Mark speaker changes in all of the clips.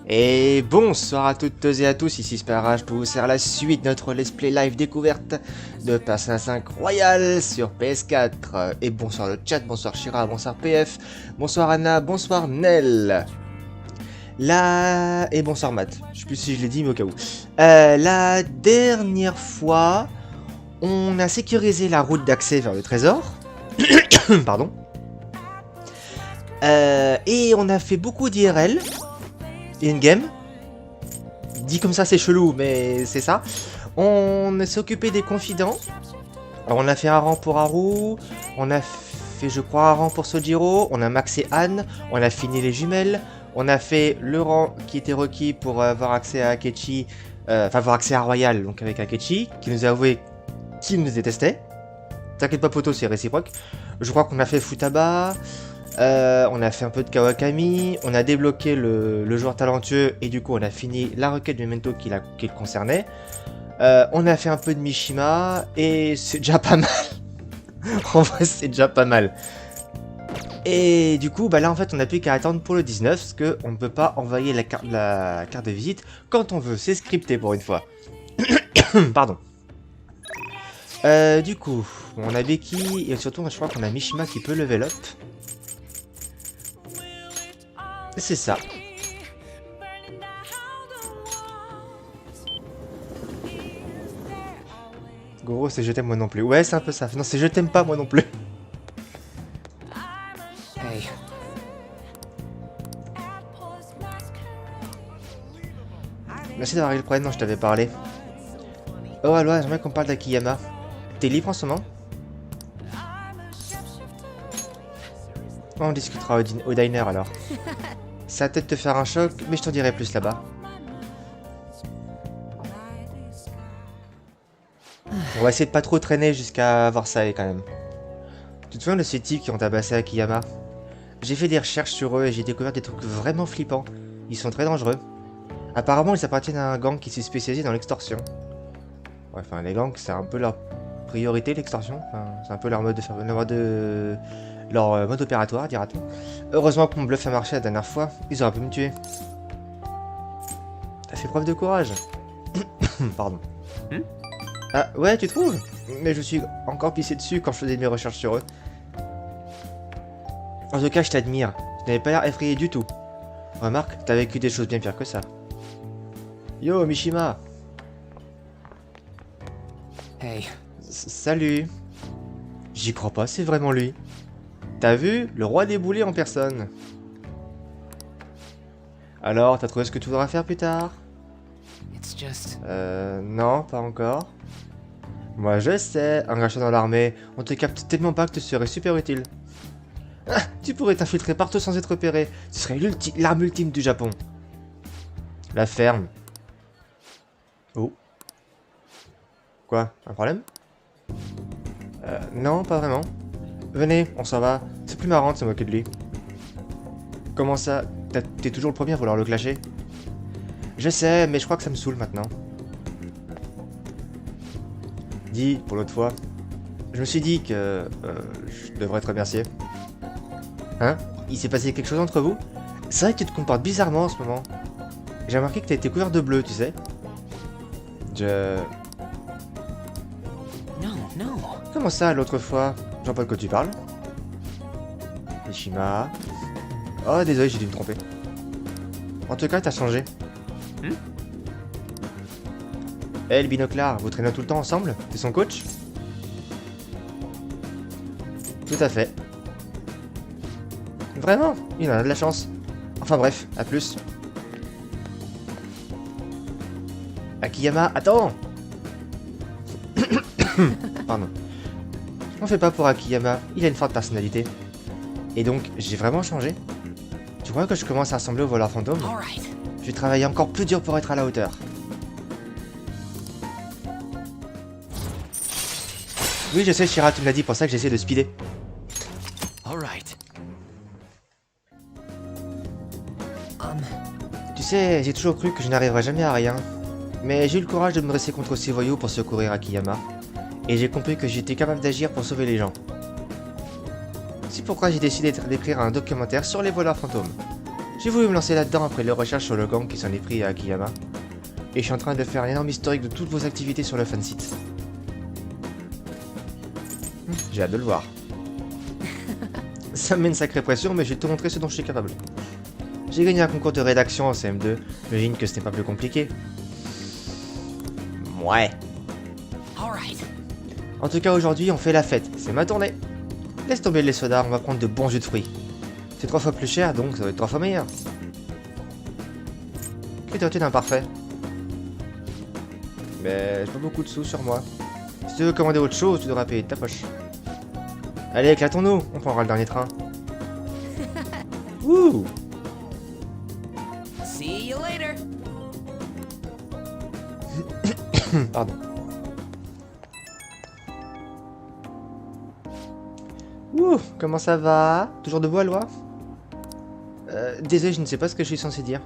Speaker 1: Et bonsoir à toutes et à tous, ici Spyrash pour vous faire la suite de notre let's play live découverte de Passage incroyable sur PS4. Et bonsoir le chat, bonsoir Shira, bonsoir PF, bonsoir Anna, bonsoir Nel. Et bonsoir Matt, je sais plus si je l'ai dit mais au cas où. La dernière fois, on a sécurisé la route d'accès vers le trésor. Pardon. Et on a fait beaucoup d'IRL. In-game. Dit comme ça c'est chelou mais c'est ça. On s'est occupé des confidents. Alors, on a fait un rang pour Haru. On a fait je crois un rang pour Sojiro. On a maxé Anne. On a fini les jumelles. On a fait le rang qui était requis pour avoir accès à Akechi. Enfin avoir accès à Royal donc avec Akechi. Qui nous a avoué qu'il nous détestait. T'inquiète pas poto c'est réciproque. Je crois qu'on a fait Futaba. On a fait un peu de Kawakami, on a débloqué le joueur talentueux et du coup on a fini la requête de Memento qui le concernait. On a fait un peu de Mishima et c'est déjà pas mal. En vrai c'est déjà pas mal. Et du coup bah là en fait on n'a plus qu'à attendre pour le 19 parce qu'on ne peut pas envoyer la carte de visite quand on veut, c'est scripté pour une fois. Pardon. Du coup on a Becky et surtout je crois qu'on a Mishima qui peut level up. C'est ça. Gros, c'est je t'aime moi non plus. Ouais, c'est un peu ça. Non, c'est je t'aime pas moi non plus. Hey. Merci d'avoir réglé le problème dont je t'avais parlé. Oh, alors, j'aimerais qu'on parle d'Akiyama. T'es libre en ce moment? On discutera au diner alors. Ça va peut-être te faire un choc, mais je t'en dirai plus là-bas. On va essayer de pas trop traîner jusqu'à voir ça quand même. Tu te souviens de ces types qui ont tabassé Akiyama? J'ai fait des recherches sur eux et j'ai découvert des trucs vraiment flippants. Ils sont très dangereux. Apparemment, ils appartiennent à un gang qui s'est spécialisé dans l'extorsion. Ouais, enfin, les gangs, c'est un peu leur priorité, l'extorsion. Enfin, c'est un peu leur mode de faire... Leur mode opératoire, dira-t-on. Heureusement que mon bluff a marché la dernière fois, ils auraient pu me tuer. T'as fait preuve de courage. Pardon. Ah, ouais, tu trouves? Mais je suis encore pissé dessus quand je faisais mes recherches sur eux. En tout cas, je t'admire. Tu n'avais pas l'air effrayé du tout. Remarque, t'as vécu des choses bien pires que ça. Yo, Mishima. Hey. Salut. J'y crois pas, c'est vraiment lui. T'as vu? Le roi des boulets en personne. Alors, t'as trouvé ce que tu voudras faire plus tard? Non, pas encore. Moi je sais, engagé dans l'armée, on te capte tellement pas que tu serais super utile. Ah, tu pourrais t'infiltrer partout sans être repéré. Ce serait l'arme ultime du Japon. La ferme. Oh. Quoi? Un problème? Non, pas vraiment. Venez, on s'en va. C'est plus marrant de se moquer de lui. Comment ça? T'es toujours le premier à vouloir le clasher? Je sais, mais je crois que ça me saoule maintenant. Dis, pour l'autre fois, je me suis dit que... je devrais te remercier. Hein? Il s'est passé quelque chose entre vous? C'est vrai que tu te comportes bizarrement en ce moment. J'ai remarqué que t'as été couvert de bleu, tu sais. Non. Comment ça, l'autre fois? Je vois pas de quoi tu parles. Mishima. Oh, désolé, j'ai dû me tromper. En tout cas, t'as changé. Eh, le binoclard, vous traînez tout le temps ensemble? T'es son coach? Tout à fait. Vraiment? Il en a de la chance. Enfin bref, à plus. Akiyama, attends! Pardon. On fait pas pour Akiyama, il a une forte personnalité. Et donc, j'ai vraiment changé? Tu crois que je commence à ressembler au voleur fantôme? Je vais travailler encore plus dur pour être à la hauteur. Oui, je sais, Shira, tu me l'as dit, pour ça que j'essaie de speeder. Tu sais, j'ai toujours cru que je n'arriverais jamais à rien. Mais j'ai eu le courage de me dresser contre ces voyous pour secourir Akiyama. Et j'ai compris que j'étais capable d'agir pour sauver les gens. C'est pourquoi j'ai décidé d'écrire un documentaire sur les voleurs fantômes. J'ai voulu me lancer là-dedans après les recherches sur le gang qui s'en est pris à Akiyama. Et je suis en train de faire un énorme historique de toutes vos activités sur le fansite. J'ai hâte de le voir. Ça me met une sacrée pression, mais je vais te montrer ce dont je suis capable. J'ai gagné un concours de rédaction en CM2, j'imagine que ce n'est pas plus compliqué. Ouais. En tout cas, aujourd'hui, on fait la fête, c'est ma tournée. Laisse tomber les sodas, on va prendre de bons jus de fruits. C'est 3 fois plus cher, donc ça va être 3 fois meilleur. Que dirais-tu d'un parfait? Mais j'ai pas beaucoup de sous sur moi. Si tu veux commander autre chose, tu devras payer de ta poche. Allez, éclatons-nous, on prendra le dernier train. Wouh!
Speaker 2: See you later.
Speaker 1: Pardon. Ouh, comment ça va? Toujours debout, Alois? Désolé, je ne sais pas ce que je suis censé dire.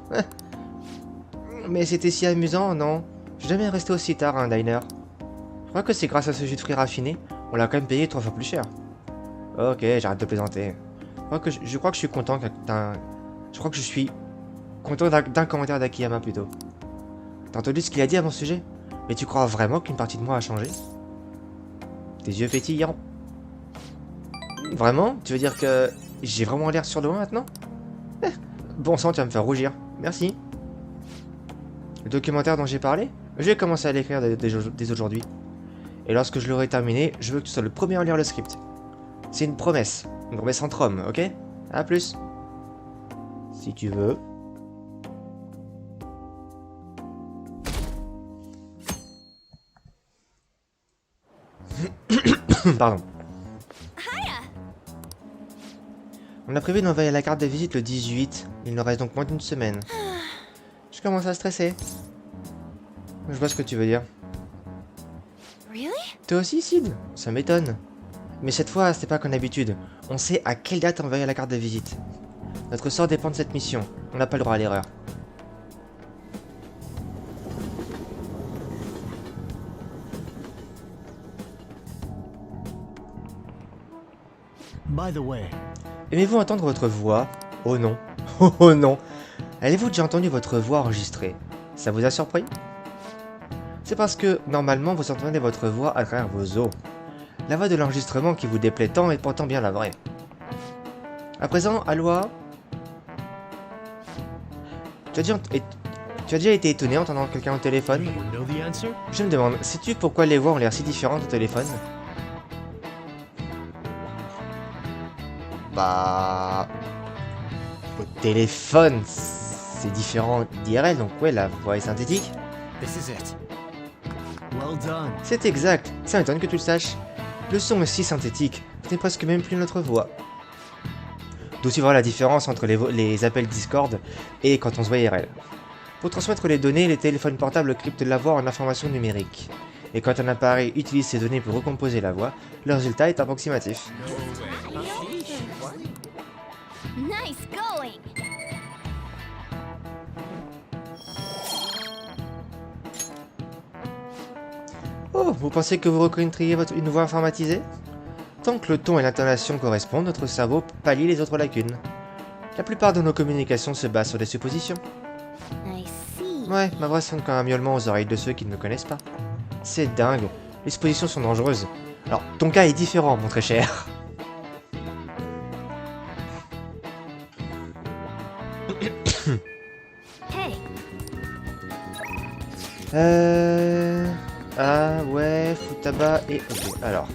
Speaker 1: Mais c'était si amusant, non? J'ai jamais resté aussi tard à un diner. Je crois que c'est grâce à ce jus de fruits raffiné, on l'a quand même payé 3 fois plus cher. Ok, j'arrête de plaisanter. Je crois que je suis content d'un... Je crois que je suis content d'un commentaire d'Akiyama plutôt. T'as entendu ce qu'il a dit à mon sujet? Mais tu crois vraiment qu'une partie de moi a changé? Tes yeux pétillants. Vraiment? Tu veux dire que j'ai vraiment l'air sur le loin maintenant? Bon sang, tu vas me faire rougir. Merci. Le documentaire dont j'ai parlé, je vais commencer à l'écrire dès aujourd'hui. Et lorsque je l'aurai terminé, je veux que tu sois le premier à lire le script. C'est une promesse entre hommes, ok? À plus. Si tu veux. Pardon. On a prévu d'envoyer la carte de visite le 18. Il nous reste donc moins d'une semaine. Je commence à stresser. Je vois ce que tu veux dire. Toi aussi, Sid? Ça m'étonne. Mais cette fois, c'est pas comme d'habitude. On sait à quelle date envoyer la carte de visite. Notre sort dépend de cette mission. On n'a pas le droit à l'erreur.
Speaker 3: By the way.
Speaker 1: Aimez-vous entendre votre voix? Oh non. Oh non. Avez-vous déjà entendu votre voix enregistrée? Ça vous a surpris? C'est parce que, normalement, vous entendez votre voix à travers vos os. La voix de l'enregistrement qui vous déplaît tant est pourtant bien la vraie. À présent, Alois... Tu as déjà été étonné en entendant quelqu'un au téléphone? Je me demande, sais-tu pourquoi les voix ont l'air si différentes au téléphone? Bah... Au téléphone, c'est différent d'IRL, donc ouais, la voix est synthétique. C'est exact, ça m'étonne que tu le saches. Le son est si synthétique, ce n'est presque même plus notre voix. D'aussi voir la différence entre les appels Discord et quand on se voit IRL. Pour transmettre les données, les téléphones portables cryptent la voix en information numérique. Et quand un appareil utilise ces données pour recomposer la voix, le résultat est approximatif.
Speaker 4: Nice going.
Speaker 1: Oh, vous pensez que vous reconnaîtriez une voix informatisée? Tant que le ton et l'intonation correspondent, notre cerveau pallie les autres lacunes. La plupart de nos communications se basent sur des suppositions.
Speaker 4: I see.
Speaker 1: Ouais, ma voix sonne comme un miaulement aux oreilles de ceux qui ne me connaissent pas. C'est dingue, les suppositions sont dangereuses. Alors, ton cas est différent, mon très cher.
Speaker 4: Hey.
Speaker 1: Ah ouais, Futaba et... Ok, alors.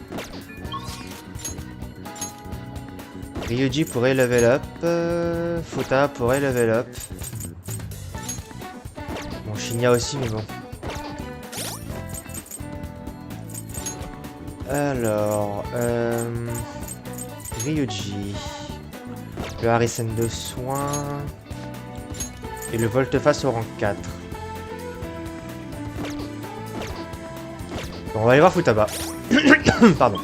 Speaker 1: Ryuji pourrait level up. Futa pourrait level up. Bon, Shinya aussi, mais bon. Alors... Ryuji. Le Harisen de soin. Et le volte-face au rang 4. Bon, on va aller voir Futaba. Pardon.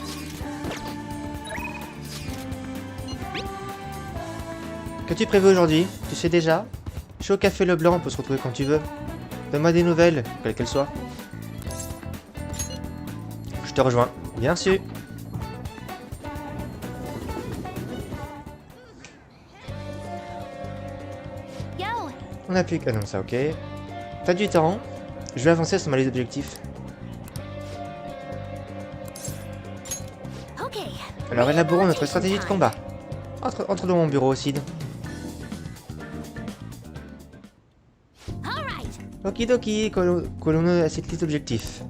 Speaker 1: Qu'as-tu prévu aujourd'hui? Tu sais déjà? Je suis au café Leblanc, on peut se retrouver quand tu veux. Donne-moi des nouvelles, quelles qu'elles soient. Je te rejoins. Bien sûr. On appuie... Ah non, ça, ok. T'as du temps. Je vais avancer sur ma liste d'objectifs.
Speaker 4: Okay.
Speaker 1: Alors, élaborons notre stratégie de combat. Entre dans mon bureau, Sid.
Speaker 4: Alright.
Speaker 1: Okidoki, collons-nous à cette liste d'objectifs.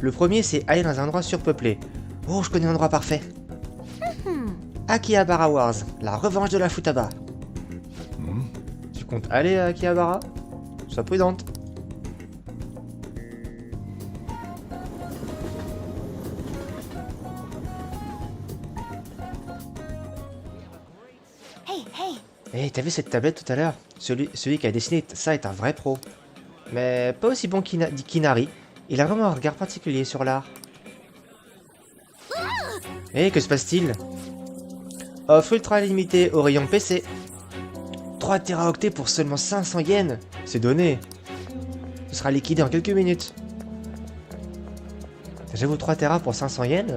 Speaker 1: Le premier, c'est aller dans un endroit surpeuplé. Oh, je connais l'endroit parfait. Akihabara Wars, la revanche de la Futaba. Tu comptes aller à Akihabara? Sois prudente.
Speaker 4: Hey, hey.
Speaker 1: Eh, t'as vu cette tablette tout à l'heure? Celui qui a dessiné ça est un vrai pro. Mais pas aussi bon qu'Inari. Il a vraiment un regard particulier sur l'art. Eh, que se passe-t-il? Offre ultra limitée au rayon PC. 3 téraoctets pour seulement 500 yens. C'est donné. Ce sera liquidé en quelques minutes. J'avoue 3 téras pour 500 yens.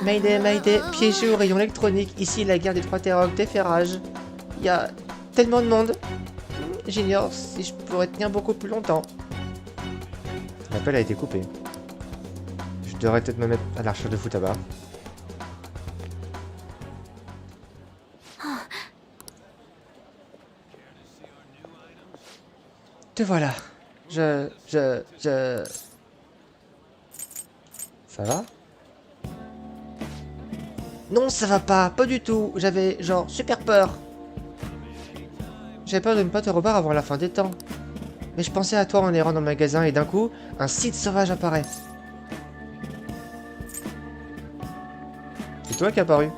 Speaker 1: Mayday, Mayday, piégé au rayon électronique. Ici, la guerre des 3 téraoctets fait rage. Il y a tellement de monde. J'ignore si je pourrais tenir beaucoup plus longtemps. L'appel a été coupé. Je devrais peut-être me mettre à la recherche de Futaba. Te voilà. Ça va? Non, ça va pas du tout. J'avais, genre, super peur. J'avais peur de ne pas te revoir avant la fin des temps. Mais je pensais à toi en errant dans le magasin et d'un coup, un site sauvage apparaît. C'est toi qui es apparu.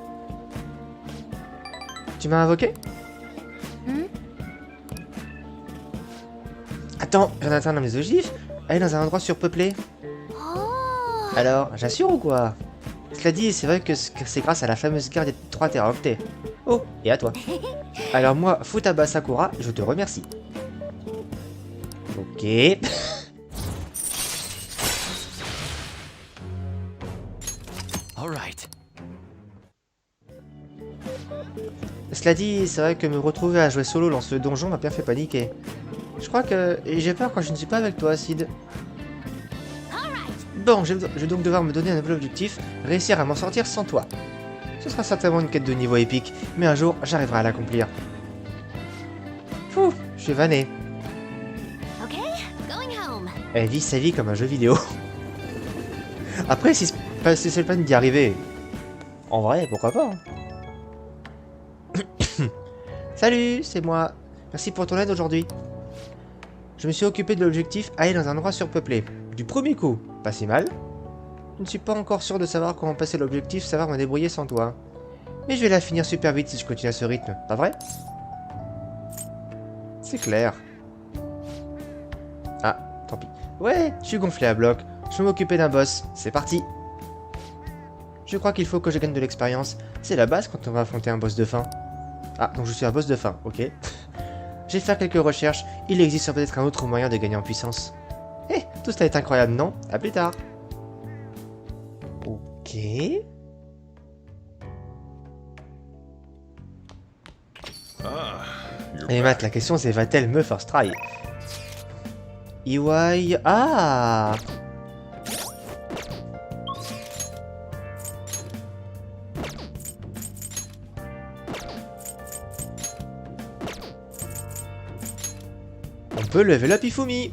Speaker 1: Tu m'as invoqué? Attends, je viens d'atteindre mes objectifs. Aller dans un endroit surpeuplé.
Speaker 4: Oh.
Speaker 1: Alors, j'assure ou quoi? Cela dit, c'est vrai que c'est grâce à la fameuse guerre des 3 téraoctets. Oh, et à toi. Alors moi, Futaba Sakura, je te remercie. Ok.
Speaker 2: Alright.
Speaker 1: Cela dit, c'est vrai que me retrouver à jouer solo dans ce donjon m'a bien fait paniquer. Je crois que j'ai peur quand je ne suis pas avec toi, Sid. Bon, je vais donc devoir me donner un nouvel objectif, réussir à m'en sortir sans toi. Ce sera certainement une quête de niveau épique, mais un jour, j'arriverai à l'accomplir. Fouh, je suis vanné.
Speaker 4: Okay, going home.
Speaker 1: Elle vit sa vie comme un jeu vidéo. Après, si c'est le plan d'y arriver, en vrai, pourquoi pas. Salut, c'est moi. Merci pour ton aide aujourd'hui. Je me suis occupé de l'objectif aller dans un endroit surpeuplé. Du premier coup, pas si mal. Je ne suis pas encore sûr de savoir comment passer l'objectif, savoir me débrouiller sans toi. Mais je vais la finir super vite si je continue à ce rythme, pas vrai? C'est clair. Ah, tant pis. Ouais, je suis gonflé à bloc. Je vais m'occuper d'un boss. C'est parti. Je crois qu'il faut que je gagne de l'expérience. C'est la base quand on va affronter un boss de fin. Ah, donc je suis un boss de fin, ok. Je vais faire quelques recherches. Il existe peut-être un autre moyen de gagner en puissance. Eh, tout cela est incroyable, non? À plus tard. Ok. Et Matt, la question c'est va-t-elle me first try? EY... Ah! On peut level up Ifumi.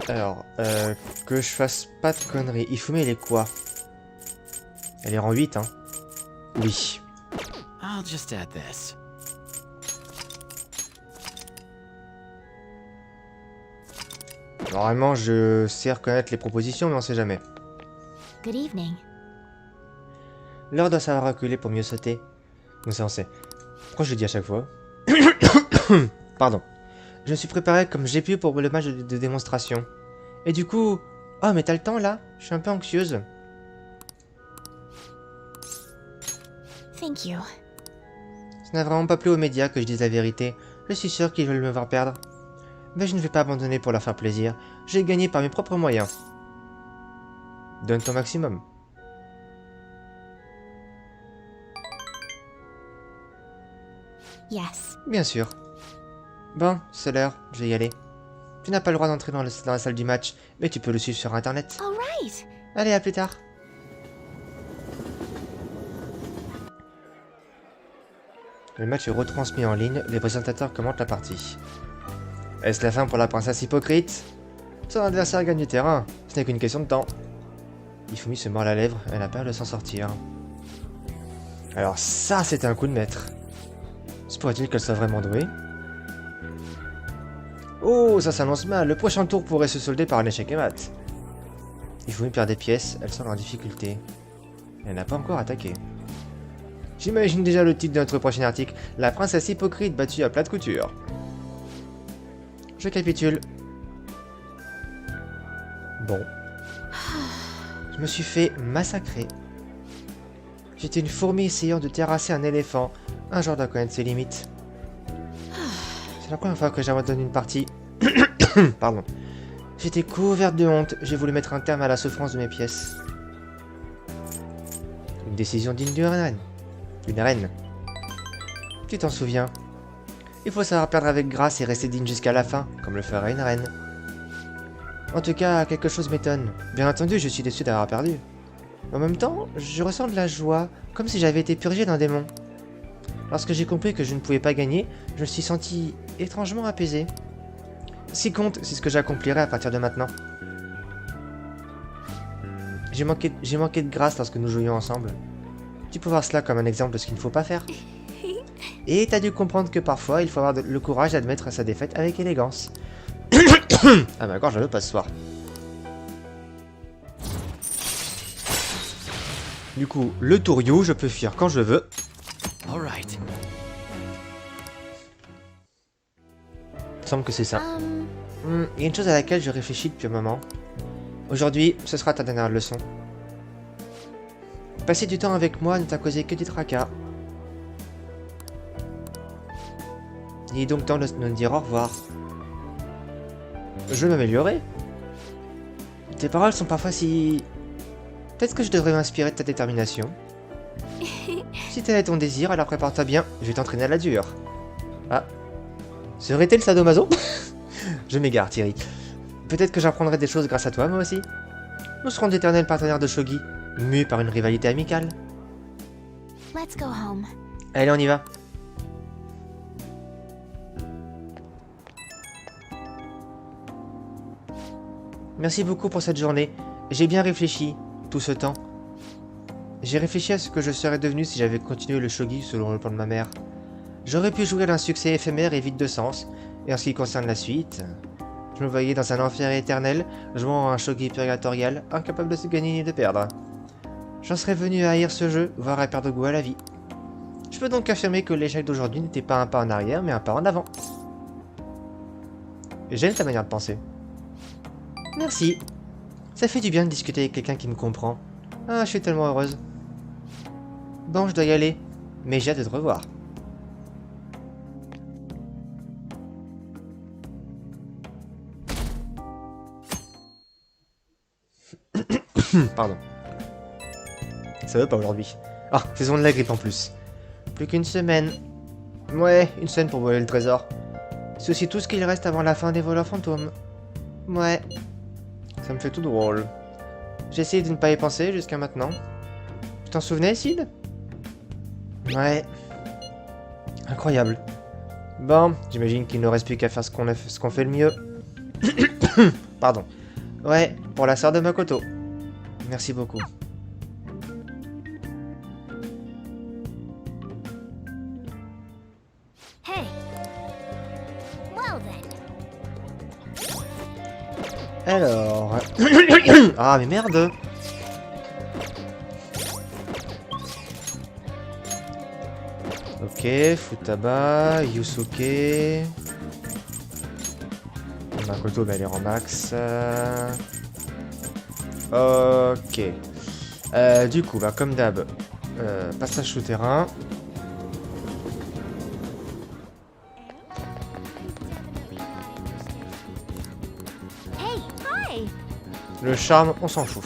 Speaker 1: Alors, que je fasse pas de conneries. Ifumi, elle est quoi? Elle est rang 8, hein? Oui.
Speaker 2: I'll just add this.
Speaker 1: Normalement, je sais reconnaître les propositions, mais on sait jamais.
Speaker 4: Good evening.
Speaker 1: L'heure doit savoir reculer pour mieux sauter. Donc ça, on sait. Pourquoi je le dis à chaque fois? Pardon. Je me suis préparé comme j'ai pu pour le match de démonstration. Et du coup... Oh, mais t'as le temps, là? Je suis un peu anxieuse.
Speaker 4: Thank you.
Speaker 1: Ça n'a vraiment pas plu aux médias que je dise la vérité. Je suis sûr qu'ils veulent me voir perdre. Mais je ne vais pas abandonner pour leur faire plaisir. J'ai gagné par mes propres moyens. Donne ton maximum.
Speaker 4: Yes.
Speaker 1: Bien sûr. Bon, c'est l'heure, je vais y aller. Tu n'as pas le droit d'entrer dans la salle du match, mais tu peux le suivre sur internet.
Speaker 4: All right.
Speaker 1: Allez, à plus tard. Le match est retransmis en ligne, les présentateurs commentent la partie. Est-ce la fin pour la princesse hypocrite? Son adversaire gagne du terrain, ce n'est qu'une question de temps. Ifumi se mord la lèvre, elle a peur de s'en sortir. Alors ça, c'était un coup de maître. Se pourrait-il qu'elle soit vraiment douée? Oh, ça s'annonce mal, le prochain tour pourrait se solder par un échec et mat. Ifumi perd des pièces, elle semble en difficulté. Elle n'a pas encore attaqué. J'imagine déjà le titre de notre prochain article, la princesse hypocrite battue à plat de couture. Je capitule. Bon. Je me suis fait massacrer. J'étais une fourmi essayant de terrasser un éléphant. Un jour doit connaître ses limites. C'est la première fois que j'abandonne une partie. Pardon. J'étais couverte de honte. J'ai voulu mettre un terme à la souffrance de mes pièces. Une décision digne d'une reine. Une reine. Tu t'en souviens? Il faut savoir perdre avec grâce et rester digne jusqu'à la fin, comme le ferait une reine. En tout cas, quelque chose m'étonne. Bien entendu, je suis déçu d'avoir perdu. En même temps, je ressens de la joie, comme si j'avais été purgé d'un démon. Lorsque j'ai compris que je ne pouvais pas gagner, je me suis senti étrangement apaisé. Ce qui compte, c'est ce que j'accomplirai à partir de maintenant. J'ai manqué de grâce lorsque nous jouions ensemble. Tu peux voir cela comme un exemple de ce qu'il ne faut pas faire. Et t'as dû comprendre que parfois, il faut avoir le courage d'admettre sa défaite avec élégance. Ah ma gorge, je ne veux pas ce soir. Du coup, le tour You, je peux fuir quand je veux.
Speaker 2: All right.
Speaker 1: Il semble que c'est ça. Il y a une chose à laquelle je réfléchis depuis un moment. Aujourd'hui, ce sera ta dernière leçon. Passer du temps avec moi ne t'a causé que des tracas. Il est donc temps de nous dire au revoir. Je veux m'améliorer. Tes paroles sont parfois si... Peut-être que je devrais m'inspirer de ta détermination. Si tel est ton désir, alors prépare-toi bien, je vais t'entraîner à la dure. Ah. Serait-elle sadomaso? Je m'égare, Thierry. Peut-être que j'apprendrai des choses grâce à toi, moi aussi. Nous serons d'éternels partenaires de shogi, mus par une rivalité amicale.
Speaker 4: Let's go home.
Speaker 1: Allez, on y va. Merci beaucoup pour cette journée. J'ai bien réfléchi, tout ce temps. J'ai réfléchi à ce que je serais devenu si j'avais continué le shogi selon le plan de ma mère. J'aurais pu jouir d'un succès éphémère et vide de sens, et en ce qui concerne la suite, je me voyais dans un enfer éternel, jouant à un shogi purgatorial, incapable de se gagner ni de perdre. J'en serais venu à haïr ce jeu, voire à perdre goût à la vie. Je peux donc affirmer que l'échec d'aujourd'hui n'était pas un pas en arrière, mais un pas en avant. J'aime ta manière de penser. Merci. Ça fait du bien de discuter avec quelqu'un qui me comprend. Ah, je suis tellement heureuse. Bon, je dois y aller, mais j'ai hâte de te revoir. Pardon. Ça va pas aujourd'hui. Ah, saison de la grippe en plus. Plus qu'une semaine. Ouais, une semaine pour voler le trésor. C'est aussi tout ce qu'il reste avant la fin des voleurs fantômes. Ouais. Ça me fait tout drôle. J'ai essayé de ne pas y penser jusqu'à maintenant. Tu t'en souvenais, Sid? Ouais. Incroyable. Bon, j'imagine qu'il ne reste plus qu'à faire ce qu'on fait le mieux. Pardon. Ouais, pour la sœur de Makoto. Merci beaucoup.
Speaker 4: Hey. Well then.
Speaker 1: Alors... Ah, mais merde! Ok, Futaba, Yusuke... Makoto va aller en max... Ok. Du coup, bah, comme d'hab, passage souterrain.
Speaker 4: Hey, hi.
Speaker 1: Le charme, on s'en fout.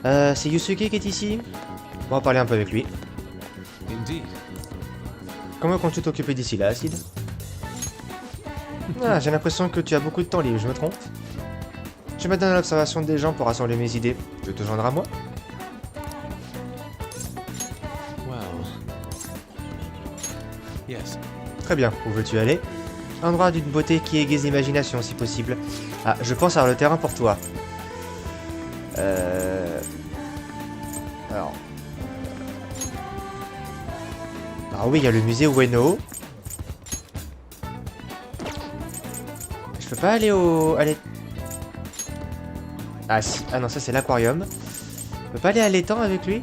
Speaker 1: C'est Yusuke qui est ici? On va parler un peu avec lui.
Speaker 2: Indeed.
Speaker 1: comment comptes-tu t'occuper d'ici là, Acide? Ah, j'ai l'impression que tu as beaucoup de temps libre, je me trompe? Je me donne à l'observation des gens pour rassembler mes idées. Tu veux te joindre à moi?
Speaker 2: Well. Yes.
Speaker 1: Très bien, où veux-tu aller? Endroit d'une beauté qui égaye l'imagination, si possible. Ah, je pense avoir le terrain pour toi. Alors... Ah oui, il y a le musée Ueno. Je peux pas aller au... Allez... Ah si, ah non, ça c'est l'aquarium. Je peux pas aller à l'étang avec lui?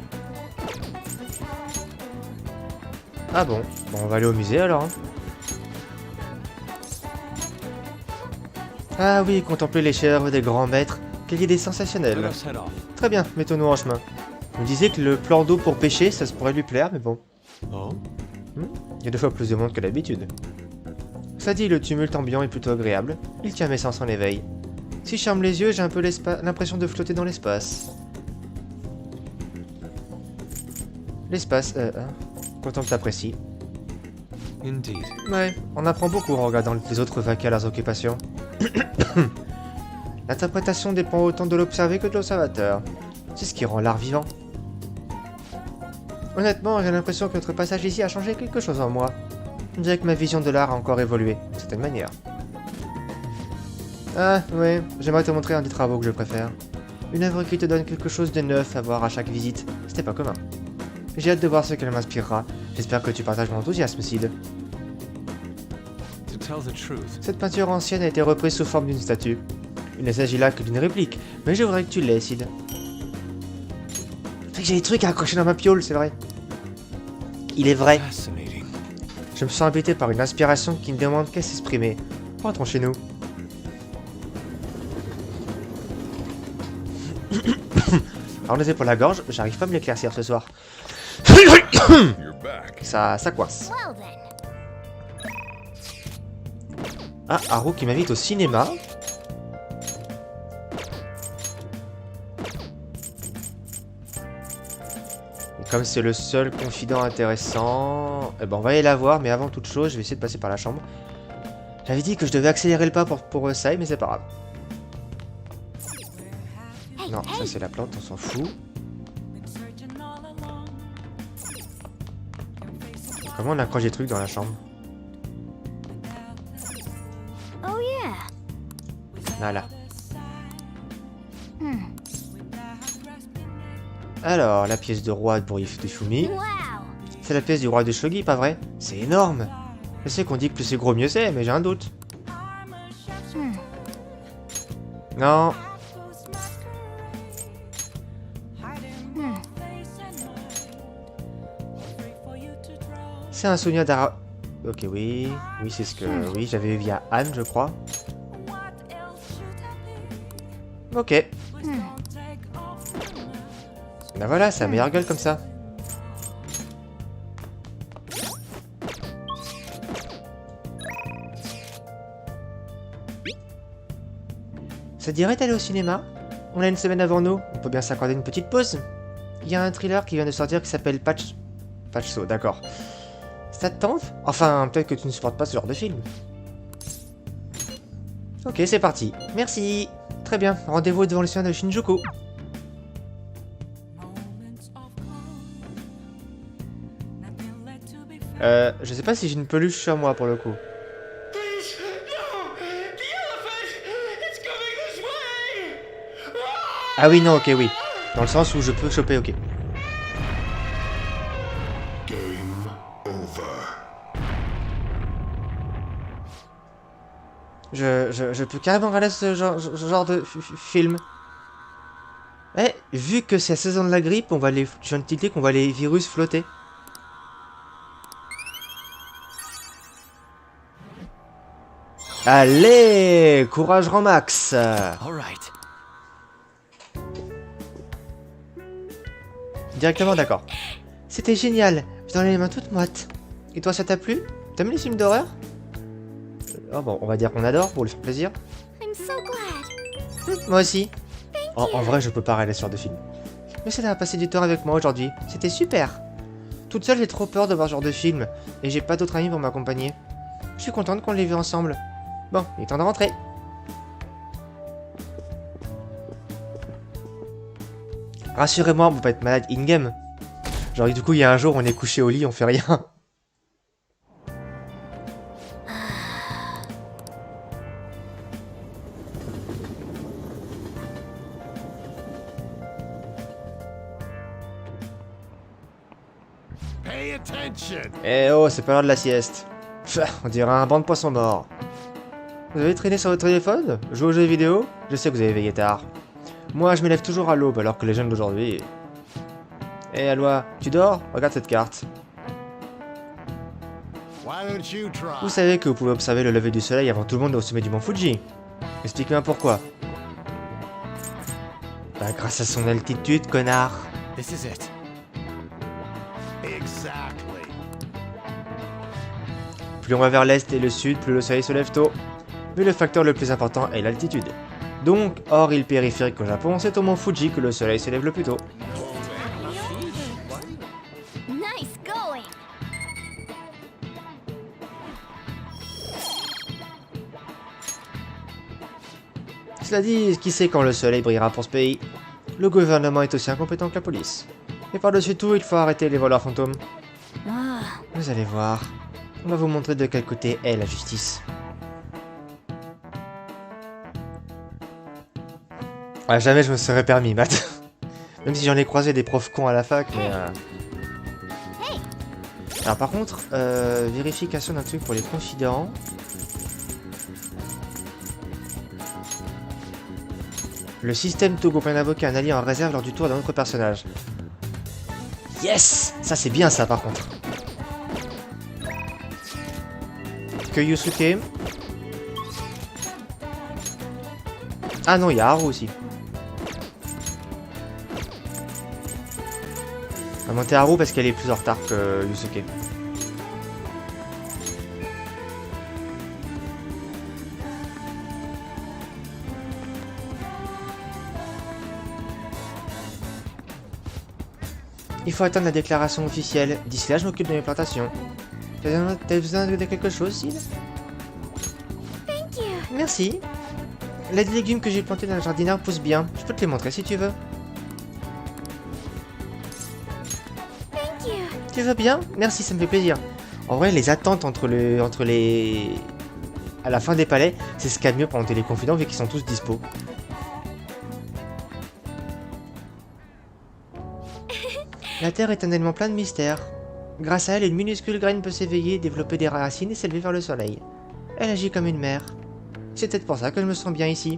Speaker 1: Ah bon, bon on va aller au musée alors. Hein. Ah oui, contempler les chefs-d'œuvre des grands maîtres. Quelle idée sensationnelle.
Speaker 2: Let us head off.
Speaker 1: Très bien, mettons-nous en chemin. Je me disais que le plan d'eau pour pêcher, ça se pourrait lui plaire, mais bon.
Speaker 2: Oh?
Speaker 1: Il y a 2 fois plus de monde que d'habitude. Ça dit, le tumulte ambiant est plutôt agréable. Il tient mes sens en éveil. Si je ferme les yeux, j'ai un peu l'impression de flotter dans l'espace. L'espace, content que t'apprécies.
Speaker 2: Indeed.
Speaker 1: Ouais, on apprend beaucoup en regardant les autres vaquer à leurs occupations. L'interprétation dépend autant de l'observé que de l'observateur. C'est ce qui rend l'art vivant. Honnêtement, j'ai l'impression que notre passage ici a changé quelque chose en moi. On dirait que ma vision de l'art a encore évolué, d'une certaine manière. Ah, ouais, j'aimerais te montrer un des travaux que je préfère. Une œuvre qui te donne quelque chose de neuf à voir à chaque visite. C'était pas commun. J'ai hâte de voir ce qu'elle m'inspirera. J'espère que tu partages mon enthousiasme, Sid.
Speaker 2: To tell the truth,
Speaker 1: Cette peinture ancienne a été reprise sous forme d'une statue. Il ne s'agit là que d'une réplique, mais je voudrais que tu l'aies, Sid. C'est que j'ai des trucs à accrocher dans ma piole, c'est vrai. Il est vrai.
Speaker 2: fascinating.
Speaker 1: Je me sens habité par une inspiration qui me demande qu'à s'exprimer. Rentrons chez nous. Alors les pour la gorge, j'arrive pas à me l'éclaircir ce soir. Ça coince.
Speaker 4: Well then.
Speaker 1: Ah, Haru qui m'invite au cinéma. Et comme c'est le seul confident intéressant, eh ben on va aller la voir, mais avant toute chose, je vais essayer de passer par la chambre. J'avais dit que je devais accélérer le pas pour ça, mais c'est pas grave.
Speaker 4: Hey,
Speaker 1: Non, ça
Speaker 4: hey.
Speaker 1: c'est la plante, on s'en fout. Comment on accroche des trucs dans la chambre?
Speaker 4: Oh yeah.
Speaker 1: Voilà.
Speaker 4: Hmm.
Speaker 1: Alors, la pièce de roi de Fumi.
Speaker 4: Wow.
Speaker 1: C'est la pièce du roi de Shogi, pas vrai? C'est énorme. Je sais qu'on dit que plus c'est gros mieux c'est, mais j'ai un doute.
Speaker 4: Hmm.
Speaker 1: Non.
Speaker 4: Hmm.
Speaker 1: C'est un souvenir d'Ara... Ok, oui. Oui, c'est ce que... Oui, j'avais vu via Anne, je crois. Ok.
Speaker 4: Hmm.
Speaker 1: Ben voilà, c'est la meilleure gueule comme ça. Ça te dirait d'aller au cinéma? On a une semaine avant nous, on peut bien s'accorder une petite pause. Il y a un thriller qui vient de sortir qui s'appelle Patchso, d'accord. Ça te tente? Enfin, peut-être que tu ne supportes pas ce genre de film. Ok, c'est parti. Merci. Très bien, rendez-vous devant le cinéma de Shinjuku. Je sais pas si j'ai une peluche sur moi pour le coup. Ah oui, non, ok, oui. Dans le sens où je peux choper, ok.
Speaker 3: Game over.
Speaker 1: Je peux carrément regarder ce genre de film. Eh, vu que c'est la saison de la grippe, on va les... Je viens de tilter qu'on va les virus flotter. Allez, courage grand max.
Speaker 2: All right.
Speaker 1: Directement d'accord. C'était génial. J'ai dans les mains toutes moites. Et toi, ça t'a plu? T'aimes les films d'horreur? Oh bon, on va dire qu'on adore pour lui faire plaisir.
Speaker 4: I'm so glad.
Speaker 1: Moi aussi. En vrai, je peux pas regarder ce genre de film. Mais ça a passé du temps avec moi aujourd'hui. C'était super. Toute seule, j'ai trop peur de voir ce genre de film, et j'ai pas d'autres amis pour m'accompagner. Je suis contente qu'on l'ait vu ensemble. Bon, il est temps de rentrer. Rassurez-moi, vous pouvez pas être malade in-game. Genre, du coup, il y a un jour, on est couché au lit, on fait rien.
Speaker 3: Pay attention.
Speaker 1: Eh oh, c'est pas l'heure de la sieste. Pff, on dirait un banc de poissons morts. Vous avez traîné sur votre téléphone? Joué aux jeux vidéo? Je sais que vous avez veillé tard. Moi, je me lève toujours à l'aube, alors que les jeunes d'aujourd'hui... Eh, Alois, tu dors? Regarde cette carte.
Speaker 3: Why don't you try?
Speaker 1: Vous savez que vous pouvez observer le lever du soleil avant tout le monde au sommet du mont Fuji. Expliquez-moi pourquoi. Bah, grâce à son altitude, connard.
Speaker 2: This is it.
Speaker 3: Exactly.
Speaker 1: Plus on va vers l'est et le sud, plus le soleil se lève tôt. Mais le facteur le plus important est l'altitude. Donc, hors île périphérique au Japon, c'est au mont Fuji que le soleil se lève le plus tôt.
Speaker 4: Nice going.
Speaker 1: Cela dit, qui sait quand le soleil brillera pour ce pays? Le gouvernement est aussi incompétent que la police. Et par-dessus tout, il faut arrêter les voleurs fantômes.
Speaker 4: Ah,
Speaker 1: Vous allez voir. On va vous montrer de quel côté est la justice. Ah, jamais je me serais permis, Matt. Même si j'en ai croisé des profs cons à la fac, mais... Alors par contre, vérification d'un truc pour les confidents. Le système Togo peut invoquer un allié en réserve lors du tour d'un autre personnage. Yes! Ça c'est bien ça par contre. Que Yusuke. Ah non, il y a Haru aussi. On va monter Haru parce qu'elle est plus en retard que Yusuke. Il faut attendre la déclaration officielle. D'ici là, je m'occupe de mes plantations. T'as besoin de quelque chose, Sid?
Speaker 4: thank you.
Speaker 1: Merci. Les légumes que j'ai plantés dans le jardinage poussent bien. Je peux te les montrer si tu veux.
Speaker 4: Thank you.
Speaker 1: Tu veux bien? Merci, ça me fait plaisir. En vrai, les attentes entre les... À la fin des palais, c'est ce qu'il y a de mieux pour monter les confidents vu qu'ils sont tous dispo. La Terre est un élément plein de mystères. Grâce à elle, une minuscule graine peut s'éveiller, développer des racines et s'élever vers le soleil. Elle agit comme une mère. C'est peut-être pour ça que je me sens bien ici.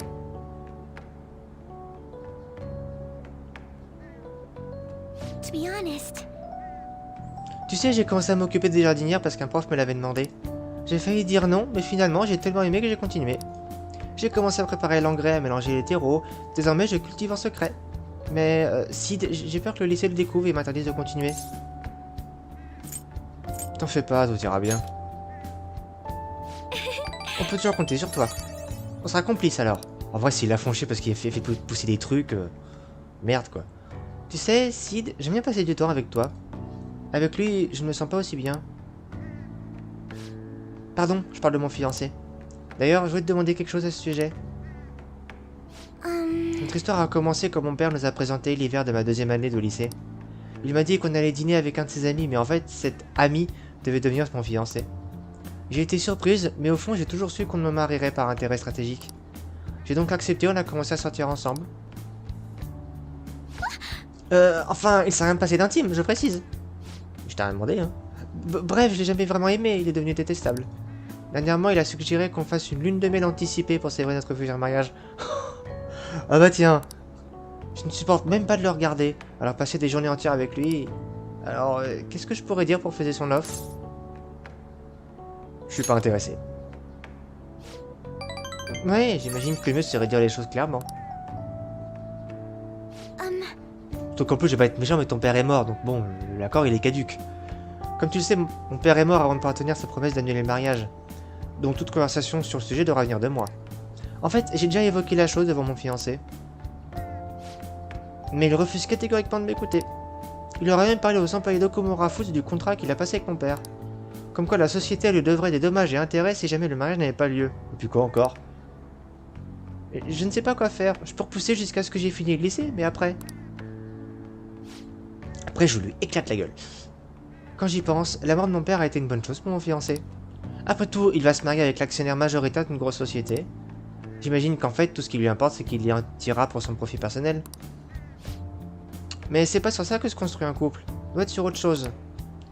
Speaker 4: To be honest,
Speaker 1: Tu sais, j'ai commencé à m'occuper des jardinières parce qu'un prof me l'avait demandé. J'ai failli dire non, mais finalement, j'ai tellement aimé que j'ai continué. J'ai commencé à préparer l'engrais, à mélanger les terreaux. Désormais, je cultive en secret. Mais Sid, j'ai peur que le lycée le découvre et m'interdise de continuer. T'en fais pas, tout ira bien. On peut toujours compter sur toi. On sera complices alors. En vrai, s'il a fonché parce qu'il a fait pousser des trucs... Merde, quoi. Tu sais, Sid, j'aime bien passer du temps avec toi. Avec lui, je ne me sens pas aussi bien. Pardon, je parle de mon fiancé. D'ailleurs, je voulais te demander quelque chose à ce sujet. Notre histoire a commencé quand mon père nous a présenté l'hiver de ma deuxième année de lycée. Il m'a dit qu'on allait dîner avec un de ses amis, mais en fait, cet ami devait devenir mon fiancé. J'ai été surprise, mais au fond, j'ai toujours su qu'on me marierait par intérêt stratégique. J'ai donc accepté, on a commencé à sortir ensemble. Enfin, il s'est rien passé d'intime, je précise. Je t'ai rien demandé, hein. Bref, je l'ai jamais vraiment aimé, il est devenu détestable. Dernièrement, il a suggéré qu'on fasse une lune de miel anticipée pour célébrer notre futur mariage. Ah bah tiens, je ne supporte même pas de le regarder, alors passer des journées entières avec lui... Alors, qu'est-ce que je pourrais dire pour faire son offre? Je suis pas intéressé. Ouais, j'imagine que le mieux serait de dire les choses clairement. Donc en plus, je vais pas être méchant, mais ton père est mort, donc bon, l'accord il est caduque. Comme tu le sais, mon père est mort avant de pouvoir tenir sa promesse d'annuler le mariage. Donc toute conversation sur le sujet devra venir de moi. En fait, j'ai déjà évoqué la chose devant mon fiancé. Mais il refuse catégoriquement de m'écouter. Il aurait même parlé aux employés d'Okumura Foods du contrat qu'il a passé avec mon père. Comme quoi la société lui devrait des dommages et intérêts si jamais le mariage n'avait pas lieu. Et puis quoi encore? Et je ne sais pas quoi faire. Je peux repousser jusqu'à ce que j'ai fini de glisser, mais après... Après, je lui éclate la gueule. Quand j'y pense, la mort de mon père a été une bonne chose pour mon fiancé. Après tout, il va se marier avec l'actionnaire majoritaire d'une grosse société. J'imagine qu'en fait, tout ce qui lui importe, c'est qu'il y en tirera pour son profit personnel. Mais c'est pas sur ça que se construit un couple. Il doit être sur autre chose.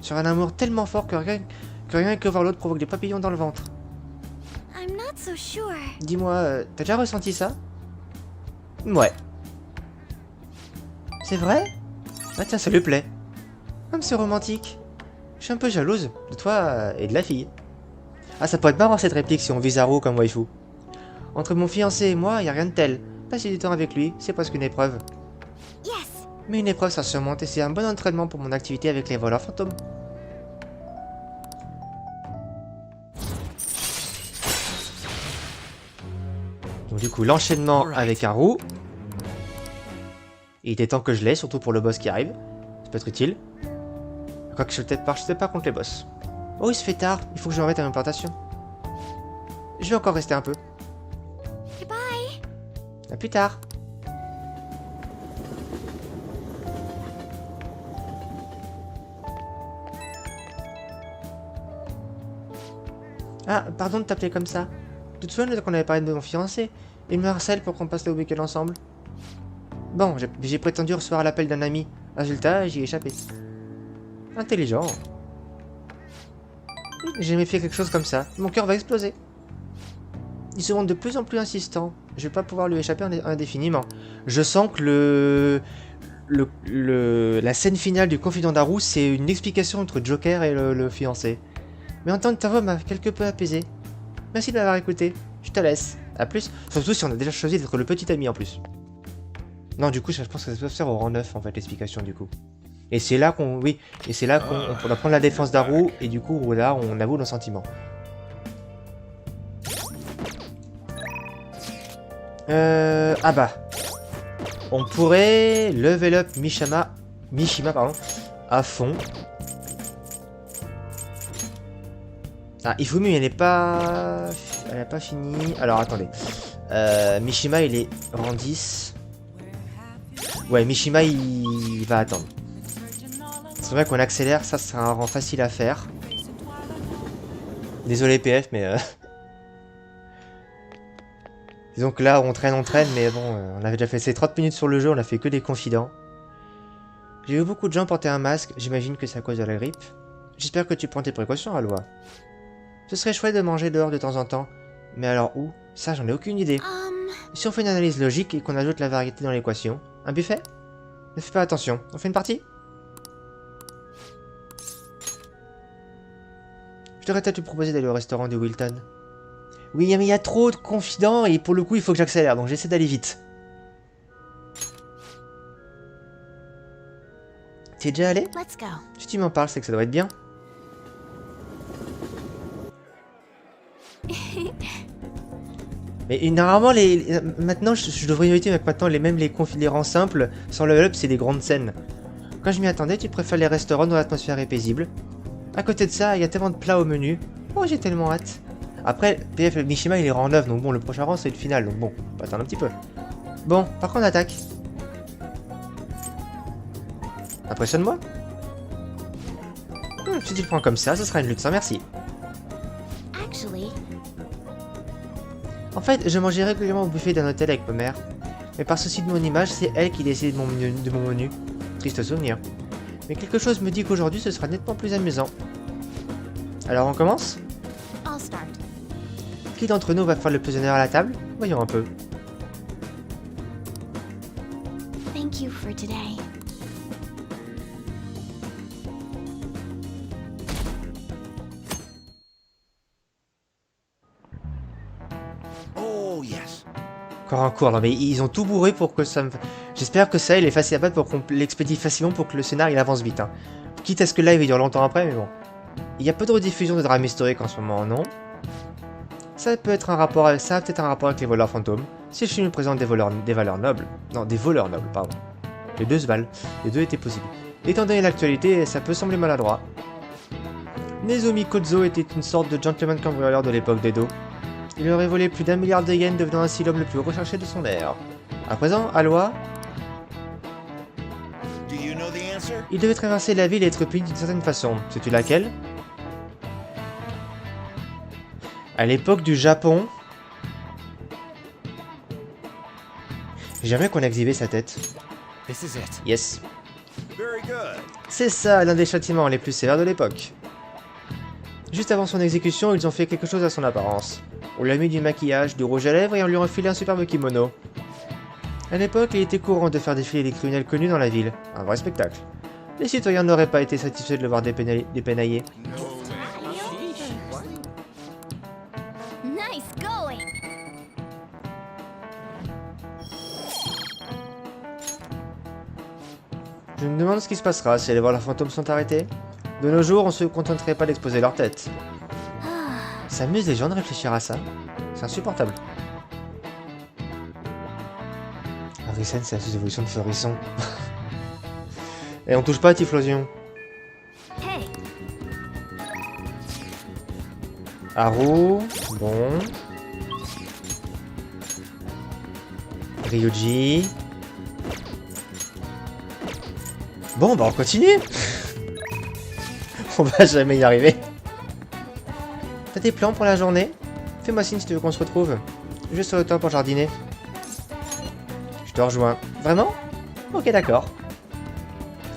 Speaker 1: Sur un amour tellement fort que rien que voir l'autre provoque des papillons dans le ventre.
Speaker 4: I'm not so sure.
Speaker 1: Dis-moi, t'as déjà ressenti ça? Ouais. C'est vrai? Ah tiens, ça lui plaît. Comme c'est romantique. Je suis un peu jalouse de toi et de la fille. Ah, ça pourrait être marrant cette réplique si on vise Haru comme waifu. Entre mon fiancé et moi, y a rien de tel. Passer du temps avec lui, c'est presque une épreuve.
Speaker 4: Yes.
Speaker 1: Mais une épreuve, ça se surmonte et c'est un bon entraînement pour mon activité avec les voleurs fantômes. Donc du coup, l'enchaînement avec Haru. Il était temps que je l'ai, surtout pour le boss qui arrive. Ça peut être utile. Quoique je sais pas contre les boss. Oh, il se fait tard, il faut que je me remette à ma plantation. Je vais encore rester un peu.
Speaker 4: Goodbye.
Speaker 1: À plus tard. Ah, pardon de t'appeler comme ça. Tu te souviens qu'on avait parlé de mon fiancé? Il me harcèle pour qu'on passe le week-end ensemble. Bon, j'ai prétendu recevoir l'appel d'un ami. Résultat, j'y ai échappé. Intelligent. J'ai jamais fait quelque chose comme ça. Mon cœur va exploser. Ils seront de plus en plus insistants. Je vais pas pouvoir lui échapper indéfiniment. Je sens que la scène finale du confident d'Haru, c'est une explication entre Joker et le fiancé. Mais entendre ta voix m'a quelque peu apaisé. Merci de m'avoir écouté. Je te laisse. A plus. Surtout si on a déjà choisi d'être le petit ami en plus. Non, du coup, je pense que ça peut se faire au rang 9 en fait, l'explication du coup. Et c'est là qu'on... Oui, et c'est là qu'on va prendre la défense d'Haru, et du coup, là, on avoue nos sentiments. Ah bah. On pourrait level up Mishima, pardon, à fond. Ah, Ifumi, elle n'a pas fini. Alors, attendez. Mishima, il est rang 10. Ouais, Mishima, il va attendre. C'est vrai qu'on accélère, ça sera un rang facile à faire. Désolé PF, mais... Disons que là, on traîne, mais bon, on avait déjà fait ces 30 minutes sur le jeu, on a fait que des confidents. J'ai vu beaucoup de gens porter un masque, j'imagine que c'est à cause de la grippe. J'espère que tu prends tes précautions, Aloy. Ce serait chouette de manger dehors de temps en temps. Mais alors où? Ça, j'en ai aucune idée. Si on fait une analyse logique et qu'on ajoute la variété dans l'équation, un buffet? Ne fais pas attention, on fait une partie? Je devrais peut-être te proposer d'aller au restaurant du Wilton. Oui, mais il y a trop de confidents et pour le coup, il faut que j'accélère, donc j'essaie d'aller vite. T'es déjà allé?
Speaker 4: Let's go.
Speaker 1: Si tu m'en parles, c'est que ça doit être bien. Mais normalement, maintenant, je devrais éviter maintenant les rangs simples. Sans level up, c'est des grandes scènes. Quand je m'y attendais, tu préfères les restaurants dont l'atmosphère est paisible. À côté de ça, il y a tellement de plats au menu. Oh, j'ai tellement hâte. Après, PF Mishima, il est rang 9, donc bon, le prochain rang, c'est le final. Donc bon, on va attendre un petit peu. Bon, par contre, on attaque. Impressionne-moi. Si tu le prends comme ça, ce sera une lutte sans merci.
Speaker 4: Actually...
Speaker 1: En fait, je mangeais régulièrement au buffet d'un hôtel avec ma mère. Mais par souci de mon image, c'est elle qui décide de mon menu. Triste souvenir. Mais quelque chose me dit qu'aujourd'hui, ce sera nettement plus amusant. Alors, on commence?
Speaker 4: I'll start.
Speaker 1: Qui d'entre nous va faire le plus honneur à la table? Voyons un peu.
Speaker 4: Thank you for today.
Speaker 3: Oh, yes.
Speaker 1: Encore un cours, non mais ils ont tout bourré pour que ça me... J'espère que ça, il est facile à battre pour qu'on l'expédie facilement pour que le scénario il avance vite. Hein. Quitte à ce que le live il dure longtemps après, mais bon. Il y a peu de rediffusion de drame historique en ce moment, non? Ça peut être un rapport avec... Ça a peut-être un rapport avec les voleurs fantômes. Si le film présente des valeurs nobles... Non, des voleurs nobles, pardon. Les deux se valent. Les deux étaient possibles. Étant donné l'actualité, ça peut sembler maladroit. Nezumi Kozo était une sorte de gentleman cambrioleur de l'époque d'Edo. Il aurait volé plus d'1 milliard de yens, devenant ainsi l'homme le plus recherché de son ère. À présent, Aloha,
Speaker 3: Do you know the answer?
Speaker 1: il devait traverser la ville et être puni d'une certaine façon. Sais-tu laquelle? À l'époque du Japon... J'aimerais qu'on exhibait sa tête.
Speaker 2: This is it.
Speaker 1: Yes.
Speaker 3: Very good.
Speaker 1: C'est ça, l'un des châtiments les plus sévères de l'époque. Juste avant son exécution, ils ont fait quelque chose à son apparence. On lui a mis du maquillage, du rouge à lèvres et on lui a enfilé un superbe kimono. À l'époque, il était courant de faire défiler les criminels connus dans la ville. Un vrai spectacle. Les citoyens n'auraient pas été satisfaits de le voir dépenaillé.
Speaker 4: Nice going.
Speaker 1: Je me demande ce qui se passera si les voleurs fantômes sont arrêtés. De nos jours, on se contenterait pas d'exposer leur tête. Ça amuse les gens de réfléchir à ça. C'est insupportable. Harrison, c'est la sous-évolution de Florisson. Et on touche pas à Typhlosion.
Speaker 4: Hey,
Speaker 1: Haru, bon. Ryuji. Bon, bah on continue. On va jamais y arriver. T'as des plans pour la journée? Fais-moi signe si tu veux qu'on se retrouve. Juste sur le temps pour jardiner. Je te rejoins. Vraiment? Ok, d'accord.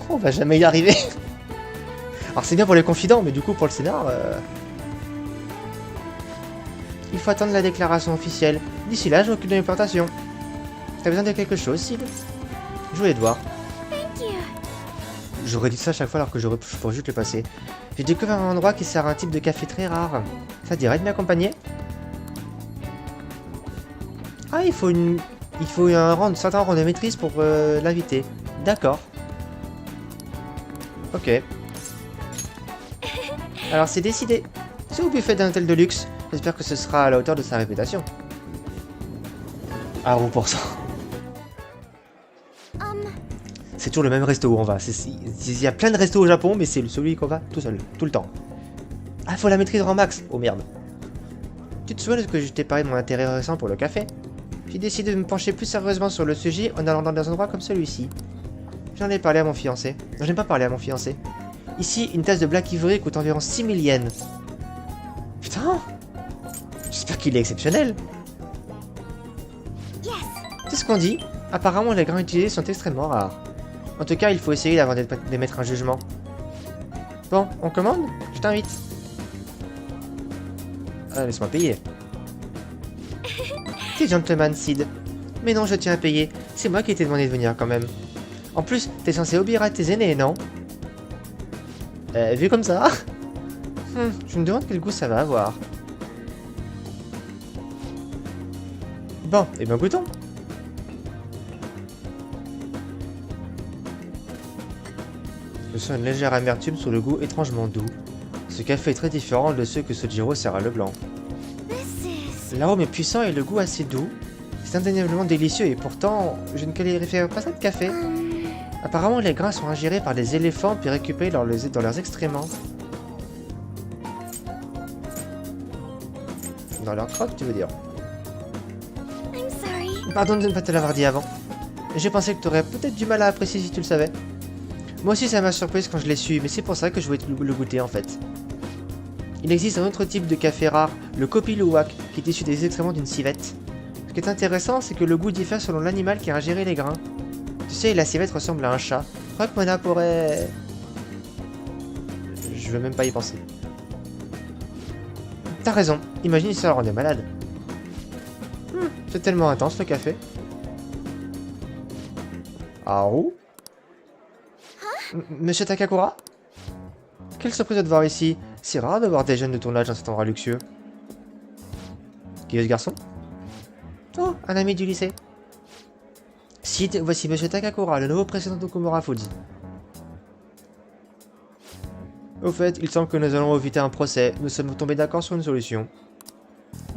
Speaker 1: On va jamais y arriver. Alors c'est bien pour les confidents, mais du coup pour le scénar... Il faut attendre la déclaration officielle. D'ici là, je m'occupe de l'implantation. T'as besoin de quelque chose, Sid? Je voulais te voir.
Speaker 4: thank you.
Speaker 1: J'aurais dit ça à chaque fois alors que je pourrais juste le passer. J'ai découvert un endroit qui sert à un type de café très rare. Ça te dirait de m'accompagner? Ah, il faut un certain rang de maîtrise pour l'inviter. D'accord. Ok. Alors c'est décidé. C'est au buffet d'un hôtel de luxe. J'espère que ce sera à la hauteur de sa réputation. Haru pour ça. C'est toujours le même resto où on va. Il y a plein de restos au Japon, mais c'est celui qu'on va tout seul, tout le temps. Ah, faut la maîtrise en max. Oh merde. Tu te souviens de ce que je t'ai parlé de mon intérêt récent pour le café? J'ai décidé de me pencher plus sérieusement sur le sujet en allant dans des endroits comme celui-ci. J'en ai parlé à mon fiancé. Non, je n'ai pas parlé à mon fiancé. Ici, une tasse de black ivory coûte environ 6000 yens. Putain! J'espère qu'il est exceptionnel.
Speaker 4: Yes.
Speaker 1: C'est ce qu'on dit. Apparemment, les grains utilisés sont extrêmement rares. En tout cas, il faut essayer avant d'émettre un jugement. Bon, on commande? Je t'invite. Ah, laisse-moi payer. T'es gentleman, Sid. Mais non, je tiens à payer. C'est moi qui t'ai demandé de venir quand même. En plus, t'es censé obéir à tes aînés, non? Vu comme ça. Je me demande quel goût ça va avoir. Bon, et ben goûtons. Je sens une légère amertume sur le goût étrangement doux. Ce café est très différent de ceux que Sojiro sert à Leblanc.
Speaker 4: This is...
Speaker 1: L'arôme est puissant et le goût assez doux. C'est indéniablement délicieux et pourtant, je ne qualifierais pas ça de café. Apparemment, les grains sont ingérés par des éléphants puis récupérés dans leurs excréments. Dans leur crotte, tu veux dire?
Speaker 4: I'm sorry.
Speaker 1: Pardon de ne pas te l'avoir dit avant. J'ai pensé que tu aurais peut-être du mal à apprécier si tu le savais. Moi aussi ça m'a surprise quand je l'ai su, mais c'est pour ça que je voulais le goûter en fait. Il existe un autre type de café rare, le kopi luwak, qui est issu des excréments d'une civette. Ce qui est intéressant, c'est que le goût diffère selon l'animal qui a ingéré les grains. Tu sais, la civette ressemble à un chat. Je crois que Mona pourrait... Je veux même pas y penser. T'as raison, imagine si ça le rendait malade. C'est tellement intense le café. Haru? Monsieur Takakura? Quelle surprise de te voir ici. C'est rare de voir des jeunes de ton âge dans cet endroit luxueux. Qui est ce garçon? Oh, un ami du lycée. Sid, voici Monsieur Takakura, le nouveau président d'Okumura Foods. Au fait, il semble que nous allons éviter un procès. Nous sommes tombés d'accord sur une solution.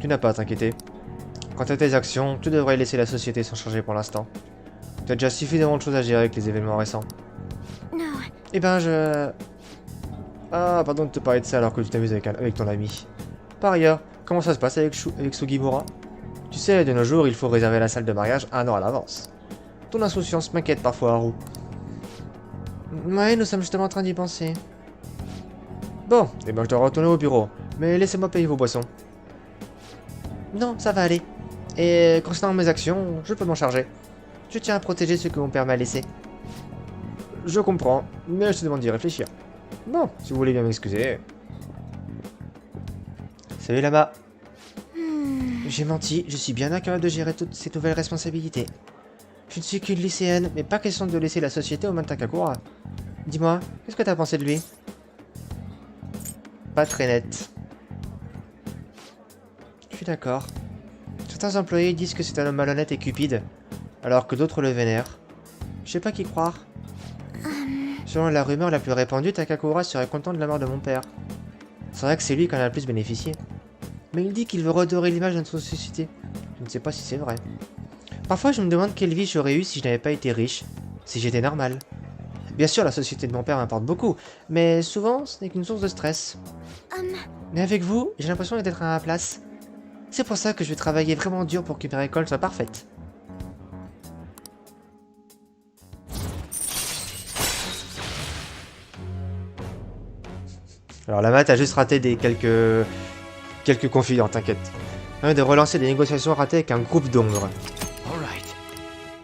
Speaker 1: Tu n'as pas à t'inquiéter. Quant à tes actions, tu devrais laisser la société s'en charger pour l'instant. Tu as déjà suffisamment de choses à gérer avec les événements récents.
Speaker 4: No,
Speaker 1: Eh ben, je... Ah, pardon de te parler de ça alors que tu t'amuses avec ton ami. Par ailleurs, comment ça se passe avec Sugimura? Tu sais, de nos jours, il faut réserver la salle de mariage 1 an à l'avance. Ton insouciance m'inquiète parfois, Haru. Ouais, nous sommes justement en train d'y penser. Bon, eh ben je dois retourner au bureau. Mais laissez-moi payer vos boissons. Non, ça va aller. Et concernant mes actions, je peux m'en charger. Je tiens à protéger ce que mon père m'a laissé. Je comprends, mais je te demande d'y réfléchir. Bon, si vous voulez bien m'excuser. Salut Lama. J'ai menti, je suis bien incapable de gérer toutes ces nouvelles responsabilités. Je ne suis qu'une lycéenne, mais pas question de laisser la société aux mains de Takakura. Dis-moi, qu'est-ce que t'as pensé de lui? Pas très net. Je suis d'accord. Certains employés disent que c'est un homme malhonnête et cupide, alors que d'autres le vénèrent. Je sais pas qui croire. Selon la rumeur la plus répandue, Takakura serait content de la mort de mon père. C'est vrai que c'est lui qui en a le plus bénéficié. Mais il dit qu'il veut redorer l'image de notre société. Je ne sais pas si c'est vrai. Parfois je me demande quelle vie j'aurais eu si je n'avais pas été riche, si j'étais normal. Bien sûr la société de mon père m'importe beaucoup, mais souvent ce n'est qu'une source de stress. Mais avec vous, j'ai l'impression d'être à ma place. C'est pour ça que je vais travailler vraiment dur pour que mes récoltes soient parfaites. Alors la maths a juste raté quelques confidents, t'inquiète. De relancer des négociations ratées avec un groupe d'ombre.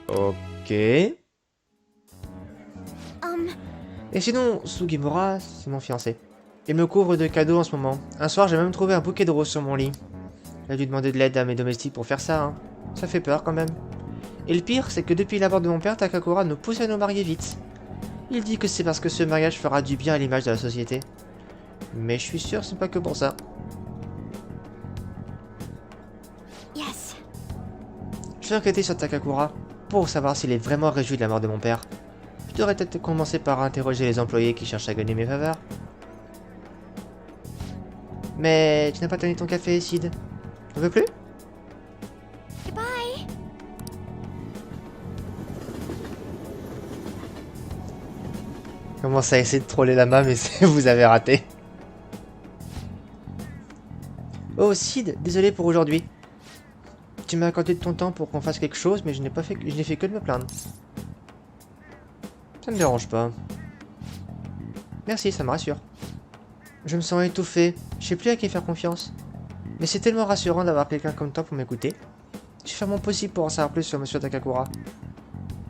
Speaker 1: Ok. Et sinon, Sugimura, c'est mon fiancé. Il me couvre de cadeaux en ce moment. Un soir, j'ai même trouvé un bouquet de roses sur mon lit. Il a dû demander de l'aide à mes domestiques pour faire ça, hein. Ça fait peur quand même. Et le pire, c'est que depuis la mort de mon père, Takakura nous pousse à nous marier vite. Il dit que c'est parce que ce mariage fera du bien à l'image de la société. Mais je suis sûr, c'est pas que pour ça.
Speaker 4: Yes.
Speaker 1: Je vais enquêter sur Takakura pour savoir s'il est vraiment réjoui de la mort de mon père. Je devrais peut-être commencer par interroger les employés qui cherchent à gagner mes faveurs. Mais tu n'as pas terminé ton café, Sid? T'en veux plus?
Speaker 4: Goodbye.
Speaker 1: Commence à essayer de troller Lama, mais vous avez raté. Oh Sid, désolé pour aujourd'hui. Tu m'as accordé de ton temps pour qu'on fasse quelque chose, mais je n'ai fait que de me plaindre. Ça me dérange pas. Merci, ça me rassure. Je me sens étouffé, je sais plus à qui faire confiance. Mais c'est tellement rassurant d'avoir quelqu'un comme toi pour m'écouter. Je vais faire mon possible pour en savoir plus sur Monsieur Takakura.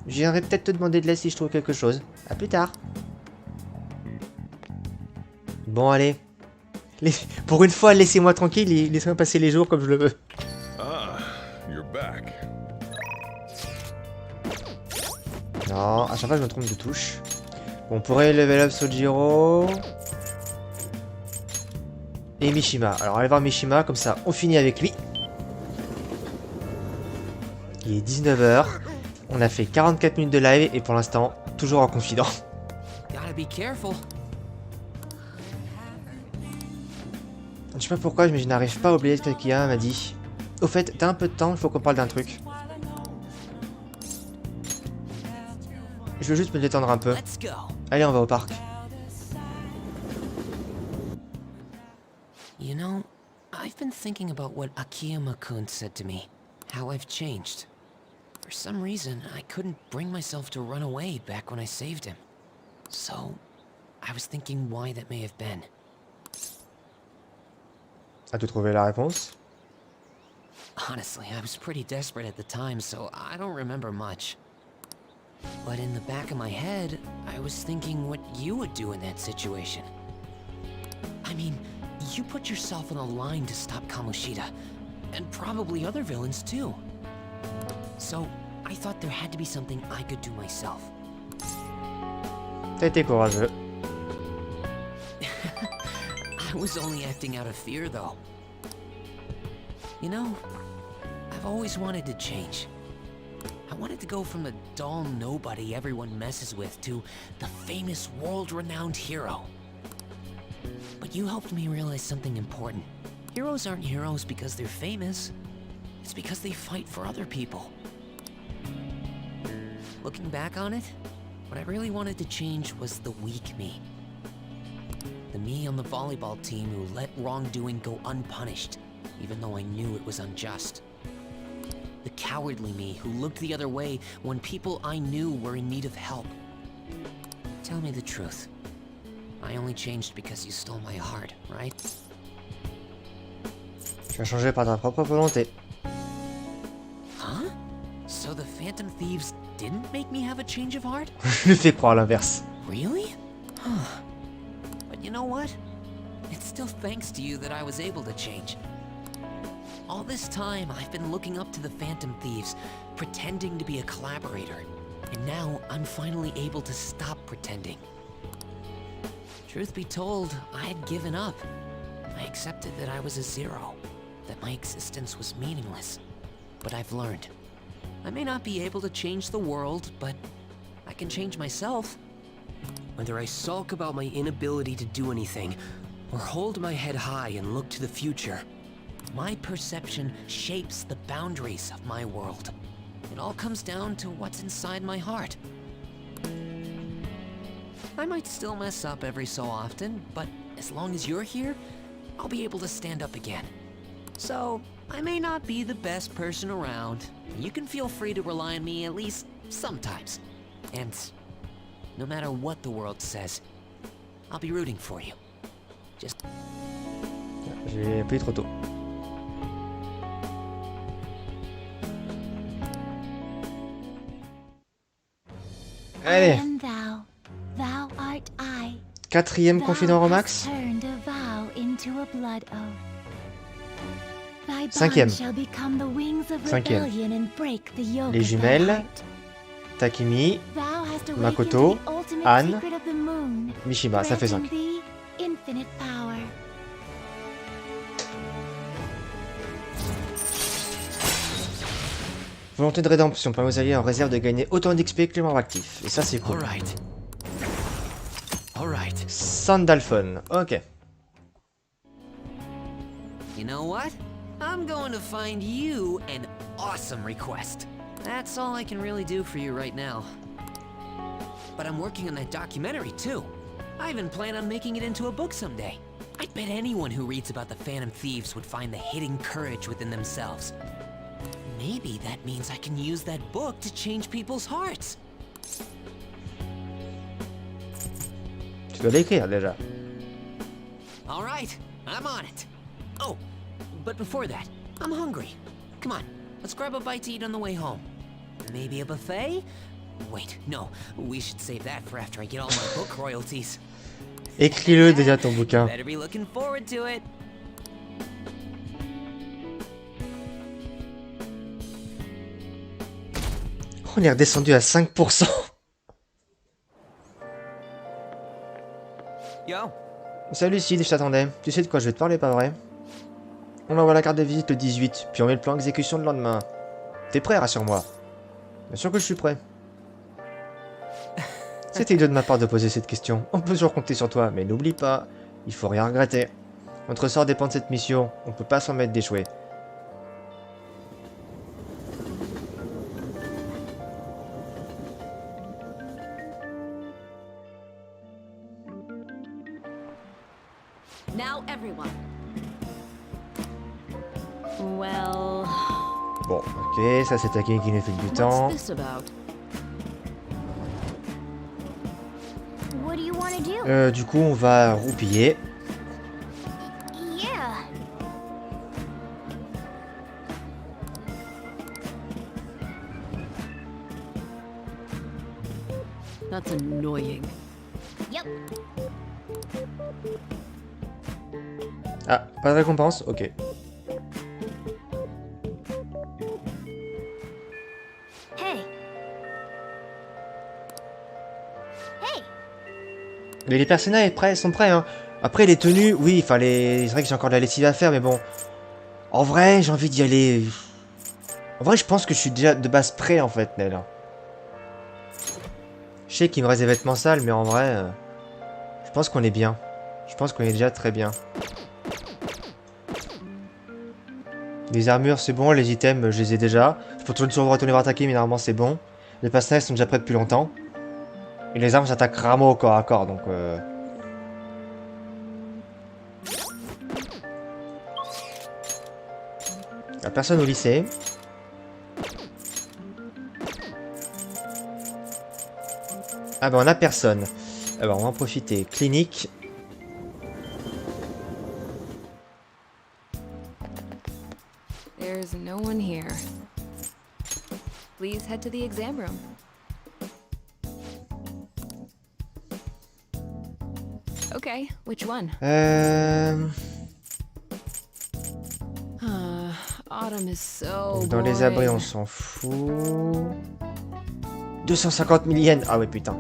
Speaker 1: Je viendrai peut-être te demander de l'aide si je trouve quelque chose. A plus tard. Bon allez. Pour une fois, laissez-moi tranquille et laissez-moi passer les jours comme je le veux.
Speaker 3: Ah, you're back.
Speaker 1: Non, à chaque fois je me trompe de touche. Bon, on pourrait level up Sojiro. Et Mishima. Alors allez voir Mishima, comme ça on finit avec lui. Il est 19 h. On a fait 44 minutes de live et pour l'instant, toujours en confident.
Speaker 2: Gotta be careful.
Speaker 1: Je sais pas pourquoi, mais je n'arrive pas à oublier ce que Kia m'a dit. Au fait, t'as un peu de temps, il faut qu'on parle d'un truc. Je veux juste me détendre un peu.
Speaker 2: Let's go.
Speaker 1: Allez, on va au parc.
Speaker 5: You know, I've been thinking about what Akiyama-kun said to me. How I've changed. For some reason, I couldn't bring myself to run away back when I saved him. So, I was thinking why that may have been.
Speaker 1: As-tu trouvé la réponse?
Speaker 5: Honestly, I was pretty desperate at the time, so I don't remember much. But in the back of my head, I was thinking what you would do in that situation. I mean, you put yourself on the line to stop Kamoshida, and probably other villains too. So, I thought there had to be something I could do myself.
Speaker 1: T'as été courageux.
Speaker 5: I was only acting out of fear, though. You know, I've always wanted to change. I wanted to go from the dull nobody everyone messes with to the famous world-renowned hero. But you helped me realize something important. Heroes aren't heroes because they're famous. It's because they fight for other people. Looking back on it, What I really wanted to change was the weak me. The me on the volleyball team who let wrongdoing go unpunished, even though I knew it was unjust. The cowardly me who looked the other way when people I knew were in need of help. Tell me the truth. I only changed because you stole my heart, right?
Speaker 1: Tu as changé par ta propre volonté.
Speaker 5: Huh? So the Phantom Thieves didn't make me have a change of heart?
Speaker 1: Je lui fais croire l'inverse.
Speaker 5: Really? But you know what? It's still thanks to you that I was able to change. All this time, I've been looking up to the Phantom Thieves, pretending to be a collaborator. And now, I'm finally able to stop pretending. Truth be told, I had given up. I accepted that I was a zero, that my existence was meaningless. But I've learned. I may not be able to change the world, but I can change myself. Whether I sulk about my inability to do anything, or hold my head high and look to the future, my perception shapes the boundaries of my world. It all comes down to what's inside my heart. I might still mess up every so often, but as long as you're here, I'll be able to stand up again. So, I may not be the best person around. You can feel free to rely on me at least sometimes. And no matter what the world says, I'll be rooting for you. Just...
Speaker 1: J'ai appuyé trop tôt. Allez,
Speaker 4: And thou, thou art I.
Speaker 1: quatrième confident
Speaker 4: Thou
Speaker 1: Romax.
Speaker 4: hast turned a vow into a blood oath. Thy
Speaker 1: Cinquième.
Speaker 4: bond shall become the wings of
Speaker 1: Cinquième.
Speaker 4: rebellion and break the yoke
Speaker 1: Les
Speaker 4: of thy
Speaker 1: jumelles.
Speaker 4: heart.
Speaker 1: Takimi,
Speaker 4: Thou hast awakened
Speaker 1: Makoto,
Speaker 4: the ultimate
Speaker 1: Anne,
Speaker 4: secret of the moon.
Speaker 1: Mishima, ça fait 5.
Speaker 4: Granting thee infinite power.
Speaker 1: Volonté de rédemption permet aux alliés en réserve de gagner autant d'XP que les membres actifs. Et ça c'est cool.
Speaker 5: Alright.
Speaker 1: Sandalphon, ok.
Speaker 5: You know what? I'm going to find you an awesome request. That's all I can really do for you right now. But I'm working on that documentary too. I even plan on making it into a book someday. I bet anyone who reads about the Phantom Thieves would find the hidden courage within themselves. Maybe that means I can use that book to change people's hearts.
Speaker 1: Tu dois l'écrire déjà.
Speaker 5: All right, I'm on it. Oh, but before that, I'm hungry. Come on, let's grab a bite to eat on the way home. Maybe a buffet? Wait, no, we should save that for after I get all my book royalties.
Speaker 1: Écris-le déjà ton bouquin.
Speaker 5: Better be looking forward to it.
Speaker 1: On est redescendu à 5%.
Speaker 5: Yo.
Speaker 1: Salut Sid, je t'attendais. Tu sais de quoi je vais te parler, pas vrai? On envoie la carte de visite le 18, puis on met le plan exécution le lendemain. T'es prêt, rassure-moi? Bien sûr que je suis prêt. C'était idiot de ma part de poser cette question. On peut toujours compter sur toi, mais n'oublie pas, il faut rien regretter. Notre sort dépend de cette mission, on peut pas s'en mettre d'échouer.
Speaker 4: Now everyone. Well,
Speaker 1: Bon, ok, ça c'est Taki qui nous fait du temps.
Speaker 4: what's this about? What do you want to do?
Speaker 1: Du coup, on va roupiller.
Speaker 4: Yeah.
Speaker 6: That's annoying.
Speaker 4: Yep.
Speaker 1: Ah, pas de récompense? Ok.
Speaker 4: Hey. Hey.
Speaker 1: Les personnages sont prêts, hein. Après, les tenues, oui, enfin, c'est vrai que j'ai encore de la lessive à faire, mais bon. En vrai, j'ai envie d'y aller. En vrai, je pense que je suis déjà de base prêt, en fait, Nel. Je sais qu'il me reste des vêtements sales, mais en vrai, je pense qu'on est bien. Je pense qu'on est déjà très bien. Les armures, c'est bon. Les items, je les ai déjà. Je peux toujours retourner voir attaquer, mais normalement, c'est bon. Les personnages sont déjà prêts depuis longtemps. Et les armes s'attaquent rarement au corps à corps, donc... La personne au lycée. Ah bah on a personne. Ah bah on va en profiter. Clinique.
Speaker 6: There's no one here. Please head to the exam room. Okay, which one? Autumn is so
Speaker 1: Dans les abris,
Speaker 6: boring.
Speaker 1: on s'en fout. 250 000 yens. Ah ouais, putain.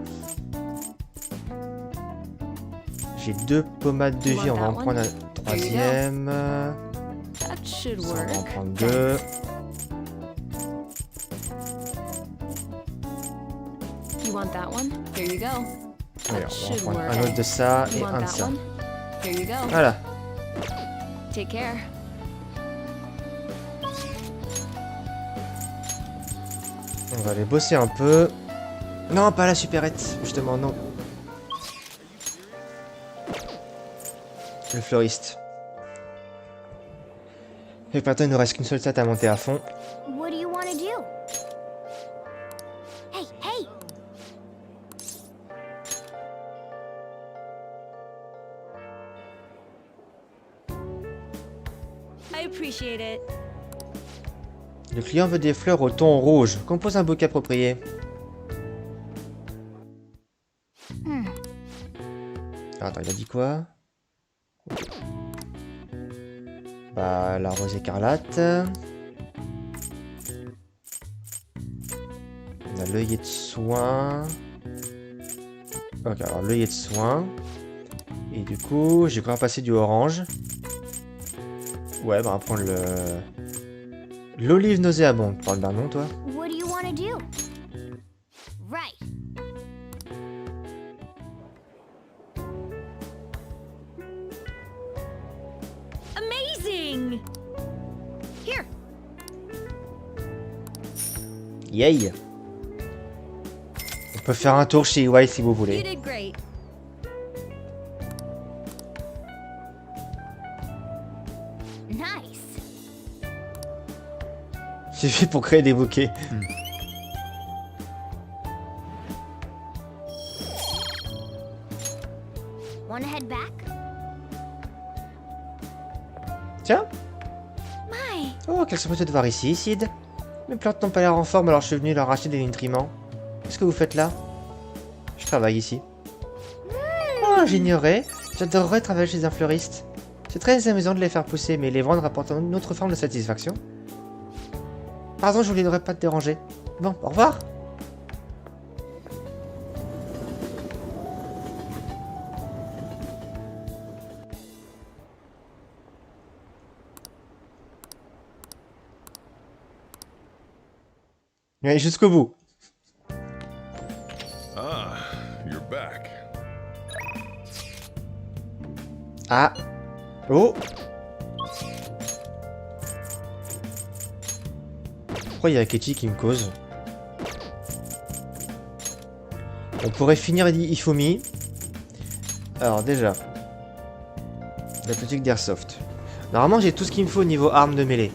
Speaker 1: J'ai 2 pommades de vie. On va en prendre un troisième.
Speaker 6: That should
Speaker 1: Ça, on
Speaker 6: work.
Speaker 1: va en prendre 2.
Speaker 6: You want that one? Here you go.
Speaker 1: Allez,
Speaker 6: That
Speaker 1: on va en
Speaker 6: should
Speaker 1: prendre
Speaker 6: work.
Speaker 1: un autre de ça
Speaker 6: You
Speaker 1: et
Speaker 6: want
Speaker 1: un de
Speaker 6: that
Speaker 1: ça.
Speaker 6: one? Here you go.
Speaker 1: Voilà.
Speaker 6: Take care.
Speaker 1: On va aller bosser un peu. Non, pas la supérette. Justement, non. Le fleuriste. Et maintenant, il ne reste qu'une seule stat à monter à fond.
Speaker 4: What do you want to do? Hey, hey! I appreciate it.
Speaker 1: Le client veut des fleurs au ton rouge. Compose un bouquet approprié. Attends, il a dit quoi? Ok. Bah, la rose écarlate. On a l'œillet de soin. Ok, alors l'œillet de soin. Et du coup, j'ai quand même passé du orange. Ouais, bah on va prendre le... L'olive nauséabonde. Tu parles d'un nom, toi?
Speaker 4: What do you want to do? Right. Amazing! Here.
Speaker 1: Yay! On peut faire un tour chez EY si vous
Speaker 4: You
Speaker 1: voulez.
Speaker 4: did great. Nice.
Speaker 1: C'est fait pour créer des bouquets.
Speaker 4: Wanna head back?
Speaker 1: Tiens!
Speaker 4: My.
Speaker 1: Oh, qu'elles sont peut-être voir ici, Sid. Mes plantes n'ont pas l'air en forme, alors je suis venu leur acheter des nutriments. Qu'est-ce que vous faites là? Je travaille ici. Oh, j'ignorais. J'adorerais travailler chez un fleuriste. C'est très amusant de les faire pousser, mais les vendre apporte une autre forme de satisfaction. Pardon, je voulais pas te déranger. Bon, au revoir. Allez, jusqu'au bout.
Speaker 3: Ah, you're back.
Speaker 1: Ah. Oh. Pourquoi il y a Ketty qui me cause? On pourrait finir Ifumi. Alors déjà. La boutique d'Airsoft. Normalement j'ai tout ce qu'il me faut au niveau armes de mêlée.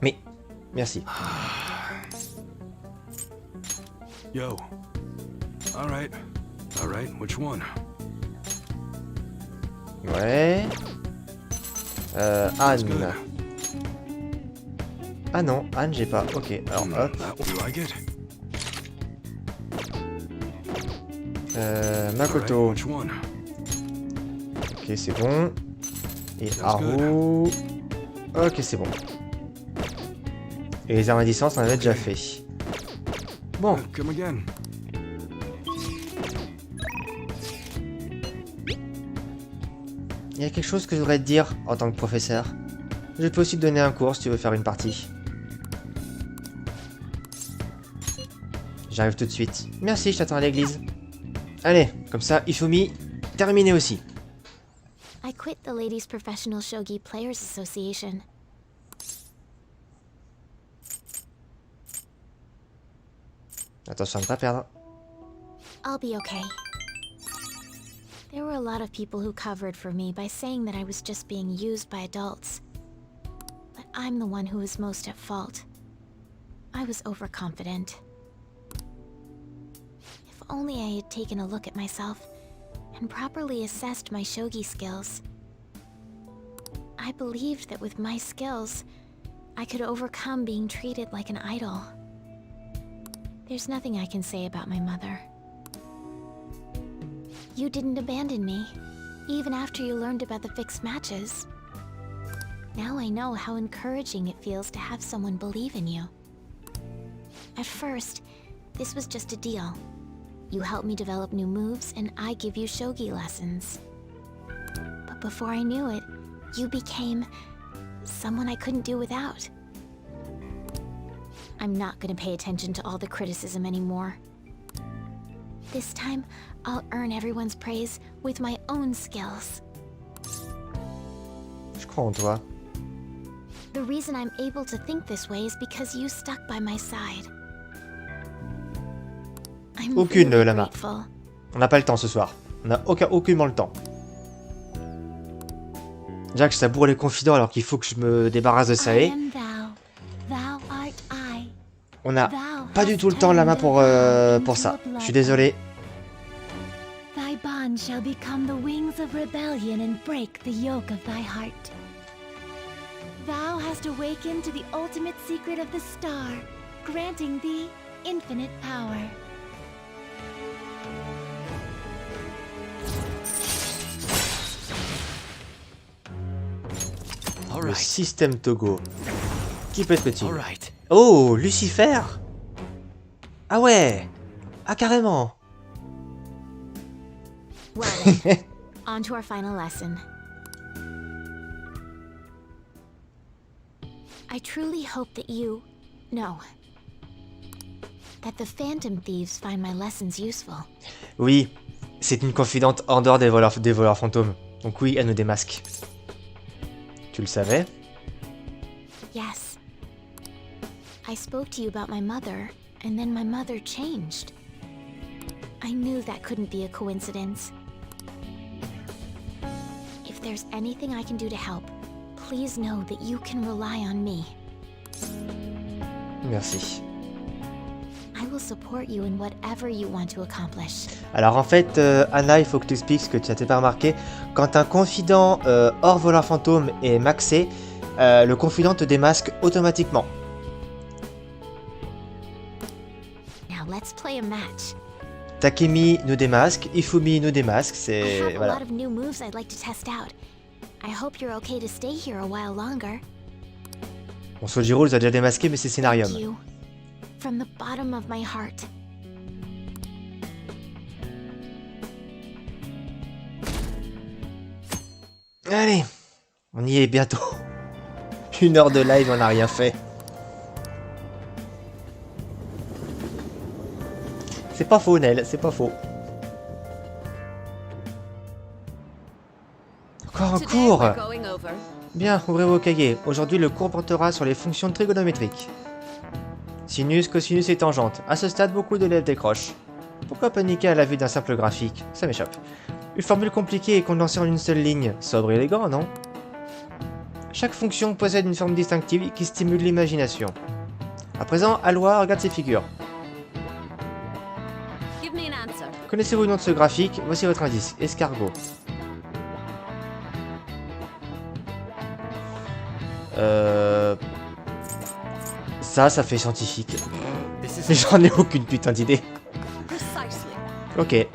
Speaker 1: Mais, merci.
Speaker 7: Yo. All right, which one?
Speaker 1: Ouais. Anne. Ah non, Anne j'ai pas. Ok, alors hop.
Speaker 7: You like it? All right,
Speaker 1: Makoto.
Speaker 7: which one?
Speaker 1: Ok, c'est bon. Et Haru. Ok, c'est bon. Et les armes à distance, on avait déjà fait. Bon,
Speaker 7: Come again.
Speaker 1: il y a quelque chose que je voudrais te dire en tant que professeur. Je peux aussi te donner un cours si tu veux faire une partie. J'arrive tout de suite. Merci, je t'attends à l'église. Allez, comme ça, Ifumi, terminé aussi.
Speaker 4: I quit the Ladies Professional Shogi Players Association.
Speaker 1: Attention à ne pas perdre.
Speaker 4: I'll be okay. There were a lot of people who covered for me by saying that I was just being used by adults. But I'm the one who was most at fault. I was overconfident. If only I had taken a look at myself and properly assessed my shogi skills. I believed that with my skills, I could overcome being treated like an idol. There's nothing I can say about my mother. You didn't abandon me, even after you learned about the fixed matches. Now I know how encouraging it feels to have someone believe in you. At first, this was just a deal. You help me develop new moves, and I give you shogi lessons. But before I knew it, you became someone I couldn't do without. I'm not gonna pay attention to all the criticism anymore. This time, I'll earn everyone's praise with my own skills.
Speaker 1: Je crois en toi.
Speaker 4: The reason I'm able to think this way is because you stuck by my side. I'm
Speaker 1: Aucune,
Speaker 4: really
Speaker 1: Lama.
Speaker 4: grateful.
Speaker 1: On n'a pas le temps ce soir. On n'a aucunement le temps. Jack saboure les confidents alors qu'il faut que je me débarrasse de ça.
Speaker 4: I am thou, thou art I.
Speaker 1: On n'a
Speaker 4: Thou
Speaker 1: pas du
Speaker 4: hast
Speaker 1: tout le temps, Lama,
Speaker 4: turned the
Speaker 1: pour
Speaker 4: blood
Speaker 1: ça.
Speaker 4: into a
Speaker 1: Je suis
Speaker 4: blood
Speaker 1: désolé.
Speaker 4: Thy bond shall become the wings of rebellion and break the yoke of thy heart. Thou hast awakened to the ultimate secret of the star, granting thee infinite power.
Speaker 1: Le
Speaker 2: Alright,
Speaker 1: système Togo. Qui peut être-il?
Speaker 2: alright.
Speaker 1: Oh, Lucifer. Ah ouais. Ah carrément.
Speaker 4: Well then, on to our final lesson. I truly hope that that the Phantom Thieves find my lessons useful.
Speaker 1: Oui, c'est une confidente en dehors des voleurs fantômes. Donc oui, elle nous démasque. Tu le savais?
Speaker 4: Yes. I spoke to you about my mother, and then my mother changed. I knew that couldn't be a coincidence. If there's anything I can do to help, please know that you can rely on me.
Speaker 1: Merci.
Speaker 4: I will support you in whatever you want to accomplish.
Speaker 1: Alors en fait, Anna, il faut que tu expliques ce que tu n'as pas remarqué. Quand un confident hors voleur fantôme est maxé, le confident te démasque automatiquement.
Speaker 4: Now let's play a match.
Speaker 1: Takemi nous démasque, Ifumi nous démasque,
Speaker 4: I
Speaker 1: c'est...
Speaker 4: have a
Speaker 1: voilà.
Speaker 4: lot of new moves I'd like to test out. I hope you're okay to stay here a while longer.
Speaker 1: Bon, Sojiro les a déjà démasqués, mais c'est scénarium.
Speaker 4: Thank you. From the bottom of my heart.
Speaker 1: Allez, on y est bientôt. 1 heure de live, on n'a rien fait. C'est pas faux, Nel, c'est pas faux. Encore un cours. Bien, ouvrez vos cahiers. Aujourd'hui, le cours portera sur les fonctions trigonométriques. Sinus, cosinus et tangente. À ce stade, beaucoup d'élèves décrochent. Pourquoi paniquer à la vue d'un simple graphique? Ça m'échappe. Une formule compliquée et condensée en une seule ligne. Sobre et élégant, non? Chaque fonction possède une forme distinctive qui stimule l'imagination. À présent, Alois regarde ces figures.
Speaker 6: Give me an answer.
Speaker 1: Connaissez-vous le nom de ce graphique? Voici votre indice. Escargot. Ça fait scientifique. Mais j'en ai aucune putain d'idée.
Speaker 6: Precisely.
Speaker 1: Ok.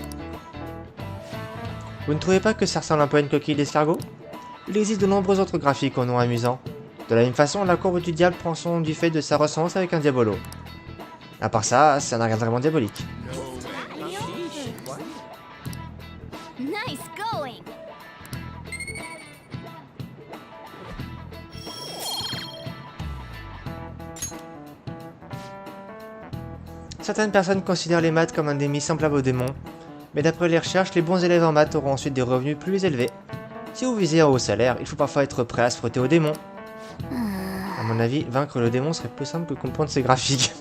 Speaker 1: Vous ne trouvez pas que ça ressemble un peu à une coquille d'escargot? Il existe de nombreux autres graphiques au nom amusant. De la même façon, la courbe du diable prend son nom du fait de sa ressemblance avec un diabolo. À part ça, ça n'a rien de vraiment diabolique.
Speaker 4: Nice going!
Speaker 1: Certaines personnes considèrent les maths comme un démi semblable au démon, mais d'après les recherches, les bons élèves en maths auront ensuite des revenus plus élevés. Si vous visez un haut salaire, il faut parfois être prêt à se frotter au démon. À mon avis, vaincre le démon serait plus simple que comprendre ses graphiques.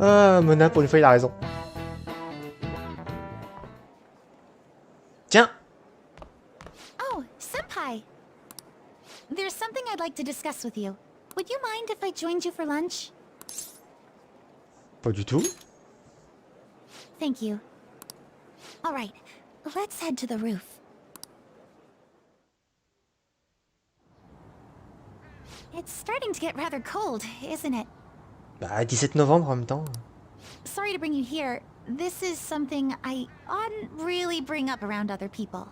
Speaker 1: Ah, Mona, pour une fois, il a raison. Tiens.
Speaker 4: Oh, Senpai! There's something I'd like to discuss with you. Would you mind if I joined you for lunch?
Speaker 1: Pas du tout.
Speaker 4: Thank you. Alright, let's head to the roof. It's starting to get rather cold, isn't it?
Speaker 1: Bah, 17 novembre en même temps.
Speaker 4: Sorry to bring you here. This is something I oughtn't really bring up around other people.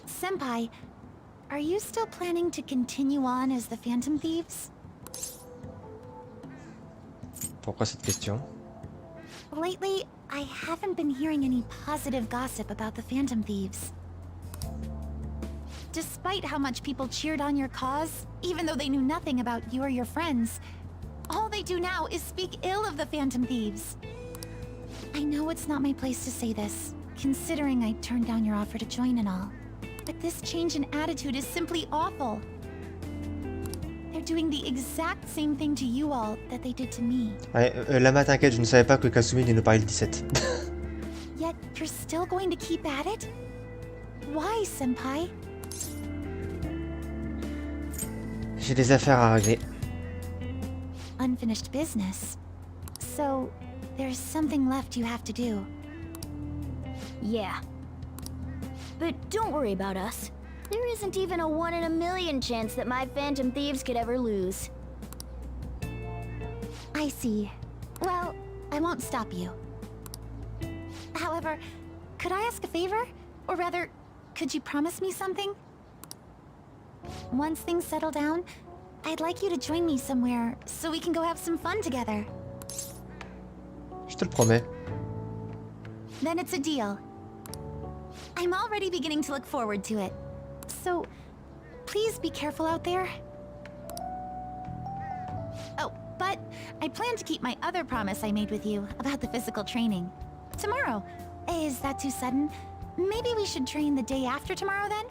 Speaker 4: Senpai, are you still planning to continue on as the Phantom Thieves?
Speaker 1: Pourquoi cette question?
Speaker 4: Lately, I haven't been hearing any positive gossip about the Phantom Thieves. Despite how much people cheered on your cause, even though they knew nothing about you or your friends, all they do now is speak ill of the Phantom Thieves. I know it's not my place to say this, considering I turned down your offer to join and all. But this change in attitude is simply awful. They're doing the exact same thing to you all that they did to me.
Speaker 1: Ouais, Lama, t'inquiète, je ne savais pas que Kasumi allait nous parler le 17.
Speaker 4: Yet you're still going to keep at it? Why, Senpai?
Speaker 1: J'ai des affaires à régler.
Speaker 4: Unfinished business. So, there's something left you have to do.
Speaker 8: Yeah. But don't worry about us. There isn't even a 1 in a million chance that my Phantom Thieves could ever lose.
Speaker 4: I see. Well, I won't stop you. However, could I ask a favor? Or rather, could you promise me something? Once things settle down, I'd like you to join me somewhere so we can go have some fun together.
Speaker 1: Je te le promets.
Speaker 4: Then it's a deal. I'm already beginning to look forward to it. So, please be careful out there. Oh, but I plan to keep my other promise I made with you about the physical training. Tomorrow. Is that too sudden? Maybe we should train the day after tomorrow then?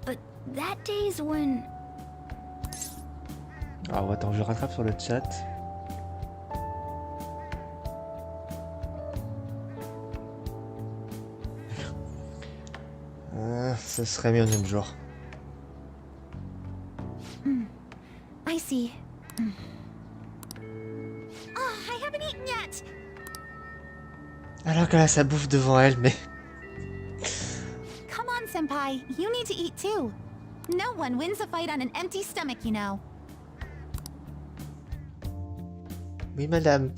Speaker 8: But that day's when...
Speaker 1: Alors attends, je rattrape sur le chat. Ce serait mieux un autre jour.
Speaker 4: I see. Oh, I haven't eaten yet.
Speaker 1: Alors qu'elle a sa bouffe devant elle, mais...
Speaker 4: Come on, Senpai. You need to eat too. No one wins a fight on an empty stomach, you know.
Speaker 1: Oui, madame.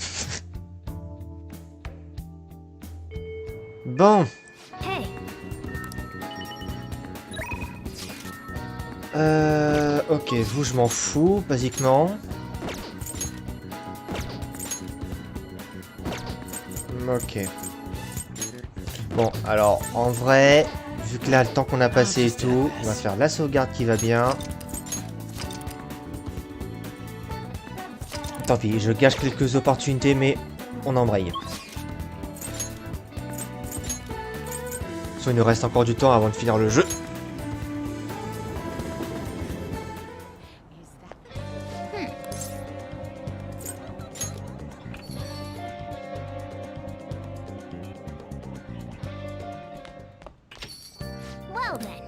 Speaker 1: Bon.
Speaker 8: Hey,
Speaker 1: Ok, vous, je m'en fous, basiquement. Ok. Bon, alors, en vrai, vu que là, le temps qu'on a passé et tout, on va faire la sauvegarde qui va bien. Tant pis, je gâche quelques opportunités, mais on embraye. Soit il nous reste encore du temps avant de finir le jeu.
Speaker 8: well then.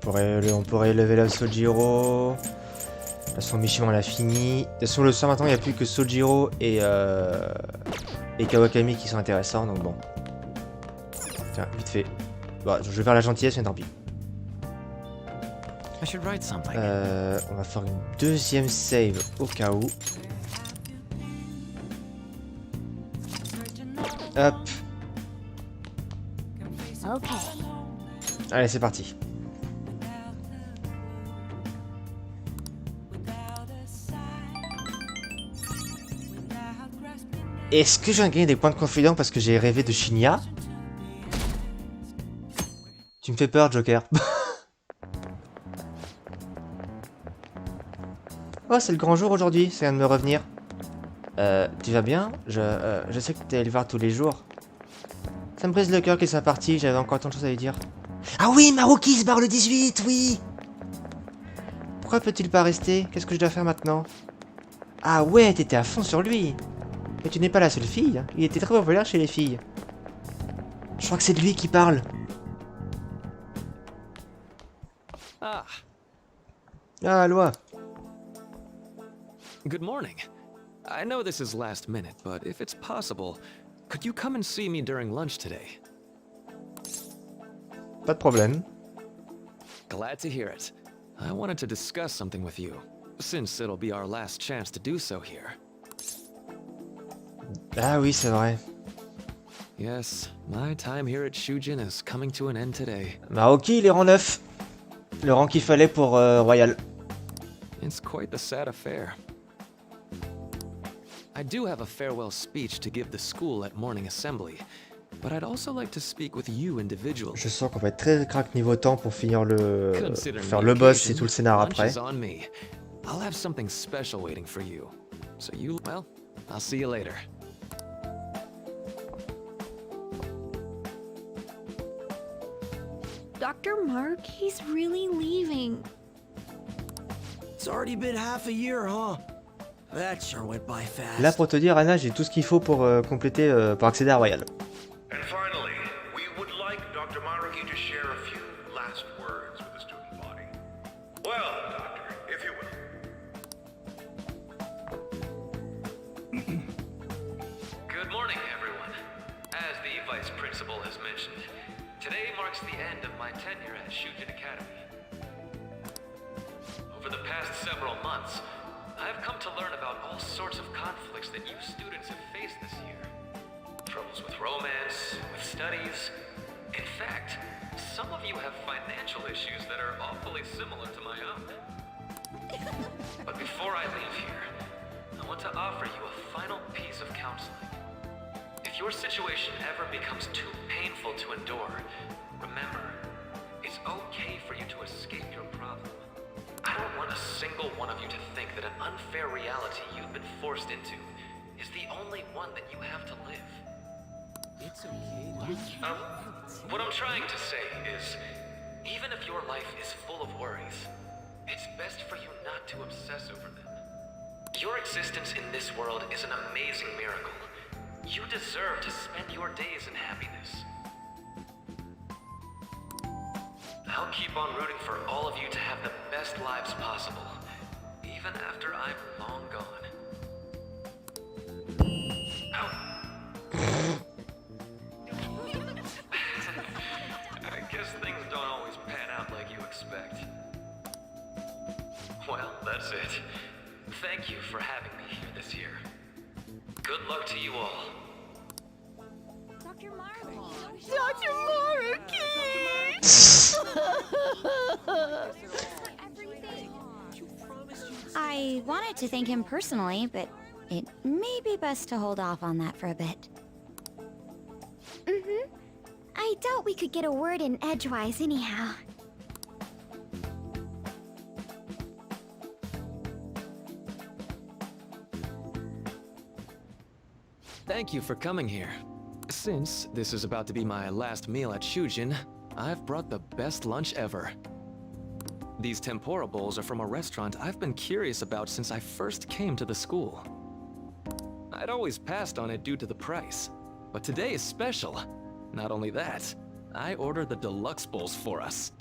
Speaker 1: Ouais, on pourrait lever la Sojiro. De toute façon, Mishima l'a fini. De toute façon, le soir maintenant, il n'y a plus que Sojiro et Kawakami qui sont intéressants, donc bon. Tiens, vite fait. Bon, je vais faire la gentillesse, mais tant pis.
Speaker 2: I should write something.
Speaker 1: On va faire une deuxième save au cas où. Hop.
Speaker 8: Okay.
Speaker 1: Allez, c'est parti. Est-ce que je viens de gagner des points de confident parce que j'ai rêvé de Shinya? Tu me fais peur, Joker. Oh, c'est le grand jour aujourd'hui, ça vient de me revenir. Tu vas bien? Je sais que t'es allé le voir tous les jours. Ça me brise le cœur qu'il soit parti, j'avais encore tant de choses à lui dire. Ah oui, Maruki se barre le 18, oui! Pourquoi peut-il pas rester? Qu'est-ce que je dois faire maintenant? Ah ouais, t'étais à fond sur lui. Mais tu n'es pas la seule fille. Il était très populaire chez les filles. Je crois que c'est de lui qui parle.
Speaker 9: Ah,
Speaker 1: Ah, Loi.
Speaker 9: good morning. I know this is last minute, but if it's possible, could you come and see me during lunch today?
Speaker 1: Pas de problème.
Speaker 9: Glad to hear it. I wanted to discuss something with you, since it'll be our last chance to do so here.
Speaker 1: Ah oui, c'est vrai.
Speaker 9: Yes, my time here at Shujin is coming to an end today.
Speaker 1: Bah ok, il est rang 9. Le rang qu'il fallait pour Royal.
Speaker 9: It's quite the sad affair. I do have a farewell speech to give the school at morning assembly, but I'd also like to speak with you individually.
Speaker 1: Je sens qu'on va être très crack niveau temps pour finir le...
Speaker 9: Considering
Speaker 1: faire
Speaker 9: the
Speaker 1: le boss
Speaker 9: occasion,
Speaker 1: et tout le scénar
Speaker 9: lunch
Speaker 1: après.
Speaker 9: is on me. I'll have something special waiting for you. So you, well, I'll see you later.
Speaker 8: Dr. Mark, he's really leaving.
Speaker 10: It's already been half a year, huh? That sure went by fast.
Speaker 1: Là, pour te dire, Anna, j'ai tout ce qu'il faut pour compléter, pour accéder à Royal.
Speaker 3: And finally, we would like Dr. Maruki to share a few last words with the student body. Well, Doctor, if you will.
Speaker 11: Good morning, everyone. As the Vice Principal has mentioned, today marks the end of my tenure at Shujin Academy. Over the past several months, I've come to learn about all sorts of conflicts that you students have faced this year. Troubles with romance, with studies. In fact, some of you have financial issues that are awfully similar to my own. But before I leave here, I want to offer you a final piece of counseling. If your situation ever becomes too painful to endure, remember, it's okay for you to escape your problem. I don't want a single one of you to think that an unfair reality you've been forced into is the only one that you have to live.
Speaker 5: It's okay.
Speaker 11: What I'm trying to say is, even if your life is full of worries, it's best for you not to obsess over them. Your existence in this world is an amazing miracle. You deserve to spend your days in happiness. I'll keep on rooting for all of you to have the best lives possible, even after I'm long gone. I guess things don't always pan out like you expect. Well, that's it. Thank you for having me here this year. Good luck to you all.
Speaker 8: Dr. Mark!
Speaker 6: Dr.
Speaker 8: I wanted to thank him personally, but it may be best to hold off on that for a bit. Mm-hmm. I doubt we could get a word in edgewise anyhow.
Speaker 9: Thank you for coming here. Since this is about to be my last meal at Shujin, I've brought the best lunch ever. These tempura bowls are from a restaurant I've been curious about since I first came to the school. I'd always passed on it due to the price, but today is special. Not only that, I ordered the deluxe bowls for us.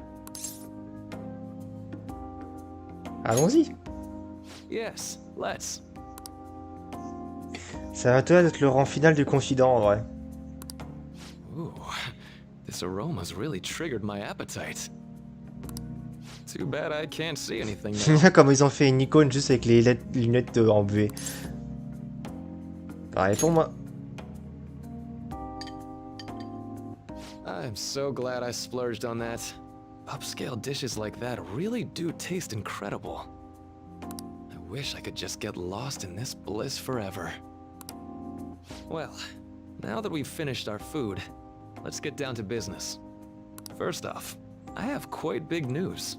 Speaker 1: Allons-y.
Speaker 9: Yes, let's.
Speaker 1: Ça va toi d'être le rang final du confident en vrai.
Speaker 9: Ooh, this aroma's really triggered my appetite. Too bad I can't see anything
Speaker 1: J'aime
Speaker 9: now.
Speaker 1: bien comme ils ont fait une icône juste avec les lunettes en buée. Pareil pour moi.
Speaker 9: I'm so glad I splurged on that. Upscale dishes like that really do taste incredible. I wish I could just get lost in this bliss forever. Well, now that we've finished our food, let's get down to business. First off, I have quite big news.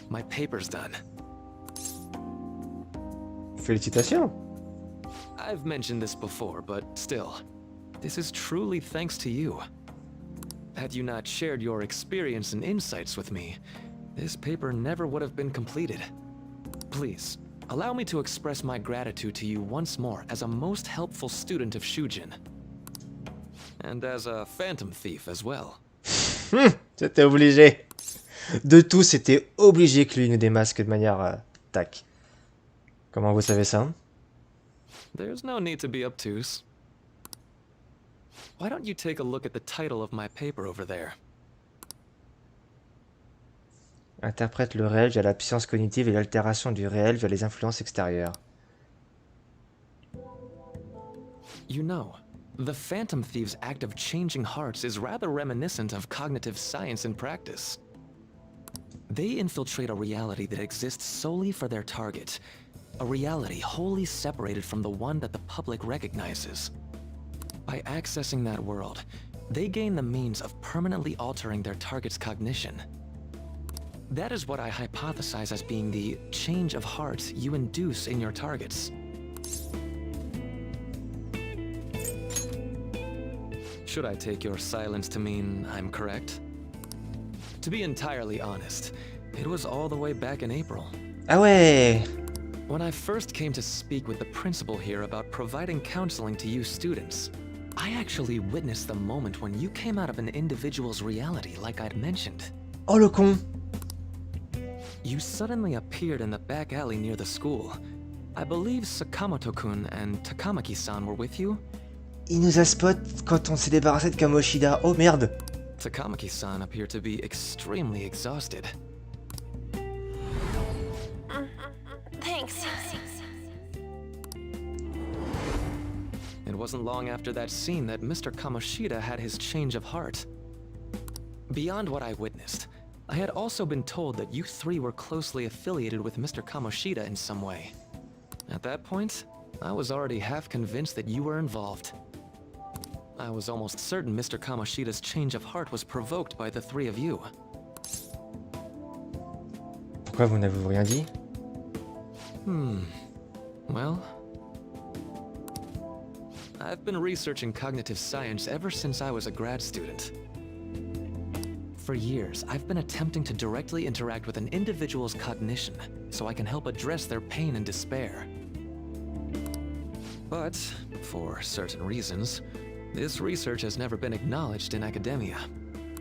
Speaker 9: My paper's done.
Speaker 1: Félicitations.
Speaker 9: I've mentioned this before, but still, this is truly thanks to you. Had you not shared your experience and insights with me, this paper never would have been completed. Please, allow me to express my gratitude to you once more as a most helpful student of Shujin. And as a phantom thief as well.
Speaker 1: C'était obligé. De tout, c'était obligé que lui nous démasque de manière... tac. Comment vous savez ça?
Speaker 9: There's no need to be obtuse. Why don't you take a look at the title of my paper over there?
Speaker 1: Interprète le réel via la puissance cognitive et l'altération du réel via les influences extérieures.
Speaker 9: You know, the Phantom Thieves' act of changing hearts is rather reminiscent of cognitive science in practice. They infiltrate a reality that exists solely for their target, a reality wholly separated from the one that the public recognizes. By accessing that world, they gain the means of permanently altering their target's cognition. That is what I hypothesize as being the change of heart you induce in your targets. Should I take your silence to mean I'm correct? To be entirely honest, it was all the way back in April.
Speaker 1: Ah ouais!
Speaker 9: When I first came to speak with the principal here about providing counseling to you students, I actually witnessed the moment when you came out of an individual's reality like I'd mentioned.
Speaker 1: Oh le con!
Speaker 9: You suddenly appeared in the back alley near the school. I believe Sakamoto-kun and Takamaki-san were with you?
Speaker 1: Il nous a spot quand on s'est débarrassé de Kamoshida. Oh merde!
Speaker 9: Takamaki-san appeared to be extremely exhausted.
Speaker 6: Thanks.
Speaker 9: It wasn't long after that scene that Mr. Kamoshida had his change of heart. Beyond what I witnessed, I had also been told that you three were closely affiliated with Mr. Kamoshida in some way. At that point, I was already half convinced that you were involved. I was almost certain Mr. Kamoshida's change of heart was provoked by the three of you.
Speaker 1: Pourquoi vous n'avez rien dit?
Speaker 9: Well, I've been researching cognitive science ever since I was a grad student. For years, I've been attempting to directly interact with an individual's cognition so I can help address their pain and despair. But, for certain reasons, this research has never been acknowledged in academia.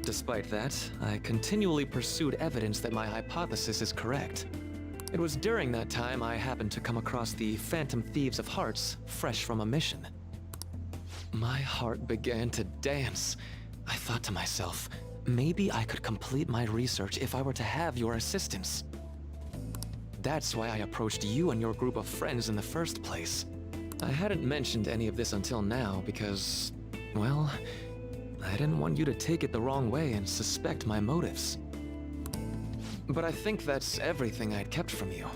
Speaker 9: Despite that, I continually pursued evidence that my hypothesis is correct. It was during that time I happened to come across the Phantom Thieves of Hearts, fresh from a mission. My heart began to dance. I thought to myself, maybe I could complete my research if I were to have your assistance. That's why I approached you and your group of friends in the first place. I hadn't mentioned any of this until now because, well, I didn't want you to take it the wrong way and suspect my motives. But I think that's everything I'd kept from you.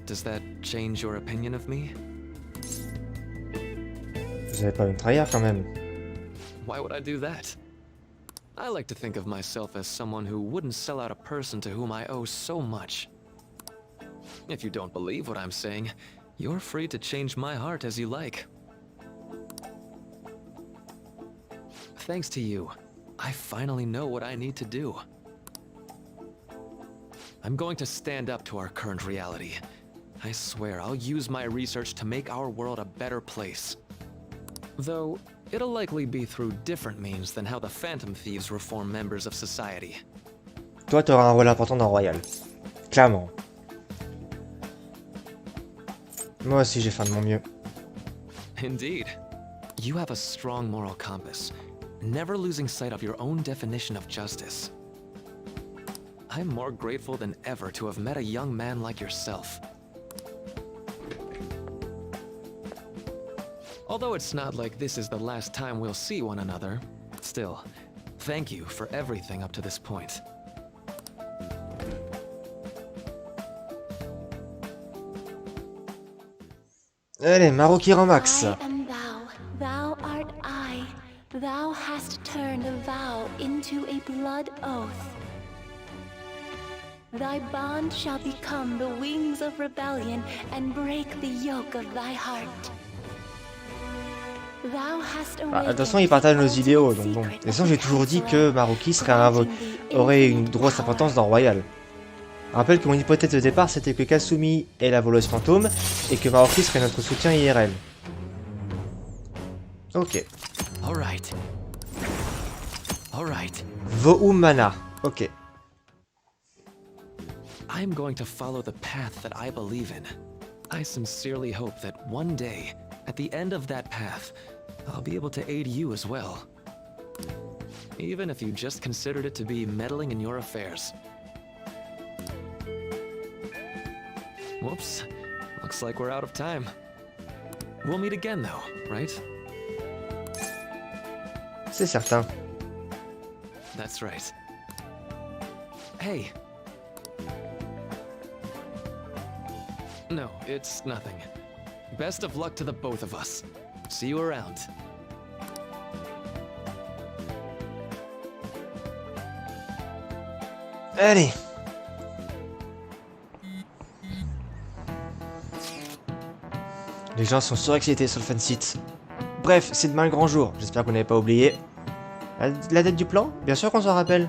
Speaker 9: Does that change your opinion of me?
Speaker 1: Vous allez pas me trahir quand même.
Speaker 9: Why would I do that? I like to think of myself as someone who wouldn't sell out a person to whom I owe so much. If you don't believe what I'm saying, you're free to change my heart as you like. Thanks to you, I finally know what I need to do. I'm going to stand up to our current reality. I swear I'll use my research to make our world a better place. Though, it'll likely be through different means than how the Phantom Thieves reform members of society.
Speaker 1: Toi, t'auras un rôle important dans Royal. Clairement. Moi aussi, j'ai fait de mon mieux.
Speaker 9: Indeed. You have a strong moral compass, never losing sight of your own definition of justice. I'm more grateful than ever to have met a young man like yourself. Although it's not like this is the last time we'll see one another, still, thank you for everything up to this point.
Speaker 1: Allez, Maroki Remax.
Speaker 4: I am thou, thou art I. Thou hast turned a vow into a blood oath. Thy bond shall become the wings of rebellion and break the yoke of thy heart. Thou hast
Speaker 1: De toute façon, il partage nos idéaux, donc bon. De toute façon, j'ai toujours dit que Maroki aurait une grosse importance dans Royal. Rappelle que mon hypothèse de départ c'était que Kasumi est la voleuse fantôme et que Maoki serait notre soutien IRL. Ok.
Speaker 9: Alright. Alright.
Speaker 1: Voumana. Ok.
Speaker 9: I'm going to follow the path that I believe in. I sincerely hope that one day, at the end of that path, I'll be able to aid you as well. Even if you just considered it to be meddling in your affairs. Whoops. Looks like we're out of time. We'll meet again though, right?
Speaker 1: C'est certain.
Speaker 9: That's right. Hey. No, it's nothing. Best of luck to the both of us. See you around.
Speaker 1: Allez. Les gens sont surexcités sur le fansite. Bref, c'est demain le grand jour. J'espère que vous n'avez pas oublié. La date du plan? Bien sûr qu'on s'en rappelle.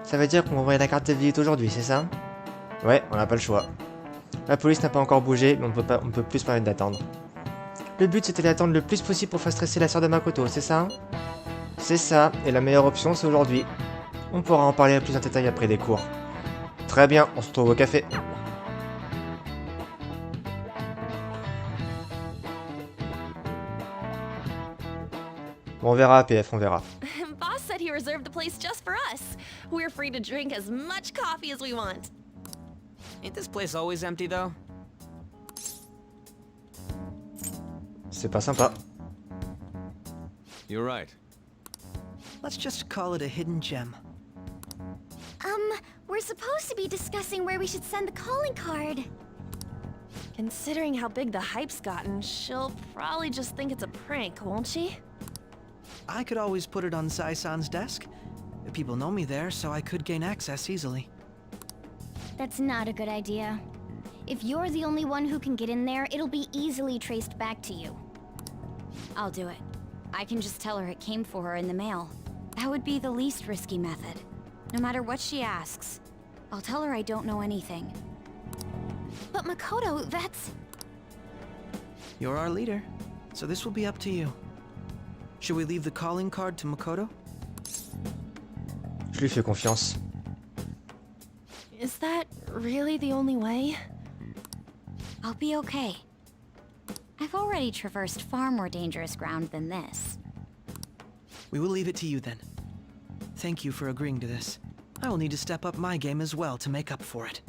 Speaker 1: Ça veut dire qu'on va envoyer la carte de visite aujourd'hui, c'est ça? Ouais, on n'a pas le choix. La police n'a pas encore bougé, mais on ne peut plus se permettre d'attendre. Le but c'était d'attendre le plus possible pour faire stresser la sœur de Makoto, c'est ça? C'est ça, et la meilleure option c'est aujourd'hui. On pourra en parler plus en détail après les cours. Très bien, on se retrouve au café. Bon, on verra APF, on verra.
Speaker 6: Boss said he reserved the place just for us. We're free to drink as much coffee as we want.
Speaker 2: Ain't this place always empty, though?
Speaker 1: C'est pas sympa.
Speaker 9: You're right.
Speaker 10: Let's just call it a hidden gem.
Speaker 8: We're supposed to be discussing where we should send the calling card.
Speaker 6: Considering how big the hype's gotten, she'll probably just think it's a prank, won't she?
Speaker 10: I could always put it on Sai-san's desk. People know me there, so I could gain access easily.
Speaker 8: That's not a good idea. If you're the only one who can get in there, it'll be easily traced back to you. I'll do it. I can just tell her it came for her in the mail. That would be the least risky method. No matter what she asks, I'll tell her I don't know anything.
Speaker 4: But Makoto, that's...
Speaker 10: You're our leader, so this will be up to you. Should we leave the calling card to Makoto?
Speaker 1: Je lui fais confiance.
Speaker 6: Is that really the only way?
Speaker 8: I'll be okay. I've already traversed far more dangerous ground than this.
Speaker 10: We will leave it to you then. Thank you for agreeing to this. I will need to step up my game as well to make up for it.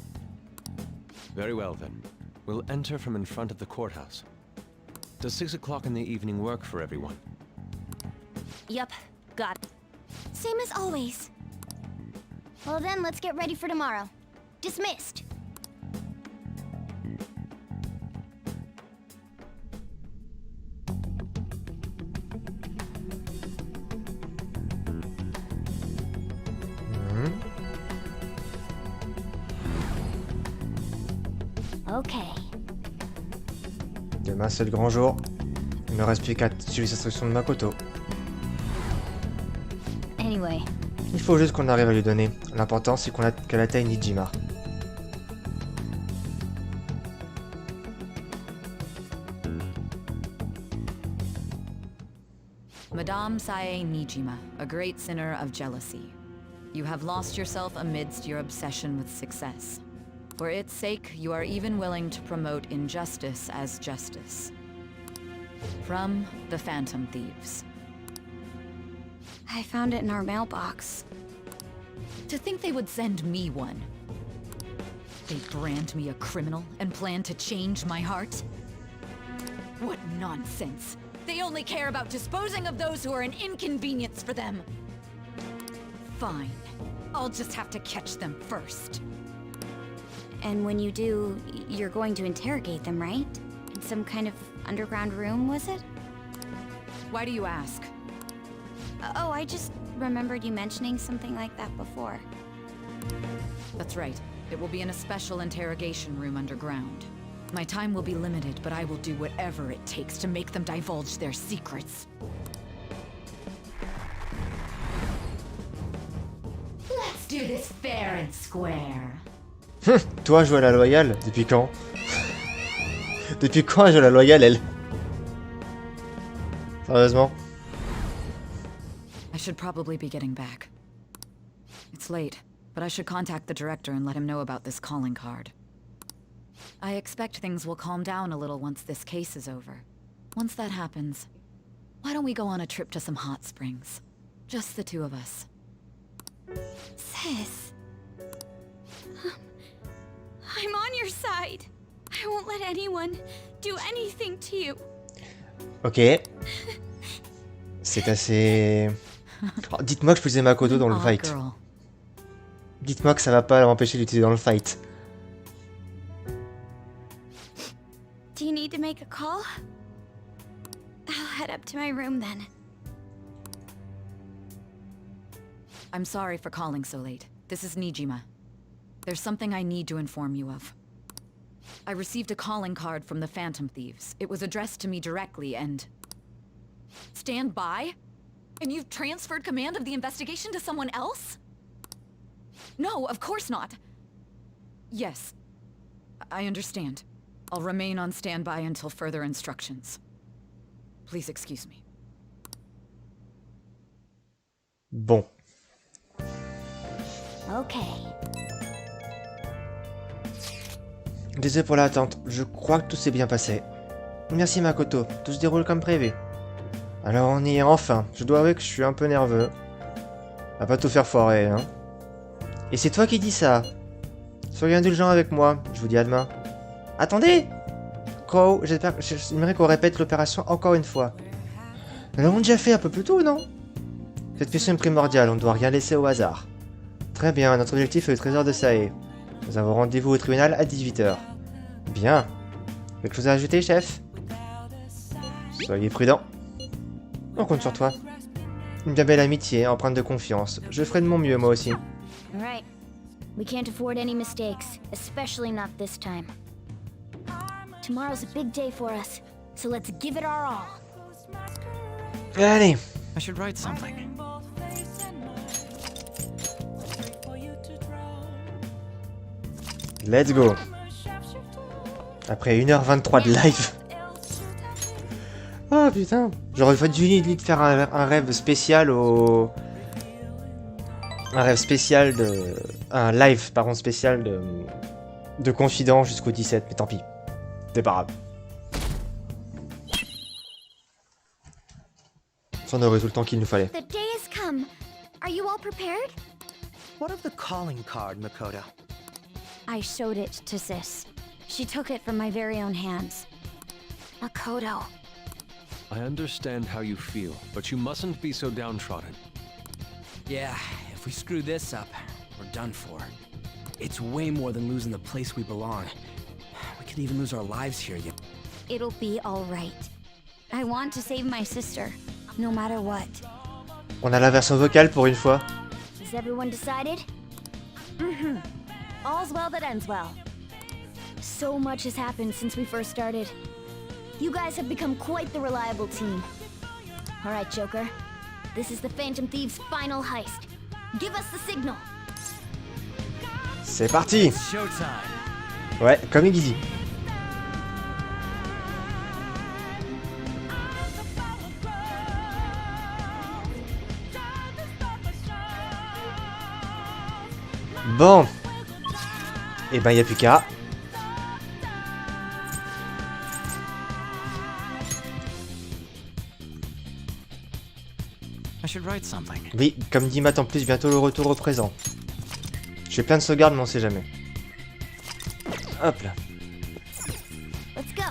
Speaker 7: Very well then. We'll enter from in front of the courthouse. Does 6 o'clock in the evening work for everyone?
Speaker 6: Yup, got it.
Speaker 8: Same as always. Well then, let's get ready for tomorrow. Dismissed. Ok.
Speaker 1: Demain c'est le grand jour. Il ne me reste plus qu'à suivre les instructions de Makoto.
Speaker 8: Anyway.
Speaker 1: Il faut juste qu'on arrive à lui donner. L'important c'est qu'elle atteigne Nijima.
Speaker 12: Madame Sae Nijima, a great sinner of jealousy. You have lost yourself amidst your obsession with success. For its sake, you are even willing to promote injustice as justice. From the Phantom Thieves.
Speaker 8: I found it in our mailbox.
Speaker 12: To think they would send me one. They brand me a criminal and plan to change my heart? What nonsense! They only care about disposing of those who are an inconvenience for them! Fine. I'll just have to catch them first.
Speaker 8: And when you do, you're going to interrogate them, right? In some kind of underground room, was it?
Speaker 12: Why do you ask?
Speaker 8: Oh, I just remembered you mentioning something like that before.
Speaker 12: That's right. It will be in a special interrogation room underground. My time will be limited, but I will do whatever it takes to make them divulge their secrets.
Speaker 13: Let's do this fair and square.
Speaker 1: Toi, joue à la loyale? Depuis quand? Depuis quand elle joue à la loyale, elle? Sérieusement?
Speaker 12: I should probably be getting back. It's late, but I should contact the director and let him know about this calling card. I expect things will calm down a little once this case is over. Once that happens, why don't we go on a trip to some hot springs? Just the two of us.
Speaker 8: Sis. I'm on your side. I won't let anyone do anything to you.
Speaker 1: Ok. C'est assez... Oh, dites-moi que je peux utiliser Makoto dans le fight. Dites-moi que ça va pas m'empêcher d'utiliser dans le fight.
Speaker 8: Do you need to make a call? I'll head up to my room then.
Speaker 12: I'm sorry for calling so late. This is Nijima. There's something I need to inform you of. I received a calling card from the Phantom Thieves. It was addressed to me directly and... Stand by? And you've transferred command of the investigation to someone else? No, of course not. Yes, I understand. I'll remain on standby until further instructions. Please excuse me.
Speaker 1: Bon.
Speaker 8: Okay.
Speaker 1: Désolé pour l'attente, je crois que tout s'est bien passé. Merci Makoto, tout se déroule comme prévu. Alors on y est enfin, je dois avouer que je suis un peu nerveux. À pas tout faire foirer, hein. Et c'est toi qui dis ça. Soyez indulgent avec moi, je vous dis à demain. Attendez! Crow, j'aimerais qu'on répète l'opération encore une fois. Nous l'avons déjà fait un peu plus tôt, non? Cette mission est primordiale, on ne doit rien laisser au hasard. Très bien, notre objectif est le trésor de Sae. Nous avons rendez-vous au tribunal à 18 h. Bien. Quelque chose à ajouter, chef? Soyez prudent. On compte sur toi. Une bien belle amitié, empreinte de confiance. Je ferai de mon mieux, moi aussi.
Speaker 4: Right. We can't afford any mistakes, especially not this time. Tomorrow's a big day for us, so let's give it our all.
Speaker 1: Allez.
Speaker 10: I should write something.
Speaker 1: Let's go. Après 1h23 de live. Oh putain. J'aurais fait du lit de faire un rêve spécial au... Un rêve spécial de... Un live, pardon, spécial de confident jusqu'au 17, mais tant pis. C'est pas grave. Ça, on aurait tout le temps qu'il nous fallait.
Speaker 8: The day has come. Are you all prepared?
Speaker 10: What of the calling card, Makoto?
Speaker 8: I showed it to Sis. She took it from my very own hands. Makoto.
Speaker 7: I understand how you feel, but you mustn't be so downtrodden.
Speaker 2: Yeah, if we screw this up, we're done for. It's way more than losing the place we belong. We could even lose our lives here, you...
Speaker 8: It'll be all right. I want to save my sister, no matter what.
Speaker 1: On a la version vocale pour une fois.
Speaker 8: Is everyone decided? Mm-hmm. All's well that ends well. So much has happened since we first started. You guys have become quite the reliable team. Alright, Joker. This is the Phantom Thieves' final heist. Give us the signal.
Speaker 1: C'est parti.
Speaker 2: Showtime.
Speaker 1: Ouais, comme il dit. Bon. Et ben, y a plus qu'à.
Speaker 10: I should write something.
Speaker 1: Oui, comme dit Matt en plus, bientôt le retour au présent. J'ai plein de sauvegardes, mais on sait jamais. Hop là.
Speaker 8: Let's go.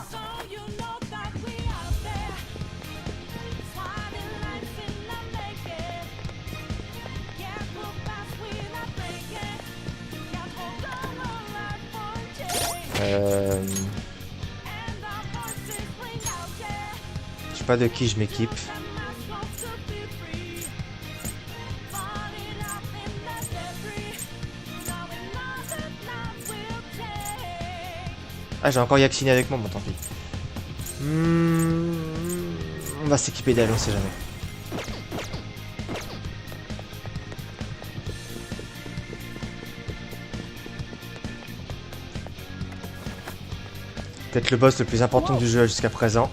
Speaker 1: Je sais pas de qui je m'équipe. Ah, j'ai encore Yaxini avec moi, bon tant pis. On va s'équiper d'elle, on sait jamais. Peut-être le boss le plus important du jeu jusqu'à présent.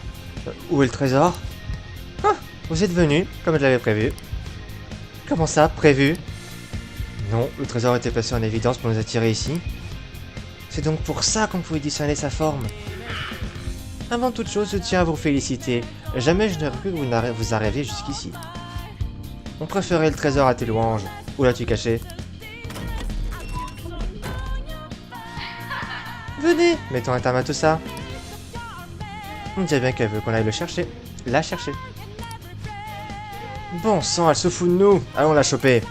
Speaker 1: Où est le trésor? Ah, vous êtes venu, comme je l'avais prévu. Comment ça, prévu? Non, le trésor était placé en évidence pour nous attirer ici. C'est donc pour ça qu'on pouvait discerner sa forme. Avant toute chose, je tiens à vous féliciter. Jamais je n'aurais cru que vous arriviez jusqu'ici. On préférait le trésor à tes louanges. Où l'as-tu caché? Venez, mettons un terme à tout ça. On dirait bien qu'elle veut qu'on aille le chercher. La chercher. Bon sang, elle se fout de nous. Allons la choper.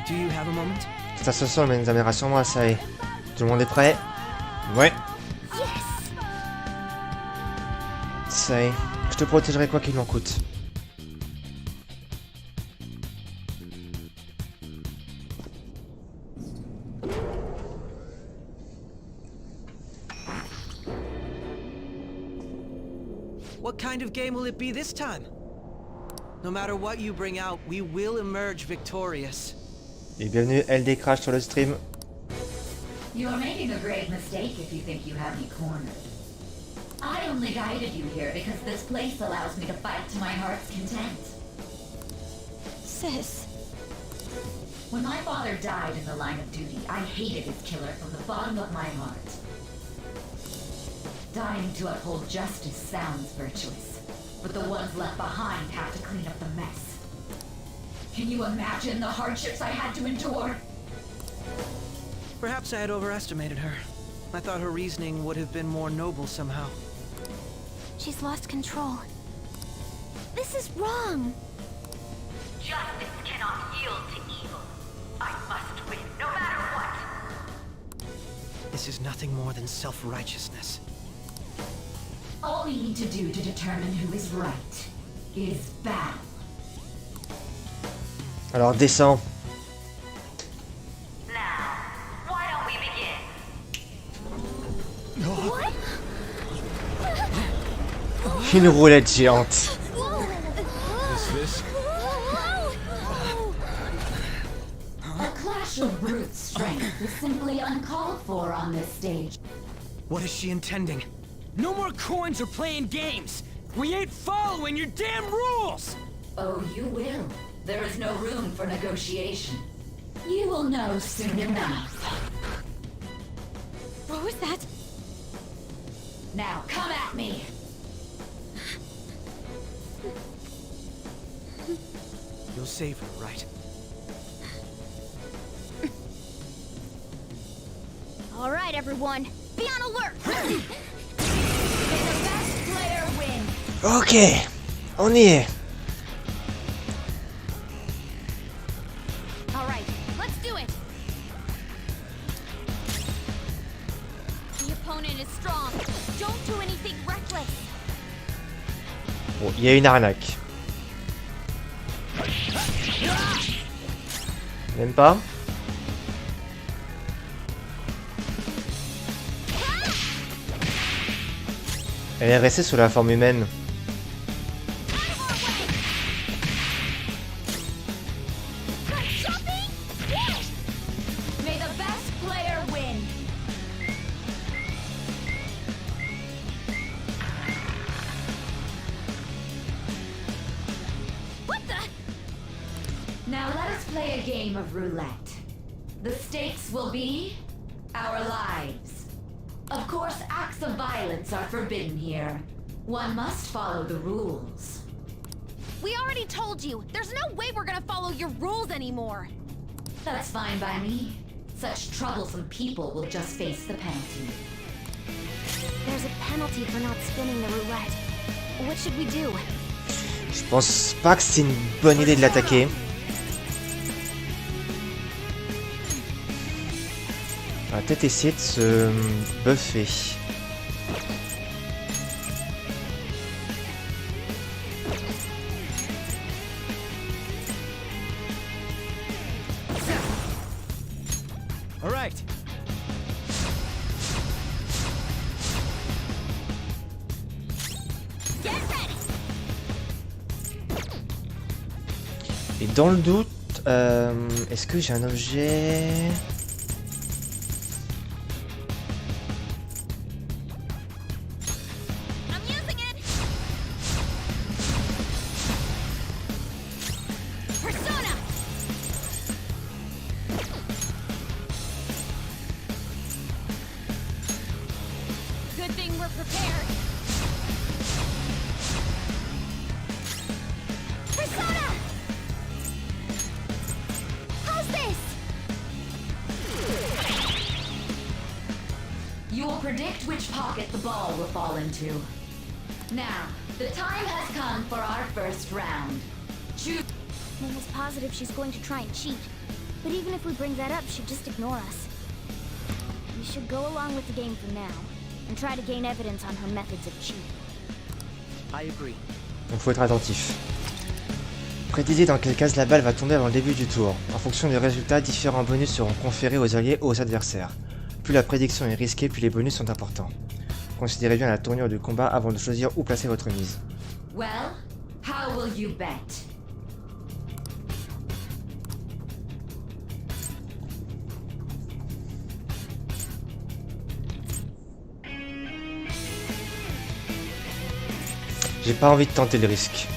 Speaker 10: Do you have a moment?
Speaker 1: Cette association nous amènera sûrement à ça. Et tout le monde est prêt? Ouais. Ça y est, je te protégerai quoi qu'il en coûte.
Speaker 10: What kind of game will it be this time? No matter what you bring out, we will emerge victorious.
Speaker 1: Et bienvenue LD Crash sur le stream.
Speaker 12: You're making a grave mistake if you think you have me cornered. I only guided you here because this place allows me to fight to my heart's content.
Speaker 4: Sis.
Speaker 12: When my father died in the line of duty, I hated his killer from the bottom of my heart. Dying to uphold justice sounds virtuous, but the ones left behind have to clean up the mess. Can you imagine the hardships I had to endure?
Speaker 10: Perhaps I had overestimated her. I thought her reasoning would have been more noble somehow.
Speaker 4: She's lost control. This is wrong.
Speaker 12: Justice cannot yield to evil. I must win, no matter what.
Speaker 10: This is nothing more than self-righteousness.
Speaker 12: All we need to do to determine who is right is battle.
Speaker 1: Alors descends.
Speaker 12: Now, why don't we begin?
Speaker 4: What?
Speaker 1: Une roulette géante.
Speaker 12: A clash of brute strength is simply uncalled for on this stage.
Speaker 10: What is she intending?
Speaker 2: No more coins or playing games! We ain't following your damn rules!
Speaker 12: Oh, you will. There is no room for negotiation. You will know soon enough.
Speaker 4: What was that?
Speaker 12: Now, come at me!
Speaker 10: You'll save her, right?
Speaker 4: All right, everyone. Be on alert.
Speaker 12: May the best player win!
Speaker 1: Ok, on y est.
Speaker 4: All right, let's do it. The opponent is strong. Don't do anything reckless.
Speaker 1: Bon, il y a une arnaque. Même pas. Elle est restée sous la forme humaine.
Speaker 12: May the best player win!
Speaker 4: What the?
Speaker 12: Now let us play a game of roulette. The stakes will be our lives. Of course, acts of violence are forbidden here. One must follow the rules.
Speaker 4: We already told you. There's no way we're gonna follow your rules anymore.
Speaker 12: That's fine by me. Such troublesome people will just face the penalty.
Speaker 4: There's a penalty for not spinning the roulette. What should we do?
Speaker 1: Je pense pas que c'est une bonne idée de l'attaquer. On va peut-être essayer de se buffer.
Speaker 2: All right.
Speaker 4: Get ready.
Speaker 1: Et dans le doute, est-ce que j'ai un objet?
Speaker 12: You will predict which pocket the ball will fall into. Now, the time has come for our first round. Choose.
Speaker 4: I'm almost positive she's going to try and cheat. But even if we bring that up, she'd just ignore us. We should go along with the game for now, and try to gain evidence on her methods of cheating.
Speaker 10: I agree.
Speaker 1: Donc faut être attentif. Prédisez dans quelle case la balle va tomber avant le début du tour. En fonction du résultat, différents bonus seront conférés aux alliés ou aux adversaires. Plus la prédiction est risquée, plus les bonus sont importants. Considérez bien la tournure du combat avant de choisir où placer votre mise.
Speaker 12: Well, how will you bet?
Speaker 1: J'ai pas envie de tenter le risque.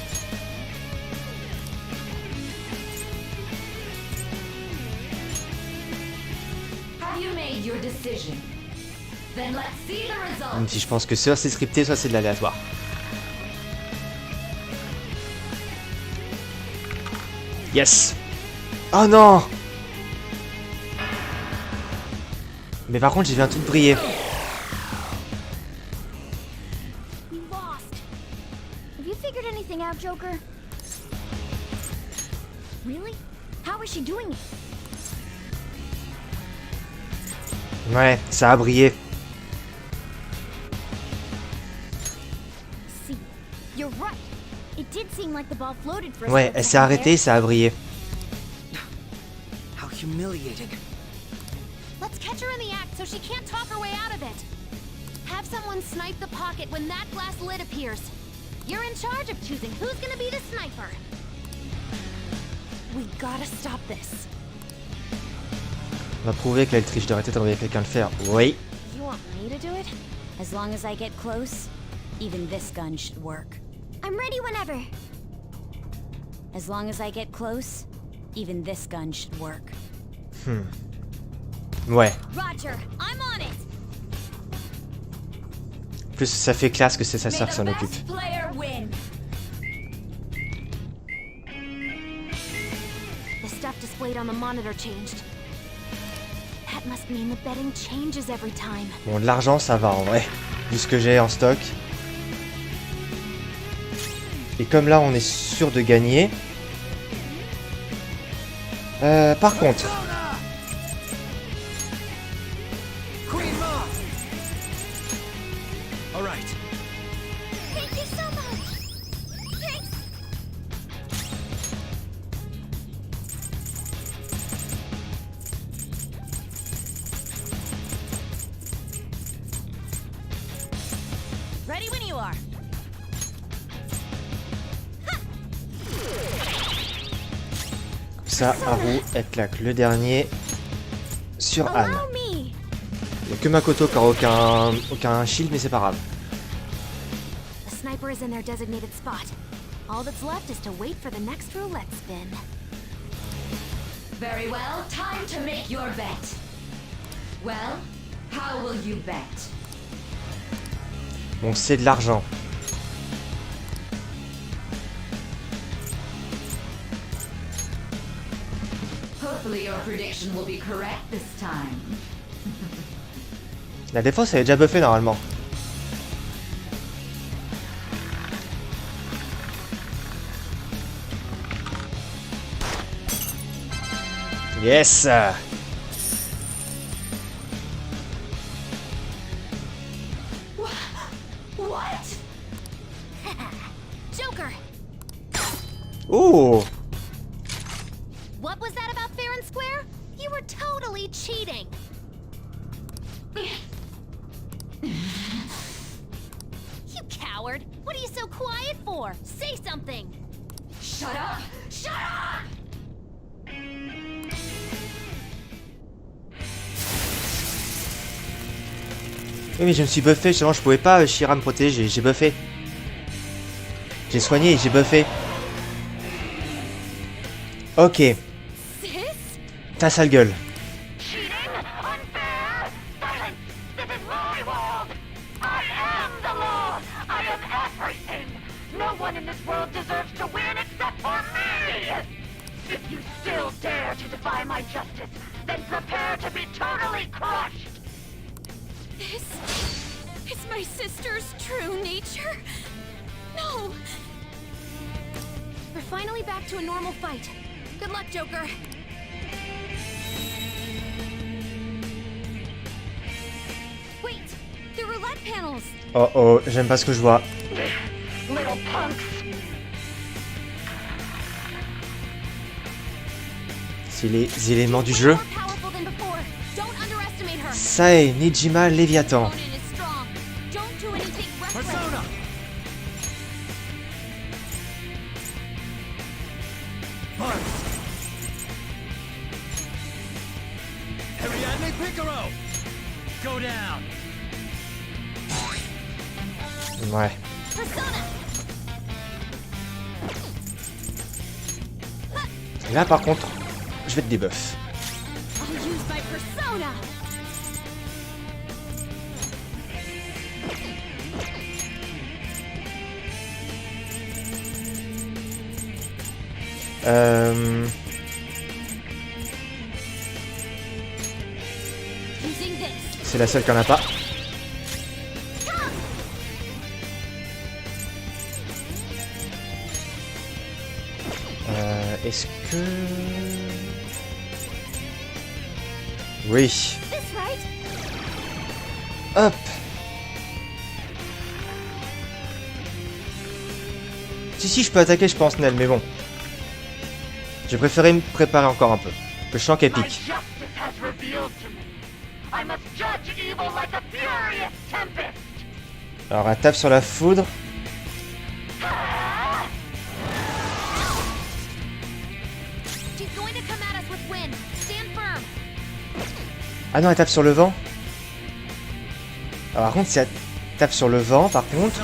Speaker 1: Même si je pense que soit c'est scripté, soit c'est de l'aléatoire. Yes! Oh non! Mais par contre, j'ai vu un truc briller.
Speaker 4: We lost. Have you figured anything out, Joker? Really? How is she doing it?
Speaker 1: Ouais, ça a brillé.
Speaker 4: See, you're right. It did seem like the ball floated for a
Speaker 1: Ouais, elle s'est arrêtée, ça a brillé.
Speaker 10: How humiliating.
Speaker 6: Let's catch her in the act so she can't talk her way out of it. Have someone snipe the pocket when that glass lid appears. You're in charge of choosing who's gonna be the sniper. We gotta stop this.
Speaker 1: On va prouver qu'elle triche, j'aurais peut-être envoyer quelqu'un le faire. Oui.
Speaker 6: You want me to do it?
Speaker 8: As long as I get close, even this gun should work. I'm ready whenever. As long as I get close, even this gun should work.
Speaker 1: Ouais.
Speaker 8: Roger, I'm on it.
Speaker 1: Plus ça fait classe que c'est sa sœur qui s'en occupe.
Speaker 6: The stuff displayed on the monitor changed. That must mean the betting changes every time.
Speaker 1: Bon, de l'argent, ça va en vrai. Vu ce que j'ai en stock. Et comme là, on est sûr de gagner. Par contre.
Speaker 6: Ready when you are.
Speaker 1: Ça, Haru, elle claque le dernier sur Anne. Il n'y a que Makoto qui aura aucun shield, mais c'est pas grave.
Speaker 6: The sniper is in their designated spot. All that's left is to wait for the next roulette spin.
Speaker 12: Very well, time to make your bet. Well, how will you bet?
Speaker 1: Bon, c'est de l'argent.
Speaker 12: Hopefully your prediction will be correct this time.
Speaker 1: La défense, elle est déjà buffée normalement. Yes!
Speaker 6: What? Joker!
Speaker 1: Oh!
Speaker 6: What was that about fair and square? You were totally cheating! You coward! What are you so quiet for? Say something!
Speaker 12: Shut up! Shut up!
Speaker 1: Oui, mais je me suis buffé, justement, je pouvais pas, Shira, me protéger, j'ai buffé. J'ai soigné et j'ai buffé. Ok. Ta sale gueule.
Speaker 6: Is my sister's true nature? No! We're finally back to a normal fight. Good luck, Joker. Wait! The roulette panels!
Speaker 1: Oh oh, j'aime pas ce que je vois. C'est les éléments du jeu. Sae, Nijima, Léviathan. Ouais. Et là par contre, je vais te débuff. C'est la seule qui en a pas. Est-ce que... Oui. Hop. Si, je peux attaquer, je pense, Nel, mais bon. J'ai préféré me préparer encore un peu. Le champ épique. Alors, elle tape sur la foudre. Ah non, elle tape sur le vent. Alors, par contre, si elle tape sur le vent, par contre...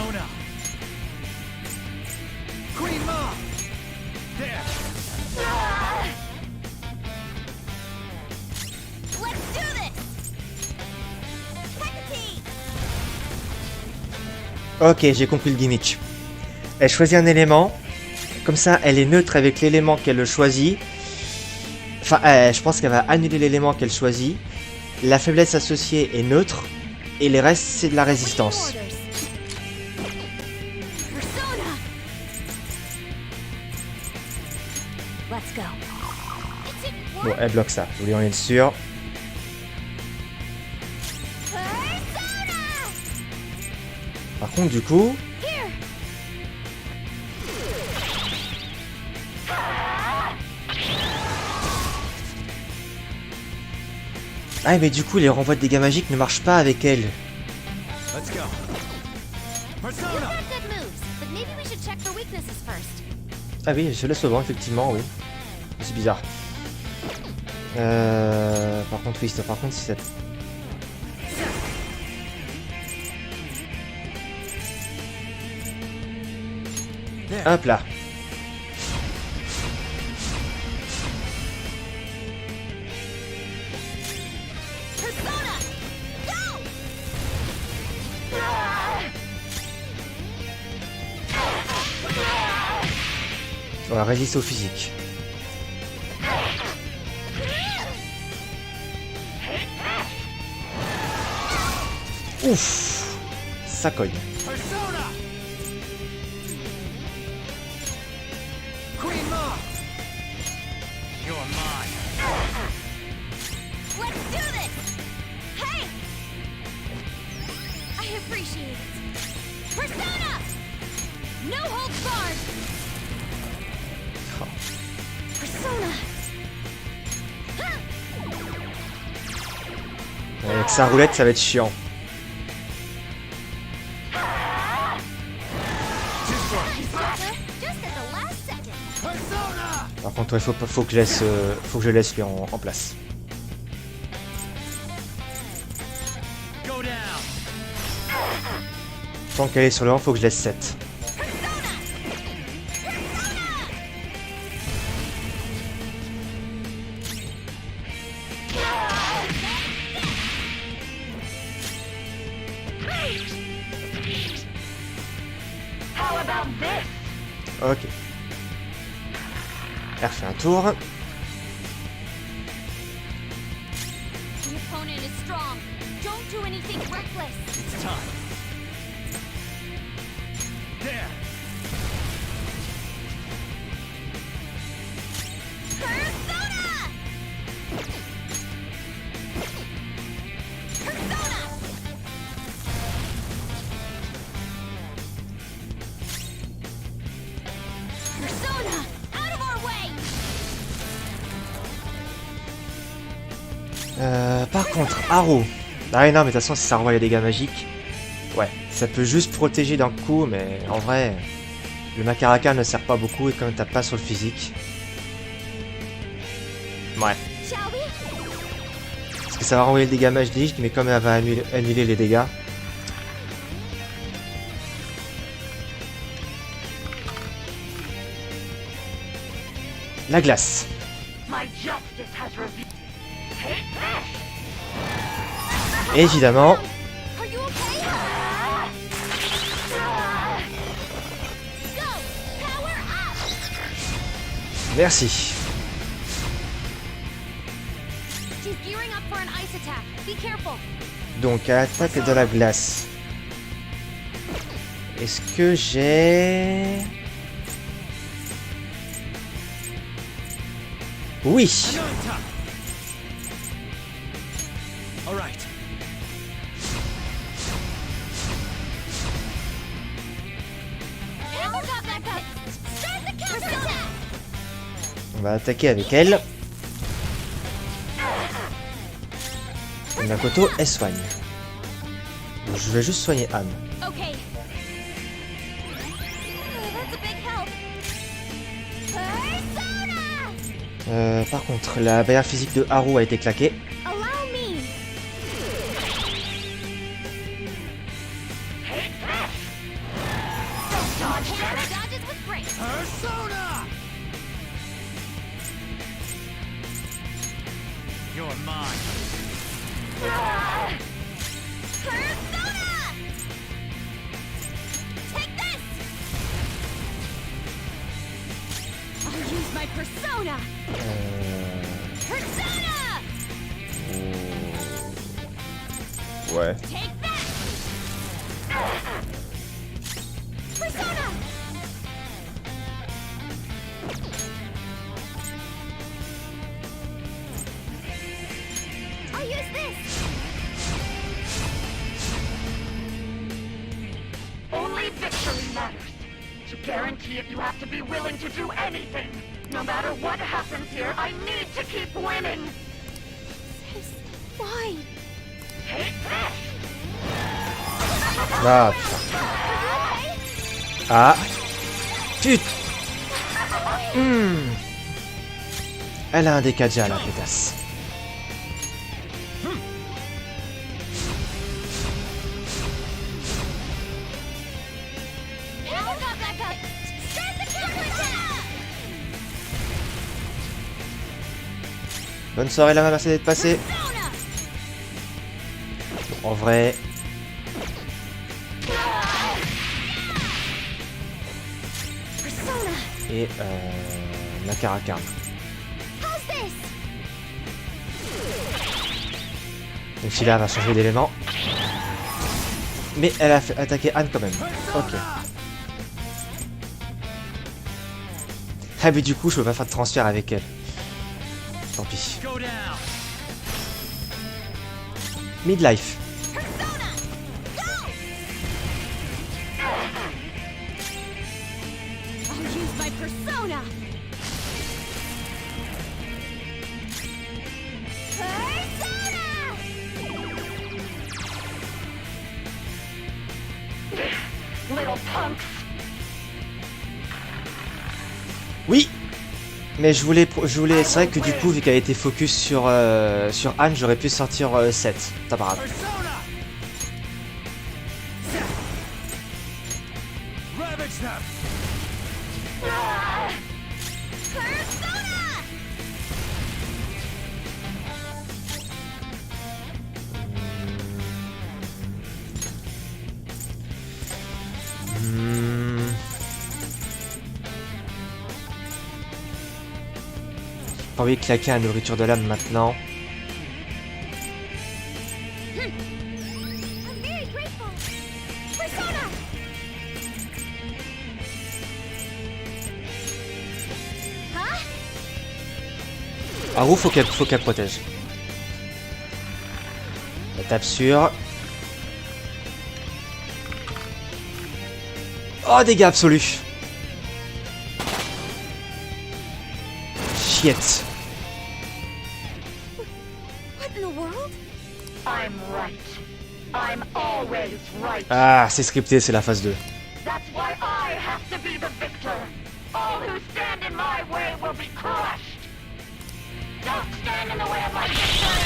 Speaker 1: Ok, j'ai compris le gimmick. Elle choisit un élément. Comme ça, elle est neutre avec l'élément qu'elle choisit. Enfin, je pense qu'elle va annuler l'élément qu'elle choisit. La faiblesse associée est neutre. Et les restes, c'est de la résistance. Bon, elle bloque ça. Je voulais en être sûr. Par contre, du coup... Ah, mais du coup, les renvois de dégâts magiques ne marchent pas avec elle. Ah oui, je laisse au vent, effectivement, oui. C'est bizarre. Par contre, oui, par contre, si ça... Hop là. On va résister au physique. Ouf, ça cogne. Avec sa roulette, ça va être chiant. Par contre, il faut que je laisse lui en place. Tant qu'elle est sur le 1, faut que je laisse 7. Ok. Elle refait un tour.
Speaker 6: The opponent is strong. Don't do anything reckless.
Speaker 2: It's time. There.
Speaker 6: Persona! Persona! Persona! Out of our way!
Speaker 1: Par contre, Arrow. Ah ouais, non, mais de toute façon, si ça renvoie les dégâts magiques, ouais, ça peut juste protéger d'un coup, mais en vrai, le Makaraka ne sert pas beaucoup et quand t'as pas sur le physique. Ouais.
Speaker 6: Shall we?
Speaker 1: Parce que ça va renvoyer le dégât magique, mais comme elle va annuler les dégâts. La glace. Évidemment.
Speaker 6: Are you okay? Go! Power up!
Speaker 1: Merci.
Speaker 6: She's gearing up for an ice attack. Be careful.
Speaker 1: Donc, attaque de la glace. Est-ce que j'ai... Oui.
Speaker 2: All right.
Speaker 6: Never got back up. Start the counterattack.
Speaker 1: On va attaquer avec elle. Makoto, elle soigne. Donc, je vais juste soigner Anne.
Speaker 6: Okay. That's a big help. Persona!
Speaker 1: Par contre, la barrière physique de Haru a été claquée.
Speaker 6: Allow me. Dodges with grace.
Speaker 2: Persona! You're mine.
Speaker 6: Persona! Take this! I'll use my persona! Persona!
Speaker 1: Ouais.
Speaker 6: Take that! Persona! I'll use this!
Speaker 13: Only victory matters. To guarantee it, you have to be willing to do anything. No matter what happens here, I need to keep winning.
Speaker 6: Why?
Speaker 13: Take this!
Speaker 1: Ah, putain. Ah. Putain. Elle a un décadja, la pétasse.
Speaker 6: Never got back up. Start the counterattack!
Speaker 1: Bonne soirée, la merci d'être passée.
Speaker 6: Persona!
Speaker 1: En vrai...
Speaker 6: Persona!
Speaker 1: Et la Caracarne.
Speaker 6: How's this?
Speaker 1: Donc Sheila va changer d'élément. Mais elle a fait attaquer Anne quand même. Ok. Ah mais du coup je peux pas faire de transfert avec elle. Tant pis.
Speaker 2: Go down.
Speaker 1: Midlife.
Speaker 6: Persona! Go! I'll use my persona!
Speaker 13: Little punks.
Speaker 1: Oui. Mais je voulais c'est vrai que du coup vu qu'elle était focus sur Anne, j'aurais pu sortir 7. C'est pas grave.
Speaker 2: ravage them!
Speaker 6: Persona!
Speaker 1: Pas envie de claquer la nourriture de l'âme maintenant.
Speaker 6: I'm very grateful. Persona! Huh?
Speaker 1: Haru, faut qu'elle protège. La tape sur. Oh, dégâts absolus. Shit.
Speaker 6: What in the world?
Speaker 13: I'm right. I'm always right.
Speaker 1: Ah, c'est scripté, c'est la phase 2.
Speaker 13: That's why I have to be the victor. All who stand in my way will be crushed. Don't stand in the way of my victory.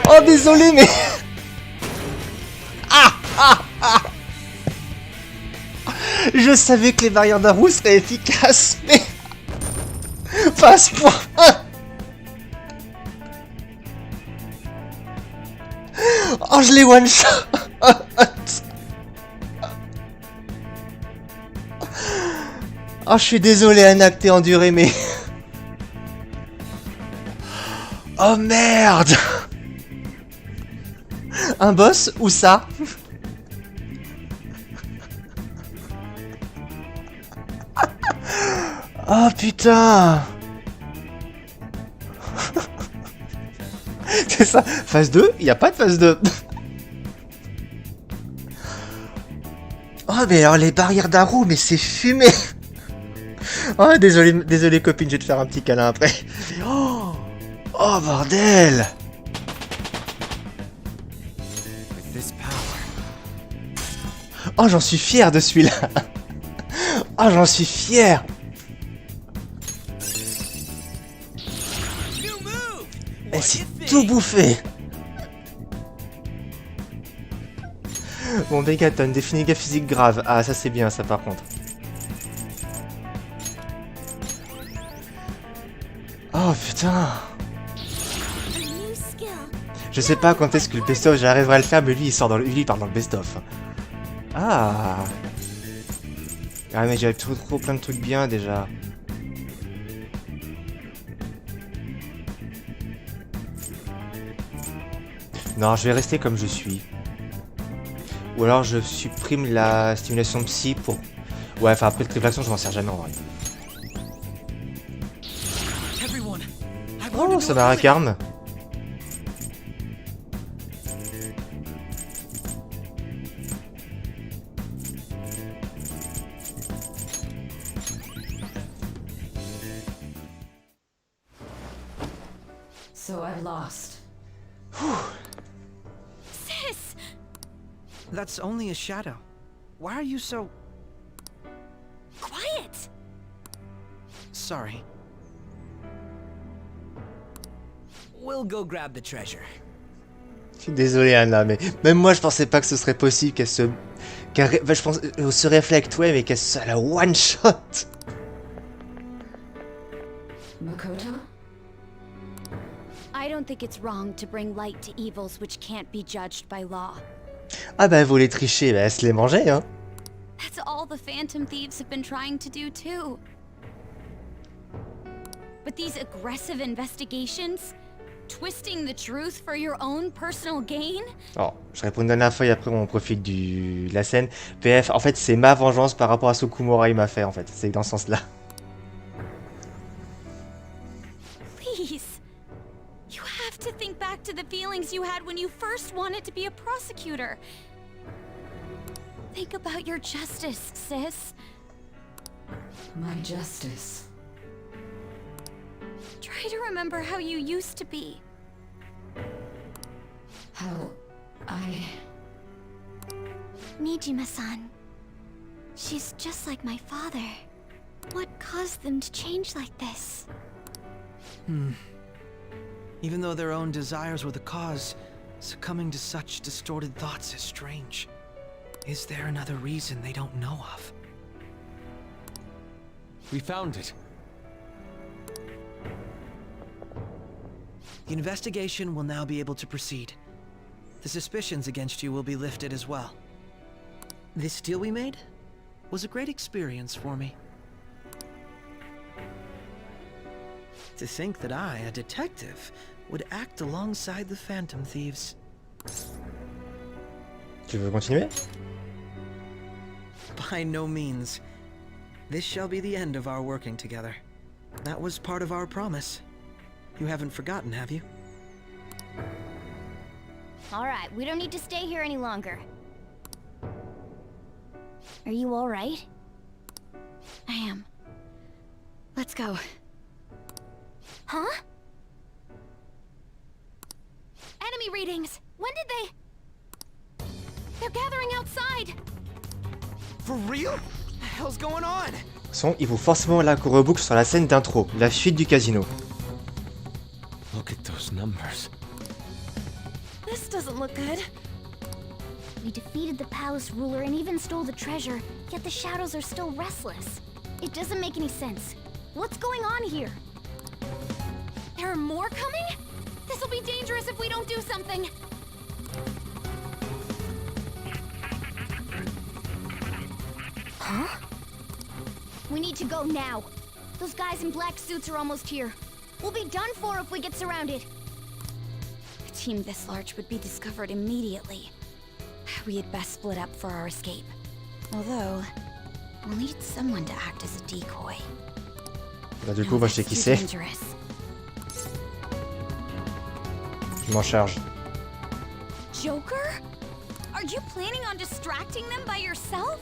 Speaker 1: Oh, désolé, mais... Je savais que les barrières d'Haru seraient efficaces, mais... Pas à ce point. Oh, je l'ai one shot. Oh, je suis désolé, Anak, t'es enduré, mais... Oh merde. Un boss ou ça? Oh putain. C'est ça. Phase 2? Il n'y a pas de phase 2. Oh mais alors les barrières d'Haru, mais c'est fumé. Oh désolé copine, je vais te faire un petit câlin après. Oh, oh bordel. Oh j'en suis fier de celui-là. Oh j'en suis fier. Et c'est tout bouffé. Bon, Megaton, des dégâts physiques graves. Ah, ça c'est bien, ça par contre. Oh putain. Je sais pas quand est-ce que le best-of j'arriverai à le faire, mais lui il part dans le best-of. Ah. Ah mais j'avais trop plein de trucs bien déjà. Non, je vais rester comme je suis. Ou alors je supprime la stimulation psy pour... Ouais, enfin après le triple action, je m'en sers jamais en vrai. Oh, ça m'a racarme.
Speaker 12: So I've lost.
Speaker 6: Sis!
Speaker 10: That's only a shadow. Why are you so...
Speaker 6: Quiet!
Speaker 10: Sorry.
Speaker 2: We'll go grab the treasure.
Speaker 1: Je suis désolé Anna, mais même moi je pensais pas que ce serait possible qu'elle se... je pense se réflecte, ouais, mais qu'elle se la one shot.
Speaker 12: Makoto?
Speaker 8: I don't think it's wrong to bring light to evils which can't be judged by law.
Speaker 1: Ah bah vous les trichez, bah elle se les mangeait hein.
Speaker 8: That's all the Phantom Thieves have been trying to do too. But these aggressive investigations, twisting the truth for your own personal gain?
Speaker 1: Alors, je réponds une dernière fois et après on profite de la scène. PF, en fait c'est ma vengeance par rapport à ce qu'Okumura il m'a fait en fait, c'est dans ce sens-là.
Speaker 8: Please. You have to think back to the feelings you had when you first wanted to be a prosecutor. Think about your justice, sis.
Speaker 12: My justice.
Speaker 8: Try to remember how you used to be.
Speaker 12: How I...
Speaker 4: Nijima-san. She's just like my father. What caused them to change like this?
Speaker 10: Even though their own desires were the cause, succumbing to such distorted thoughts is strange. Is there another reason they don't know of?
Speaker 7: We found it.
Speaker 10: The investigation will now be able to proceed. The suspicions against you will be lifted as well. This deal we made was a great experience for me. To think that I, a detective, would act alongside the Phantom Thieves.
Speaker 1: Tu veux continuer?
Speaker 10: By no means. This shall be the end of our working together. That was part of our promise. You haven't forgotten, have you?
Speaker 8: Alright, we don't need to stay here any longer. Are you alright?
Speaker 6: I am. Let's go.
Speaker 8: Huh?
Speaker 6: Enemy readings! When did they... They're gathering outside!
Speaker 2: For real? What the hell's going on?
Speaker 1: De toute façon, il faut forcément là qu'on reboucle sur la scène d'intro, la fuite du casino.
Speaker 7: Look at those numbers.
Speaker 6: This doesn't look good.
Speaker 8: We defeated the palace ruler and even stole the treasure, yet the shadows are still restless. It doesn't make any sense. What's going on here?
Speaker 6: There are more coming? This'll be dangerous if we don't do something.
Speaker 8: Huh? We need to go now. Those guys in black suits are almost here. We'll be done for if we get surrounded.
Speaker 12: A team this large would be discovered immediately. We had best split up for our escape. Although, we'll need someone to act as a decoy.
Speaker 1: Bah, du coup, moi je sais qui c'est. Je m'en charge.
Speaker 8: Joker? Are you planning on distracting them by yourself?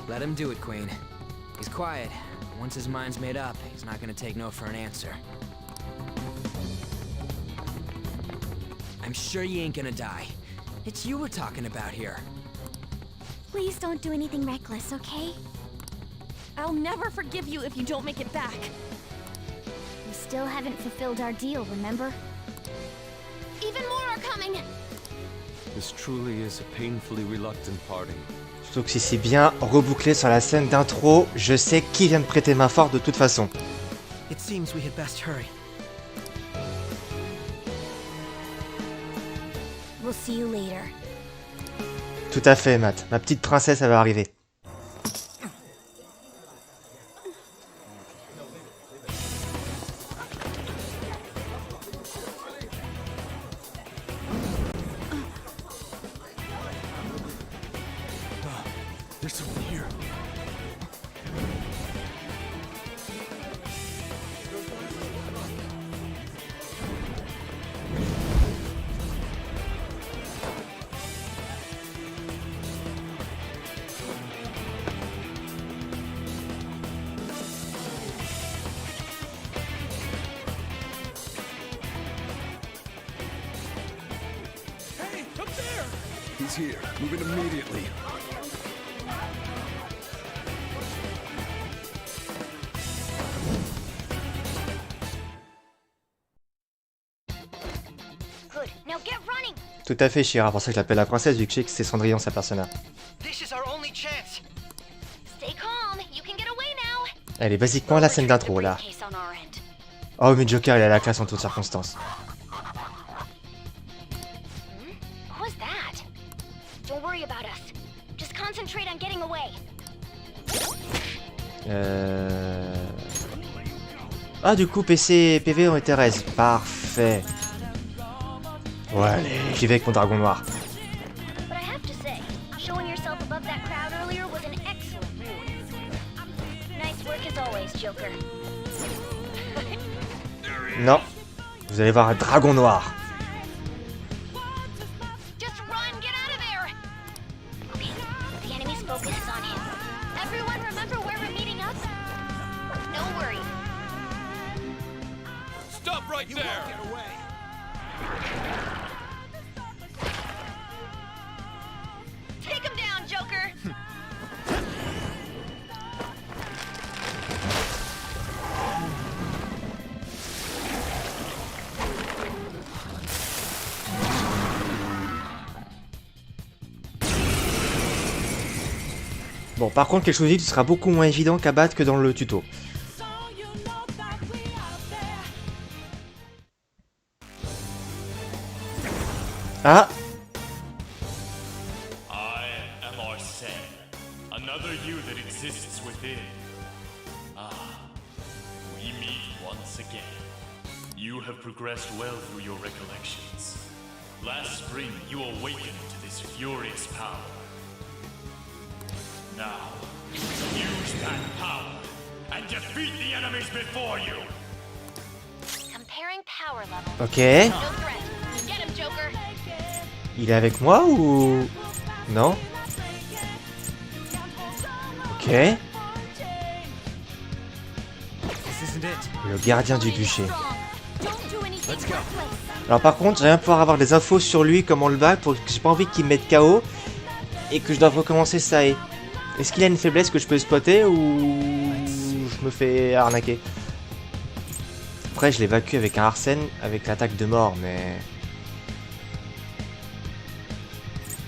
Speaker 2: Let him do it, Queen. He's quiet. Once his mind's made up, he's not gonna take no for an answer. I'm sure you ain't gonna die. It's you we're talking about here.
Speaker 8: Please don't do anything reckless, okay?
Speaker 6: I'll never forgive you if you don't make it back.
Speaker 8: We still haven't fulfilled our deal, remember?
Speaker 6: Even more are coming!
Speaker 7: This truly is a painfully reluctant parting.
Speaker 1: Surtout que si c'est bien rebouclé sur la scène d'intro, je sais qui vient de prêter main forte de toute façon.
Speaker 10: It seems we had best hurry.
Speaker 8: We'll see you later.
Speaker 1: Tout à fait, Matt. Ma petite princesse, elle va arriver.
Speaker 7: There's someone here.
Speaker 11: Hey, up there! He's here. Moving immediately.
Speaker 8: Good. Now get running.
Speaker 1: Tout à fait, Shira. Pour ça que je l'appelle la princesse, vu que je sais que c'est Cendrillon, sa persona.
Speaker 10: This is our only chance.
Speaker 6: Stay calm, you can get away now.
Speaker 1: Elle est basiquement la scène d'intro, là.
Speaker 6: Case on our end.
Speaker 1: Oh, mais Joker, il a la classe en toutes circonstances.
Speaker 8: What was that? Don't worry about us. Just concentrate on getting away.
Speaker 1: Ah, du coup, PC et PV ont été res. Parfait. Ouais, allez, j'y vais avec mon dragon noir.
Speaker 8: But I have to say, showing yourself above that crowd earlier was an excellent move. Nice work as always, Joker.
Speaker 1: Non. Vous allez voir un dragon noir.
Speaker 6: Just run, get out of there!
Speaker 8: Okay, the enemy's focus is on him.
Speaker 6: Everyone remember where we're meeting up? No worry.
Speaker 11: Stop right there! Get away!
Speaker 6: Take him down, Joker!
Speaker 1: Bon, par contre, quelque chose qui sera beaucoup moins évident qu'à battre que dans le tuto. Ah!
Speaker 14: I am Arsene, another you that exists within. Ah, we meet once again. You have progressed well through your recollections. Last spring, you awakened to this furious power. Now, use that power and defeat the enemies before you.
Speaker 6: Comparing power levels.
Speaker 1: Ok.
Speaker 6: No threat. Get him, Joker.
Speaker 1: Il est avec moi ou... Non? Ok. Le gardien du bûcher. Alors par contre, j'aimerais pouvoir avoir des infos sur lui, comment le battre, pour que j'ai pas envie qu'il me mette KO et que je doive recommencer ça et... Est-ce qu'il a une faiblesse que je peux exploiter ou je me fais arnaquer? Après, je l'évacue avec un Arsène, avec l'attaque de mort, mais...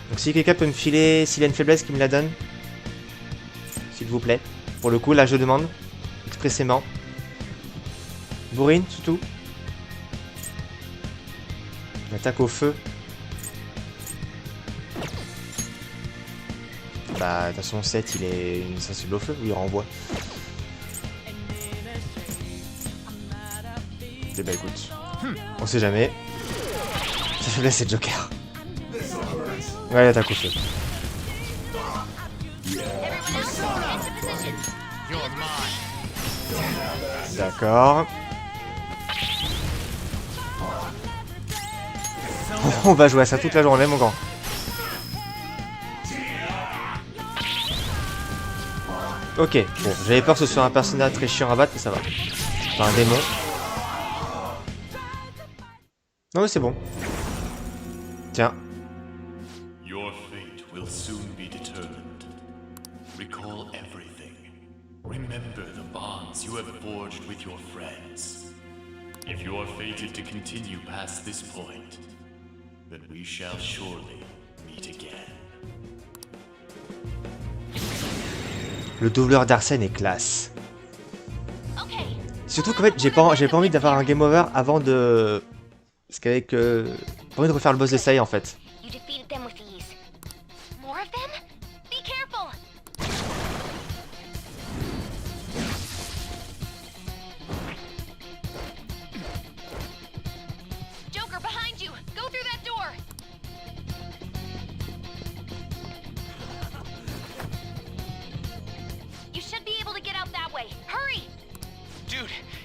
Speaker 1: Donc si quelqu'un peut me filer, s'il a une faiblesse, qu'il me la donne. S'il vous plaît. Pour le coup, là, je demande. Expressément. Bourrine, surtout. Une attaque au feu. Bah, de toute façon, 7, il est insensible au feu, ou il renvoie. Eh bah écoute, on sait jamais. Ça fait blesser Joker. Ouais, l'attaque au feu. D'accord. On va jouer à ça toute la journée, mon grand. Ok, bon, j'avais peur que ce soit un personnage très chiant à battre, mais ça va. C'est un démon. Non mais c'est bon. Tiens.
Speaker 14: Your fate will soon be determined. Recall everything. Remember the bonds you have forged with your friends. If you are fated to continue past this point, then we shall surely meet again.
Speaker 1: Le doubleur d'Arsène est classe. Surtout qu'en fait, j'ai pas envie d'avoir un game over avant de... Parce qu'avec... J'ai pas envie de refaire le boss de Sai en fait.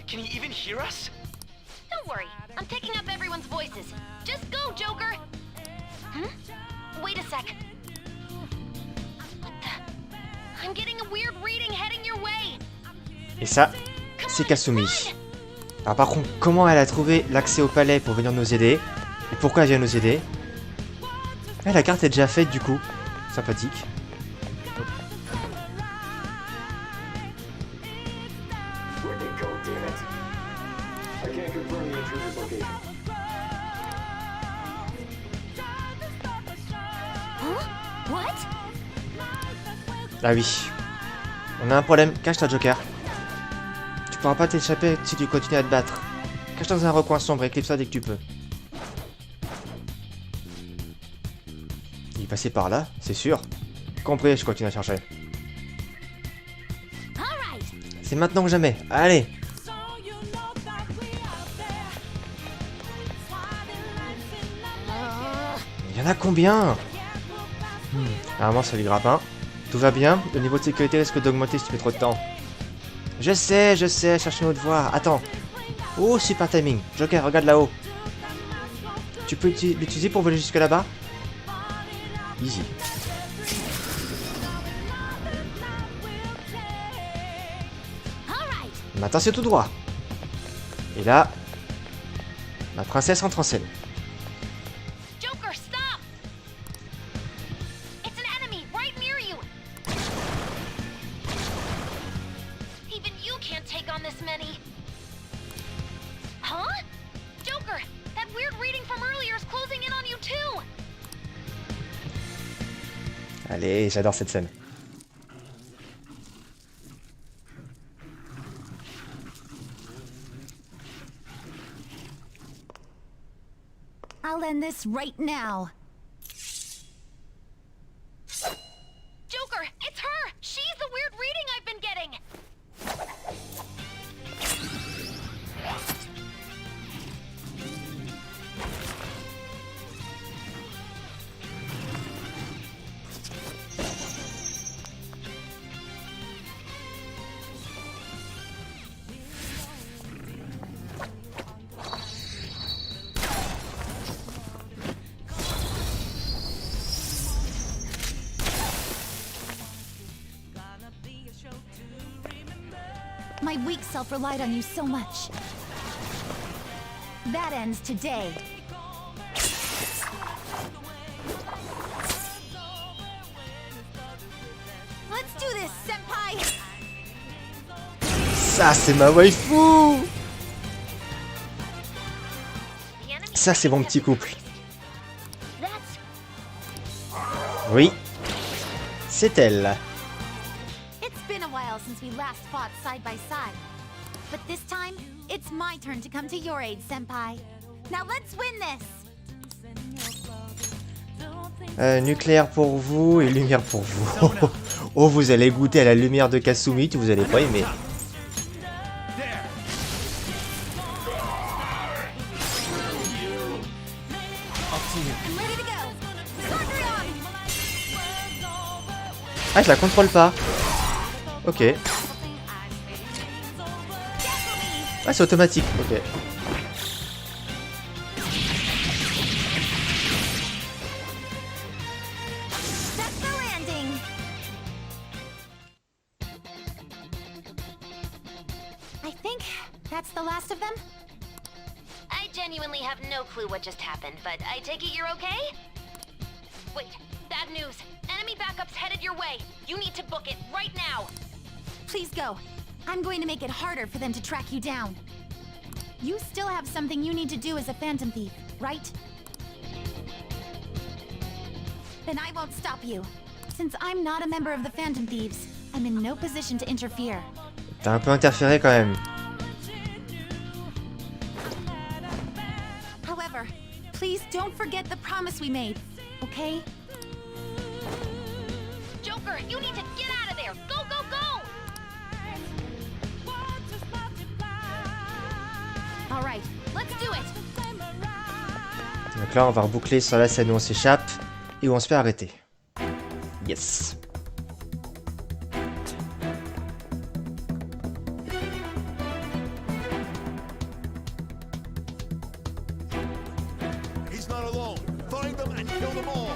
Speaker 11: Can he even hear us?
Speaker 6: Don't worry, I'm picking up everyone's voices. Just go, Joker! Wait a sec. What the? I'm getting a weird reading heading your way.
Speaker 1: Et ça, c'est Kasumi. Alors par contre, comment elle a trouvé l'accès au palais pour venir nous aider? Et pourquoi elle vient nous aider? Ah, la carte est déjà faite du coup. Sympathique. Ah oui. On a un problème. Cache-toi, Joker. Tu pourras pas t'échapper si tu continues à te battre. Cache-toi dans un recoin sombre, éclipse-toi dès que tu peux. Il est passé par là, c'est sûr. Compris, je continue à chercher. C'est maintenant ou jamais. Allez. Il y en a combien? Normalement, c'est le grappin. Tout va bien, le niveau de sécurité risque d'augmenter si tu mets trop de temps. Je sais, cherche une autre voie. Attends. Oh, super timing. Joker, regarde là-haut. Tu peux l'utiliser pour voler jusque là-bas? Easy. Maintenant, c'est tout droit. Et là, ma princesse entre en scène. Allez, j'adore cette scène.
Speaker 12: I'll end this right now.
Speaker 6: Joker, it's her! She's the weird reading I've been getting!
Speaker 12: My weak self relied on you so much. That ends today. Let's do this, senpai!
Speaker 1: Ça, c'est ma waifu! Ça, c'est mon petit couple. Oui, c'est elle.
Speaker 8: It's been a while since we last fought side by side. But this time, it's my turn to come to your aid, senpai. Now let's win this!
Speaker 1: Nucléaire pour vous et lumière pour vous. Oh, vous allez goûter à la lumière de Kasumi, vous allez pas aimer. Ah, je la contrôle pas. Ok. Ah, c'est automatique. Ok.
Speaker 8: I think that's the last of them.
Speaker 6: I genuinely have no clue what just happened, but I take it you're okay? Wait, bad news. Enemy backup's headed your way. You need to book it right now.
Speaker 8: Please go. I'm going to make it harder for them to track you down. You still have something you need to do as a Phantom Thief, right? Then I won't stop you. Since I'm not a member of the Phantom Thieves, I'm in no position to interfere.
Speaker 1: T'as un peu interféré quand même.
Speaker 8: However, please don't forget the promise we made, okay?
Speaker 6: Joker, you need to get out of there! Go, go, go!
Speaker 8: Alright, let's do it!
Speaker 1: Donc là, on va reboucler sur la scène où on s'échappe et où on se fait arrêter. Yes.
Speaker 15: He's not alone. Find them and kill them all.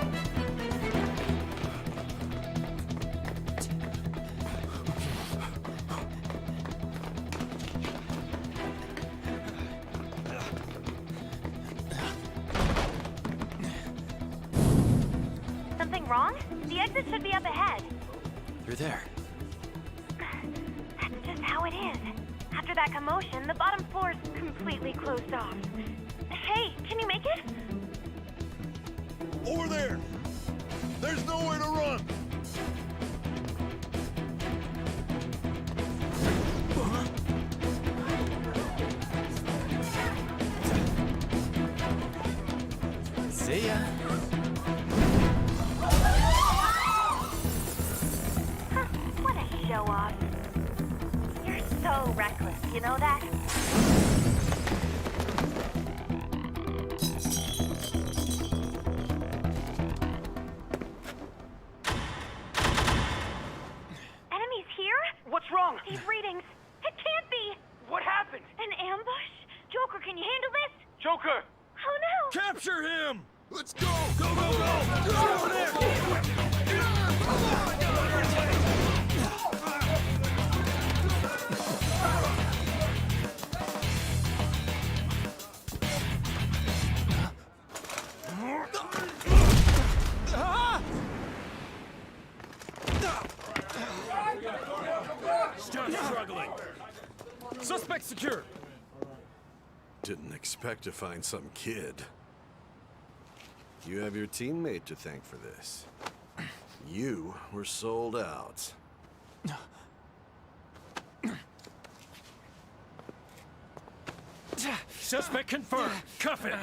Speaker 6: Something wrong? The exit should be up ahead.
Speaker 9: You're there.
Speaker 6: That's just how it is. After that commotion, the bottom floor's completely closed off. Hey, can you make it?
Speaker 15: Over there. There's nowhere to run.
Speaker 9: See ya.
Speaker 6: What a show off. You're so reckless, you know that? Enemies here?
Speaker 11: What's wrong?
Speaker 6: These readings. It can't be.
Speaker 11: What happened?
Speaker 6: An ambush? Joker, can you handle this?
Speaker 11: Joker!
Speaker 6: Oh no!
Speaker 15: Capture him. Let's go. Go, go, go. Get over there.
Speaker 11: Stop struggling. Suspect secure.
Speaker 15: Didn't expect to find some kid. You have your teammate to thank for this. You were sold out.
Speaker 11: Suspect confirmed. Cuff it.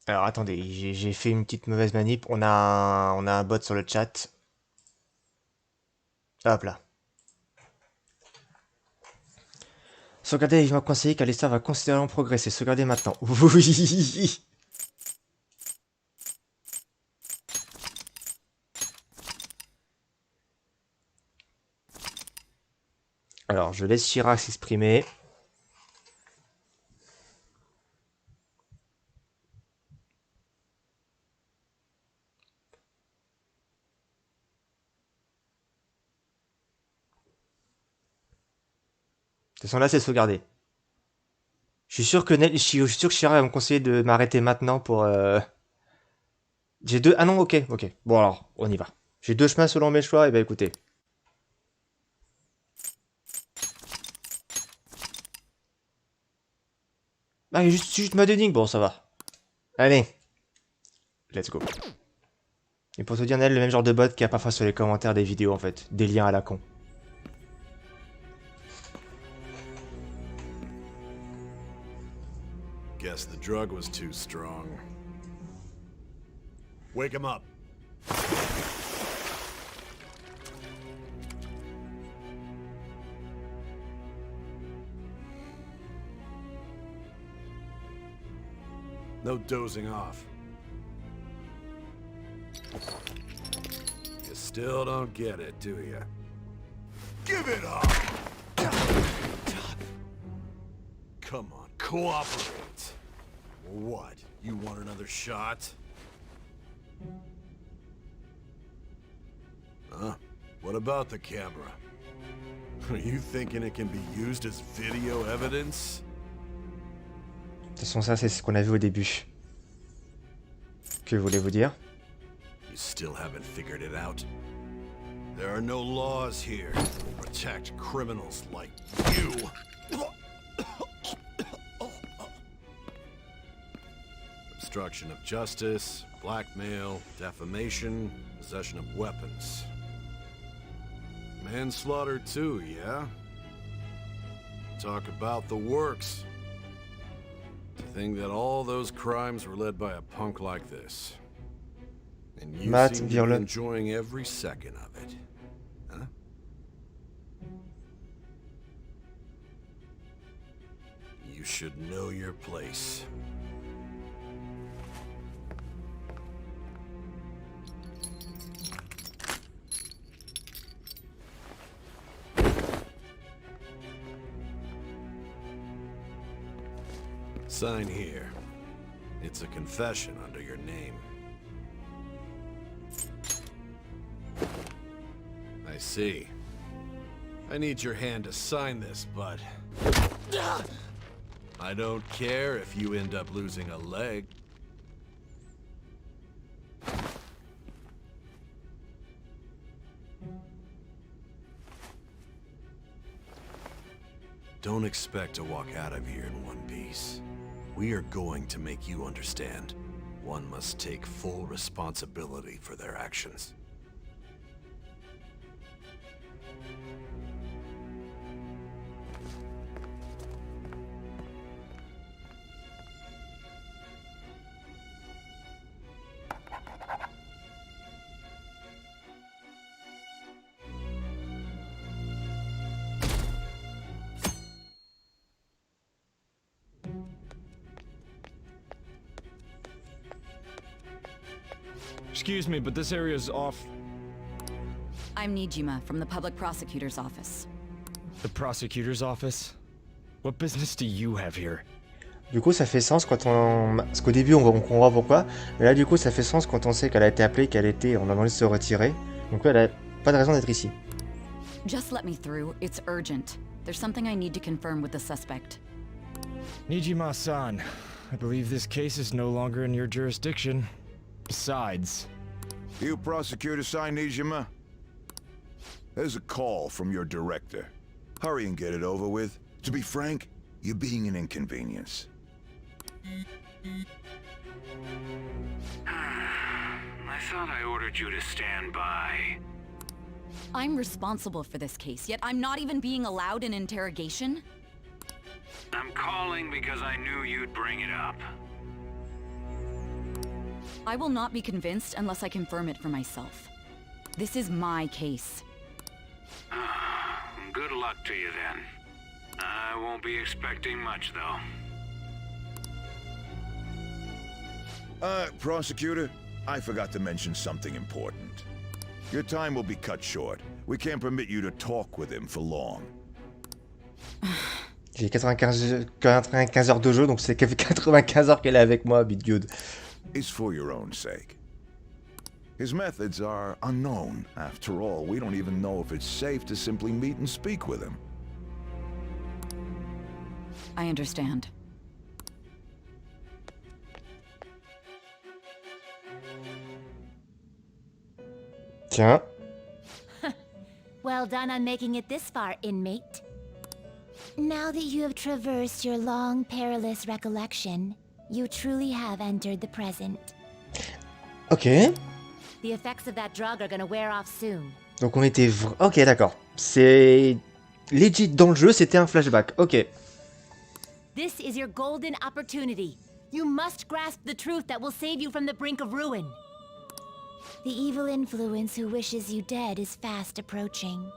Speaker 1: Alors attendez, j'ai fait une petite mauvaise manip. On a un bot sur le chat. Hop là. Sauvegardez vivement conseillé car l'histoire va considérablement progresser. Sauvegardez maintenant. Oui. Alors, je laisse Chirac s'exprimer. De toute façon, là, c'est sauvegardé. Je suis sûr que Chirac va me conseiller de m'arrêter maintenant pour... J'ai deux... Ah non, ok. Bon alors, on y va. J'ai deux chemins selon mes choix, et bah écoutez. Ah, il y a juste ma d'énigme, bon ça va. Allez. Let's go. Et pour te dire, Nel, le même genre de bot qu'il y a parfois sur les commentaires des vidéos en fait. Des liens à la con.
Speaker 15: Guess the drug was too strong. Wake him up. No dozing off. You still don't get it, do you? Give it up! Come on, cooperate. What? You want another shot? Huh? What about the camera? Are you thinking it can be used as video evidence?
Speaker 1: De toute façon, ça, c'est ce qu'on a vu au début. Que voulez-vous dire?
Speaker 15: You still haven't figured it out? There are no laws here that will protect criminals like you. Obstruction of justice, blackmail, defamation, possession of weapons. Manslaughter too, yeah? Talk about the works. To think that all those crimes were led by a punk like this. And you seem to be enjoying every second of it. Huh? You should know your place. Sign here. It's a confession under your name. I see. I need your hand to sign this, but... I don't care if you end up losing a leg. Don't expect to walk out of here in one piece. We are going to make you understand. One must take full responsibility for their actions.
Speaker 16: Excuse me, but this area's off.
Speaker 12: I'm Nijima from the public prosecutor's office.
Speaker 16: The prosecutor's office? What business do you have here?
Speaker 1: Du coup, ça fait sens quand on... Parce qu'au début, on comprend pourquoi. Mais là, du coup, ça fait sens quand on sait qu'elle a été appelée, qu'elle était... On a demandé de se retirer. Donc là, elle a pas de raison d'être ici.
Speaker 12: Just let me through. It's urgent. There's something I need to confirm with the suspect.
Speaker 16: Nijima-san, I believe this case is no longer in your jurisdiction. Besides...
Speaker 17: You prosecutor sign Nijima? There's a call from your director. Hurry and get it over with. To be frank, you're being an inconvenience.
Speaker 11: I thought I ordered you to stand by.
Speaker 12: I'm responsible for this case, yet I'm not even being allowed an interrogation?
Speaker 11: I'm calling because I knew you'd bring it up.
Speaker 12: I will not be convinced unless I confirm it for myself. This is my case.
Speaker 11: Good luck to you then. I won't be expecting much, though.
Speaker 17: Prosecutor, I forgot to mention something important. Your time will be cut short. We can't permit you to talk with him for long.
Speaker 1: J'ai 95 heures de jeu, donc c'est 95 heures qu'elle est avec moi, Bitgood.
Speaker 17: It's for your own sake. His methods are unknown. After all, we don't even know if it's safe to simply meet and speak with him.
Speaker 12: I understand.
Speaker 1: Tiens.
Speaker 6: Well done on making it this far, inmate. Now that you have traversed your long, perilous recollection, you truly have entered the present.
Speaker 1: Ok.
Speaker 6: The effects of that drug are gonna wear off soon.
Speaker 1: Donc on était... Ok, d'accord. C'est... Legit dans le jeu, c'était un flashback. Ok.
Speaker 6: This is your golden opportunity. You must grasp the truth that will save you from the brink of ruin. The evil influence who wishes you dead is fast approaching.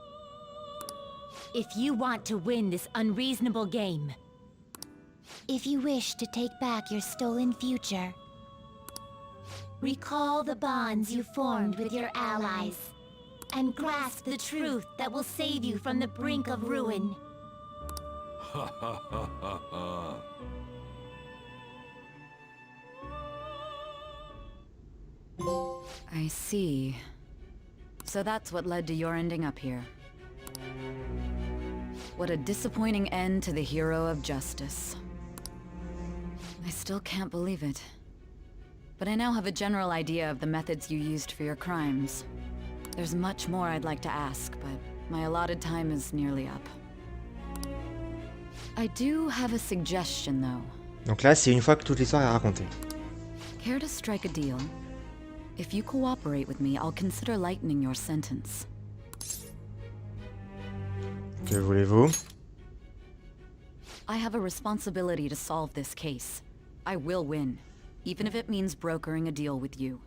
Speaker 6: If you want to win this unreasonable game, if you wish to take back your stolen future, recall the bonds you formed with your allies, and grasp the truth that will save you from the brink of ruin.
Speaker 14: Ha ha ha ha ha.
Speaker 12: I see. So that's what led to your ending up here. What a disappointing end to the hero of justice. I still can't believe it. But I now have a general idea of the methods you used for your crimes. There's much more I'd like to ask, but my allotted time is nearly up. I do have a suggestion, though.
Speaker 1: Donc là, c'est une fois que toute l'histoire est racontée.
Speaker 12: Care to strike a deal? If you cooperate with me, I'll consider lightening your sentence.
Speaker 1: Que voulez-vous?
Speaker 12: I have a responsibility to solve this case. I will win, even if it means brokering a deal with you.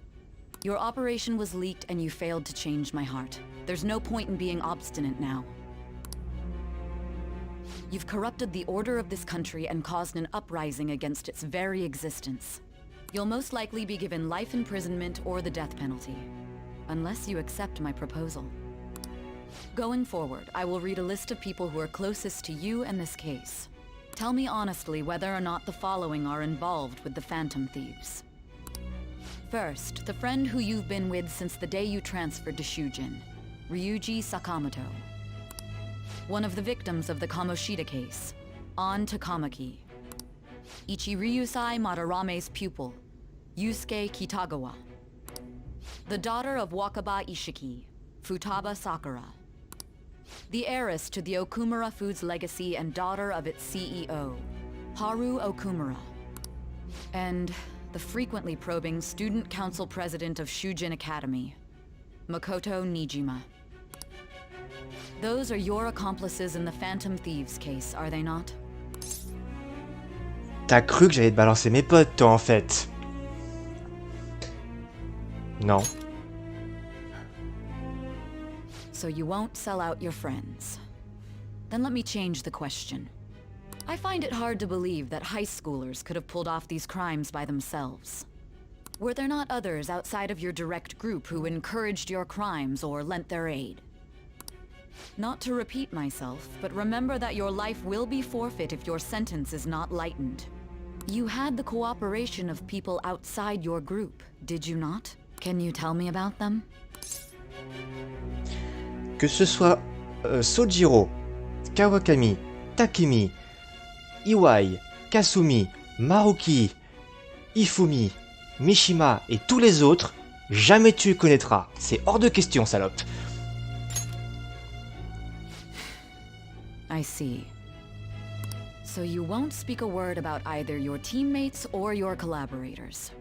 Speaker 12: Your operation was leaked and you failed to change my heart. There's no point in being obstinate now. You've corrupted the order of this country and caused an uprising against its very existence. You'll most likely be given life imprisonment or the death penalty, unless you accept my proposal. Going forward, I will read a list of people who are closest to you and this case. Tell me honestly whether or not the following are involved with the Phantom Thieves. First, the friend who you've been with since the day you transferred to Shujin, Ryuji Sakamoto. One of the victims of the Kamoshida case, An Takamaki. Ichiryusai Madarame's pupil, Yusuke Kitagawa. The daughter of Wakaba Ishiki, Futaba Sakura. The heiress to the Okumura Foods legacy and daughter of its CEO, Haru Okumura. And the frequently probing student council president of Shujin Academy, Makoto Nijima. Those are your accomplices in the Phantom Thieves case, are they not?
Speaker 1: T'as cru que j'allais te balancer mes potes, toi, en fait? Non.
Speaker 12: So you won't sell out your friends. Then let me change the question. I find it hard to believe that high schoolers could have pulled off these crimes by themselves. Were there not others outside of your direct group who encouraged your crimes or lent their aid? Not to repeat myself, but remember that your life will be forfeit if your sentence is not lightened. You had the cooperation of people outside your group, did you not? Can you tell me about them?
Speaker 1: Que ce soit Sojiro, Kawakami, Takemi, Iwai, Kasumi, Maruki, Ifumi, Mishima et tous les autres, jamais tu les connaîtras. C'est hors de question, salope.
Speaker 12: I see. So you won't speak a word about either your teammates or your collaborators.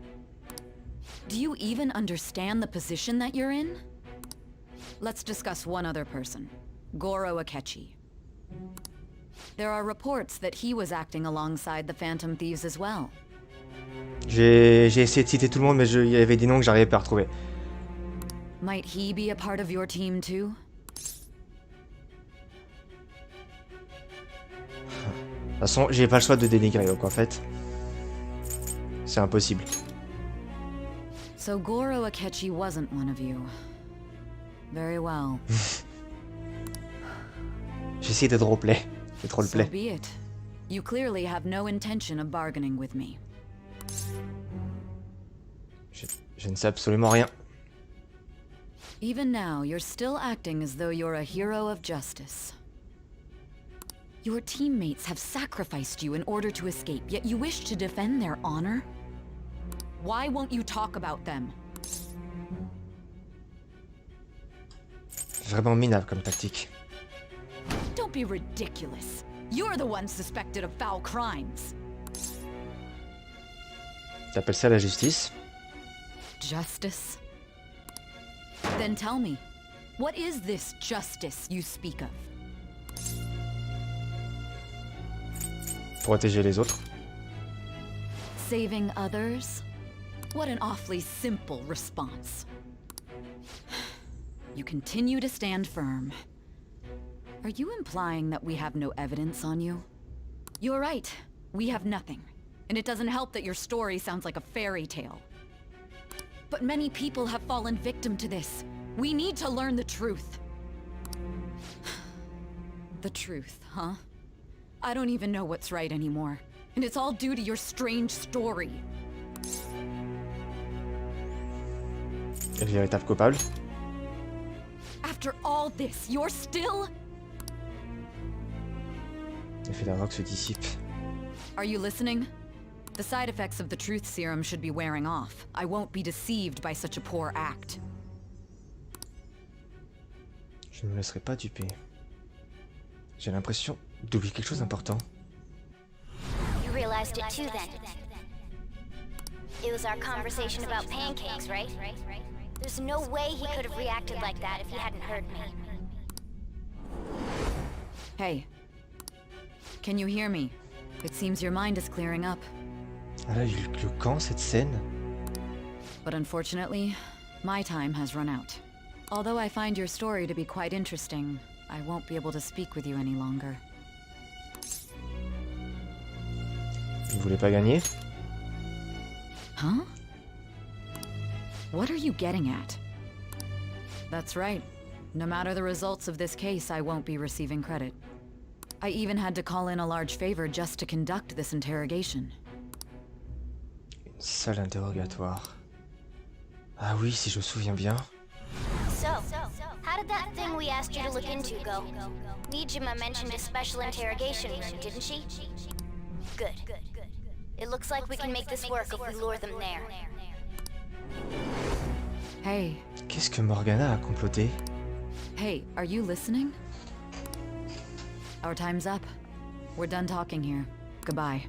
Speaker 12: Do you even understand the position that you're in? Let's discuss one other person, Goro Akechi. There are reports that he was acting alongside the Phantom Thieves as well.
Speaker 1: J'ai essayé de citer tout le monde, mais il y avait des noms que j'arrivais pas à retrouver.
Speaker 12: Might he be a part of your team too?
Speaker 1: De toute façon, j'ai pas le choix de dénigrer, donc en fait, c'est impossible.
Speaker 12: So Goro Akechi wasn't one of you. Very well.
Speaker 1: J'essaie d'être roleplay. C'est roleplay.
Speaker 12: So be it. You clearly have no intention of bargaining with me.
Speaker 1: Je ne sais absolument rien.
Speaker 12: Even now, you're still acting as though you're a hero of justice. Your teammates have sacrificed you in order to escape, yet you wish to defend their honor? Why won't you talk about them?
Speaker 1: Vraiment minable comme tactique.
Speaker 12: Don't be ridiculous. You're the one suspected of foul crimes.
Speaker 1: T'appelles ça la justice?
Speaker 12: Justice? Then tell me, what is this justice you speak of?
Speaker 1: Protéger les autres.
Speaker 12: Saving others? What an awfully simple response. You continue to stand firm. Are you implying that we have no evidence on you? You're right. We have nothing. And it doesn't help that your story sounds like a fairy tale. But many people have fallen victim to this. We need to learn the truth. The truth, huh? I don't even know what's right anymore. And it's all due to your strange story.
Speaker 1: Le véritable coupable.
Speaker 12: After all this, you're still...
Speaker 1: L'effet d'un roc se dissipe.
Speaker 12: Are you listening? The side effects of the truth serum should be wearing off. I won't be deceived by such a poor act.
Speaker 1: Je ne me laisserai pas duper. J'ai l'impression d'oublier quelque chose d'important.
Speaker 8: You realized it too then. It was our conversation about pancakes, right? There's no way he could have reacted like that if he hadn't heard me.
Speaker 12: Hey. Can you hear me? It seems your mind is clearing up.
Speaker 1: Ah là, il y a eu le camp, cette scène.
Speaker 12: But unfortunately, my time has run out. Although I find your story to be quite interesting, I won't be able to speak with you any longer.
Speaker 1: Vous voulez pas gagner?
Speaker 12: Huh? What are you getting at? That's right. No matter the results of this case, I won't be receiving credit. I even had to call in a large favor just to conduct this interrogation.
Speaker 1: Une salle interrogatoire. Ah oui, si je me souviens bien.
Speaker 8: So, how did that thing we asked you to look into go? Nijima mentioned a special interrogation room, didn't she? Good. It looks like we can make this work if we lure them there.
Speaker 12: Hey.
Speaker 1: Qu'est-ce que Morgana a comploté?
Speaker 12: Hey, are you listening? Our time's up. We're done talking here. Goodbye.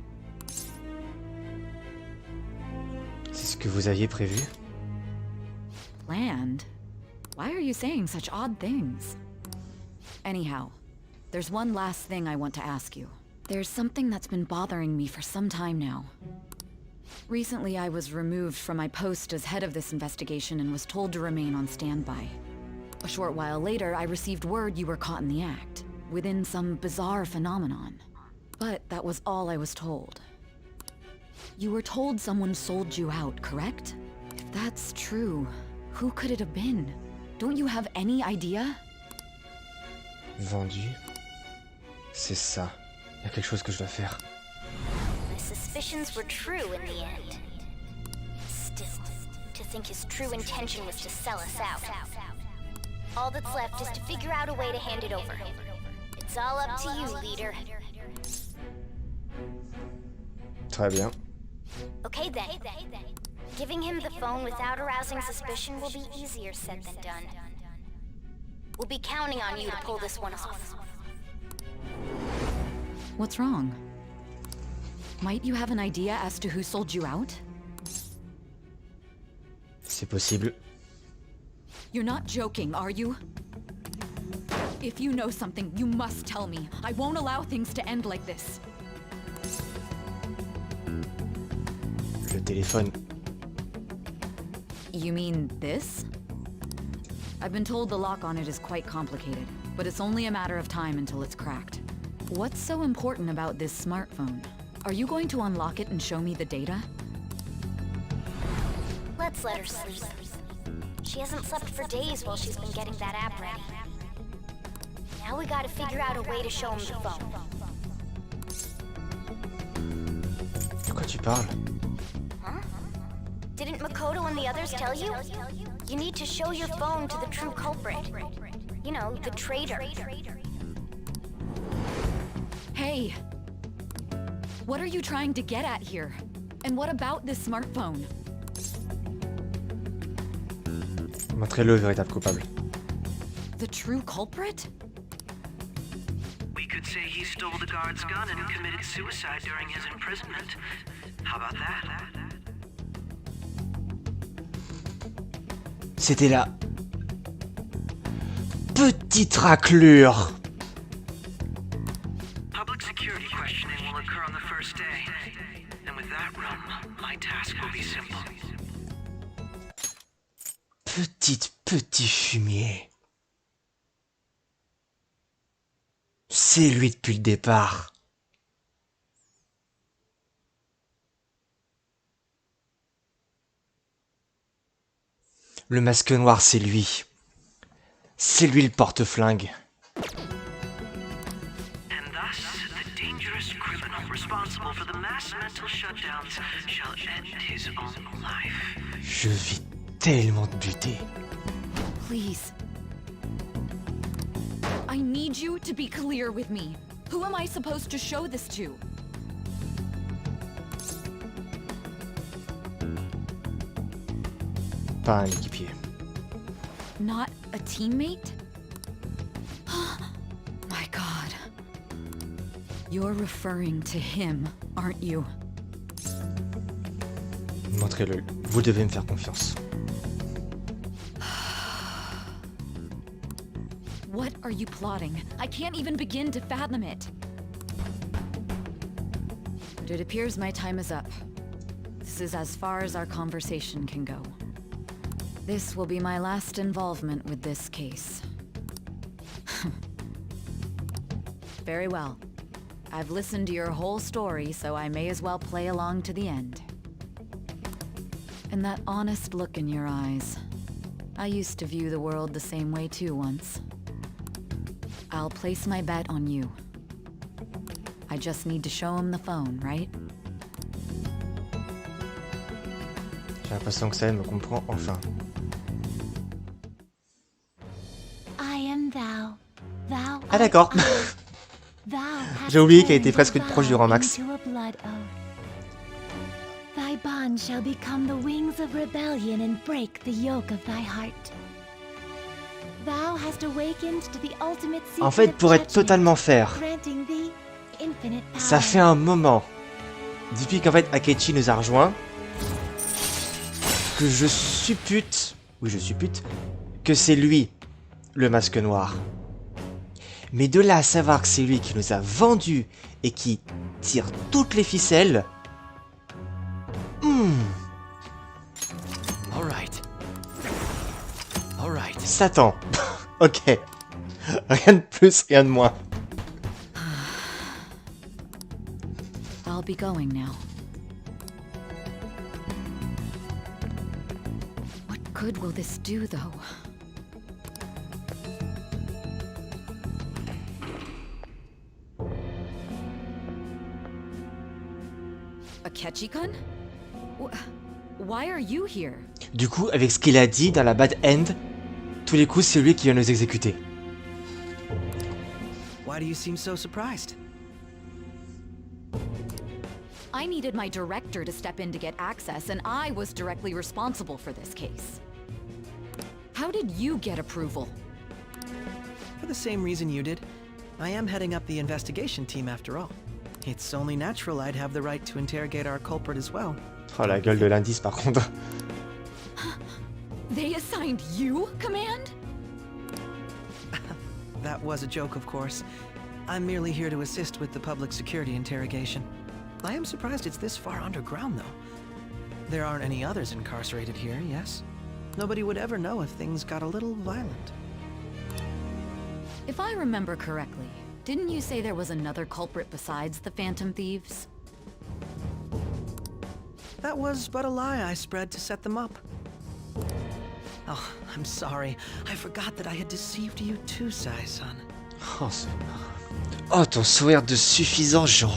Speaker 1: C'est ce que vous aviez prévu?
Speaker 12: Planned? Why are you saying such odd things? Anyhow, there's one last thing I want to ask you. There's something that's been bothering me for some time now. Recently, I was removed from my post as head of this investigation and was told to remain on standby. A short while later, I received word you were caught in the act, within some bizarre phenomenon. But that was all I was told. You were told someone sold you out, correct? If that's true, who could it have been? Don't you have any idea?
Speaker 1: Vendu? C'est ça. Il y a quelque chose que je dois faire.
Speaker 8: My suspicions were true in the end. Still, to think his true intention was to sell us out. All that's left is to figure out a way to hand it over. It's all up to you, leader.
Speaker 1: Très bien.
Speaker 8: Okay then. Giving him the phone without arousing suspicion will be easier said than done. We'll be counting on you to pull this one off.
Speaker 12: What's wrong? Might you have an idea as to who sold you out?
Speaker 1: C'est possible.
Speaker 12: You're not joking, are you? If you know something, you must tell me. I won't allow things to end like this.
Speaker 1: Le téléphone.
Speaker 12: You mean this? I've been told the lock on it is quite complicated, but it's only a matter of time until it's cracked. What's so important about this smartphone? Are you going to unlock it and show me the data?
Speaker 8: Let's let her sleep. She hasn't slept for days while she's been getting that app ready. Now we gotta figure out a way to show him the phone.
Speaker 1: De quoi tu parles?
Speaker 8: Huh? Didn't Makoto and the others tell you? You need to show your phone to the true culprit. You know, the traitor.
Speaker 12: Hey! What are you trying to get at here? And what about this smartphone?
Speaker 1: Montrez-le au véritable coupable.
Speaker 12: The true culprit?
Speaker 10: We could say he stole the guard's gun and committed suicide during his imprisonment. How about that?
Speaker 1: C'était la petite raclure.
Speaker 10: Public security questioning will occur on the first day. And with that room, my task will be simple.
Speaker 1: Petit fumier. C'est lui depuis le départ. Le masque noir, c'est lui. C'est lui le porte-flingue.
Speaker 10: And thus, the dangerous criminal responsible for the mass mental shutdowns shall end his own life.
Speaker 1: Je vis tellement de buter.
Speaker 12: Please. I need you to be clear with me. Who am I supposed to show this to?
Speaker 1: Pas un équipier.
Speaker 12: Not a teammate? My God. You're referring to him, aren't you?
Speaker 1: Montrez-le. Vous devez me faire confiance.
Speaker 12: What are you plotting? I can't even begin to fathom it. But it appears my time is up. This is as far as our conversation can go. This will be my last involvement with this case. Very well. I've listened to your whole story, so I may as well play along to the end. And that honest look in your eyes. I used to view the world the same way too once. I'll place my bet on you. I just need to show him the phone, right?
Speaker 1: J'ai l'impression que ça me comprend enfin.
Speaker 4: I am thou. Thou
Speaker 1: Ah d'accord. J'ai oublié qu'elle était presque proche du rang max.
Speaker 4: Thy bond shall become the wings of rebellion and break the yoke of thy heart. Thou hast awakened to the ultimate secret
Speaker 1: En fait, pour être totalement fair,
Speaker 4: granting thee infinite
Speaker 1: ça
Speaker 4: power.
Speaker 1: fait un moment, depuis qu'en fait Akechi nous a rejoints, que je suppute, que c'est lui, le masque noir. Mais de là à savoir que c'est lui qui nous a vendus et qui tire toutes les ficelles... Satan. Ok. Rien de plus, rien de moins.
Speaker 12: I'll be going now. What good will this do, though? Akechi-kun? Why are you here?
Speaker 1: Du coup, avec ce qu'il a dit dans la bad end, tous les coups, c'est lui qui vient nous exécuter.
Speaker 10: Why do you seem so surprised?
Speaker 12: I needed my director to step in to get access, and I was directly responsible for this case. How did you get approval?
Speaker 10: For the same reason you did. I am heading up the investigation team after all. It's only natural I'd have the right to interrogate our culprit as well.
Speaker 1: Oh, la gueule de l'indice, par contre.
Speaker 12: They assigned you command?
Speaker 10: That was a joke, of course. I'm merely here to assist with the public security interrogation. I am surprised it's this far underground, though. There aren't any others incarcerated here, yes? Nobody would ever know if things got a little violent.
Speaker 12: If I remember correctly, didn't you say there was another culprit besides the Phantom Thieves?
Speaker 10: That was but a lie I spread to set them up. Oh, I'm sorry. I forgot that I had deceived you too, Sai-san.
Speaker 1: Oh, oh, ton sourire de suffisant, j'ai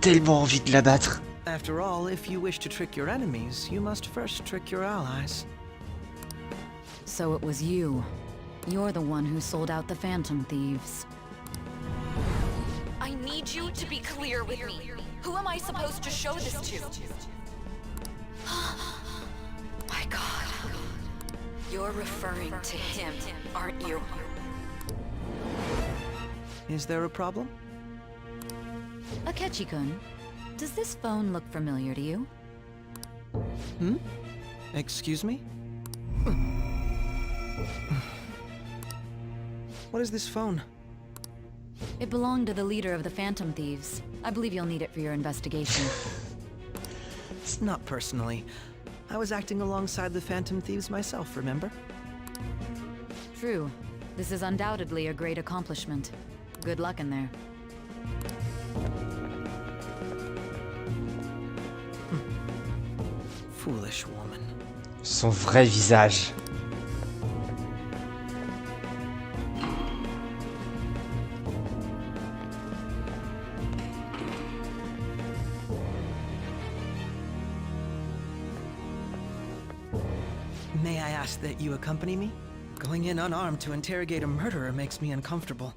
Speaker 1: tellement envie de l'abattre.
Speaker 10: After all, if you wish to trick your enemies, you must first trick your allies.
Speaker 12: So it was you. You're the one who sold out the Phantom Thieves. I need you to be clear with me. Who am I supposed to show this to? My God. You're referring to him, aren't you?
Speaker 10: Is there a problem?
Speaker 12: Akechi-kun, does this phone look familiar to you?
Speaker 10: Hmm? Excuse me? What is this phone?
Speaker 12: It belonged to the leader of the Phantom Thieves. I believe you'll need it for your investigation.
Speaker 10: It's not personally. I was acting alongside the Phantom Thieves myself, remember?
Speaker 12: True. This is undoubtedly a great accomplishment. Good luck in there.
Speaker 10: Foolish woman.
Speaker 1: Son vrai visage.
Speaker 10: May I ask that you accompany me? Going in unarmed to interrogate a murderer makes me uncomfortable.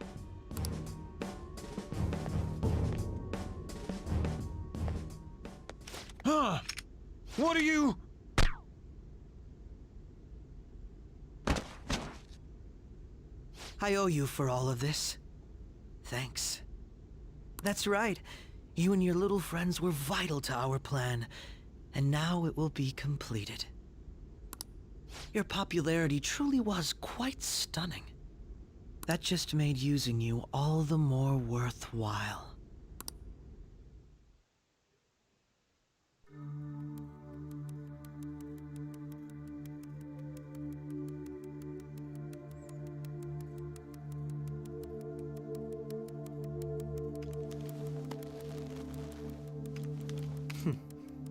Speaker 17: Huh? What are you?
Speaker 10: I owe you for all of this. Thanks. That's right. You and your little friends were vital to our plan, and now it will be completed. Your popularity truly was quite stunning. That just made using you all the more worthwhile.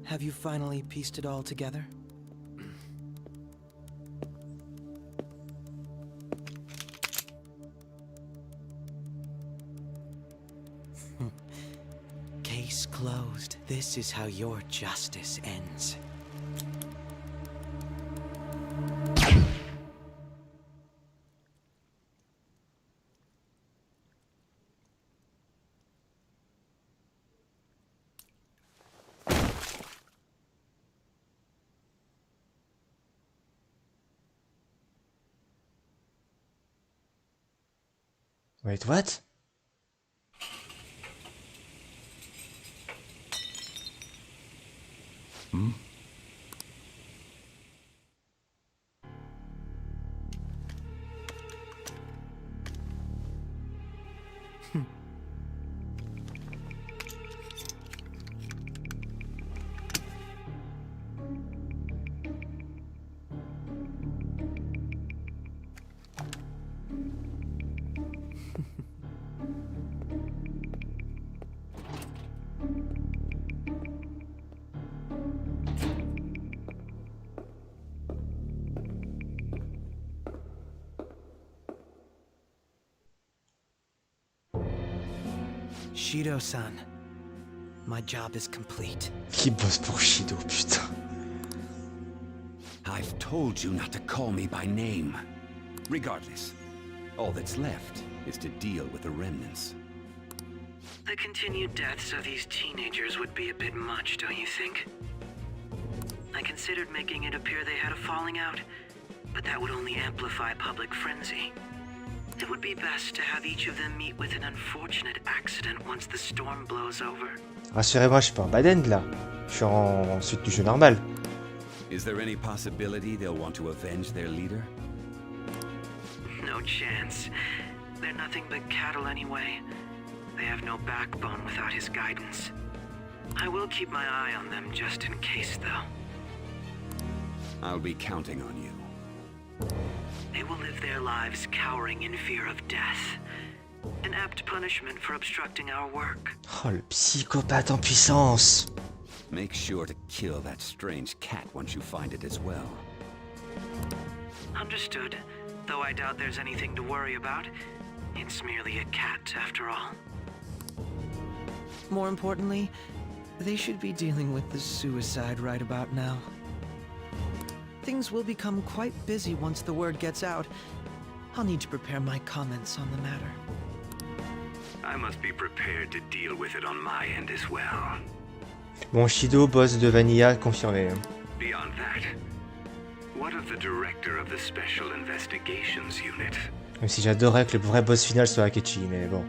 Speaker 10: Have you finally pieced it all together? Case closed. This is how your justice ends.
Speaker 1: Wait, what?
Speaker 17: Hmm?
Speaker 10: Shido-san, my job is complete.
Speaker 1: Qui bosse pour Shido, putain.
Speaker 18: I've told you not to call me by name. Regardless, all that's left is to deal with the remnants.
Speaker 10: The continued deaths of these teenagers would be a bit much, don't you think? I considered making it appear they had a falling out, but that would only amplify public frenzy. It would be best to have each of them meet with an unfortunate accident once the storm blows over.
Speaker 1: Rassurez-moi, je suis pas en bad end là. Je suis en suite du jeu normal.
Speaker 18: Is there any possibility they'll want to avenge their leader?
Speaker 10: No chance. They're nothing but cattle anyway. They have no backbone without his guidance. I will keep my eye on them just in case, though.
Speaker 18: I'll be counting on you.
Speaker 10: They will live their lives cowering in fear of death. An apt punishment for obstructing our work.
Speaker 1: Oh, le psychopathe en puissance.
Speaker 18: Make sure to kill that strange cat once you find it as well.
Speaker 10: Understood. Though I doubt there's anything to worry about. It's merely a cat, after all. More importantly, they should be dealing with the suicide right about now. Things will become quite busy once the word gets out. I'll need to prepare my comments on the matter.
Speaker 19: I must be prepared to deal with it on my end as well.
Speaker 1: Bon, Shido, boss de Vanilla, confirmé.
Speaker 19: Beyond that, what of the director of the Special Investigations Unit?
Speaker 1: Même si j'adorerais que le vrai boss final soit Akechi, mais bon.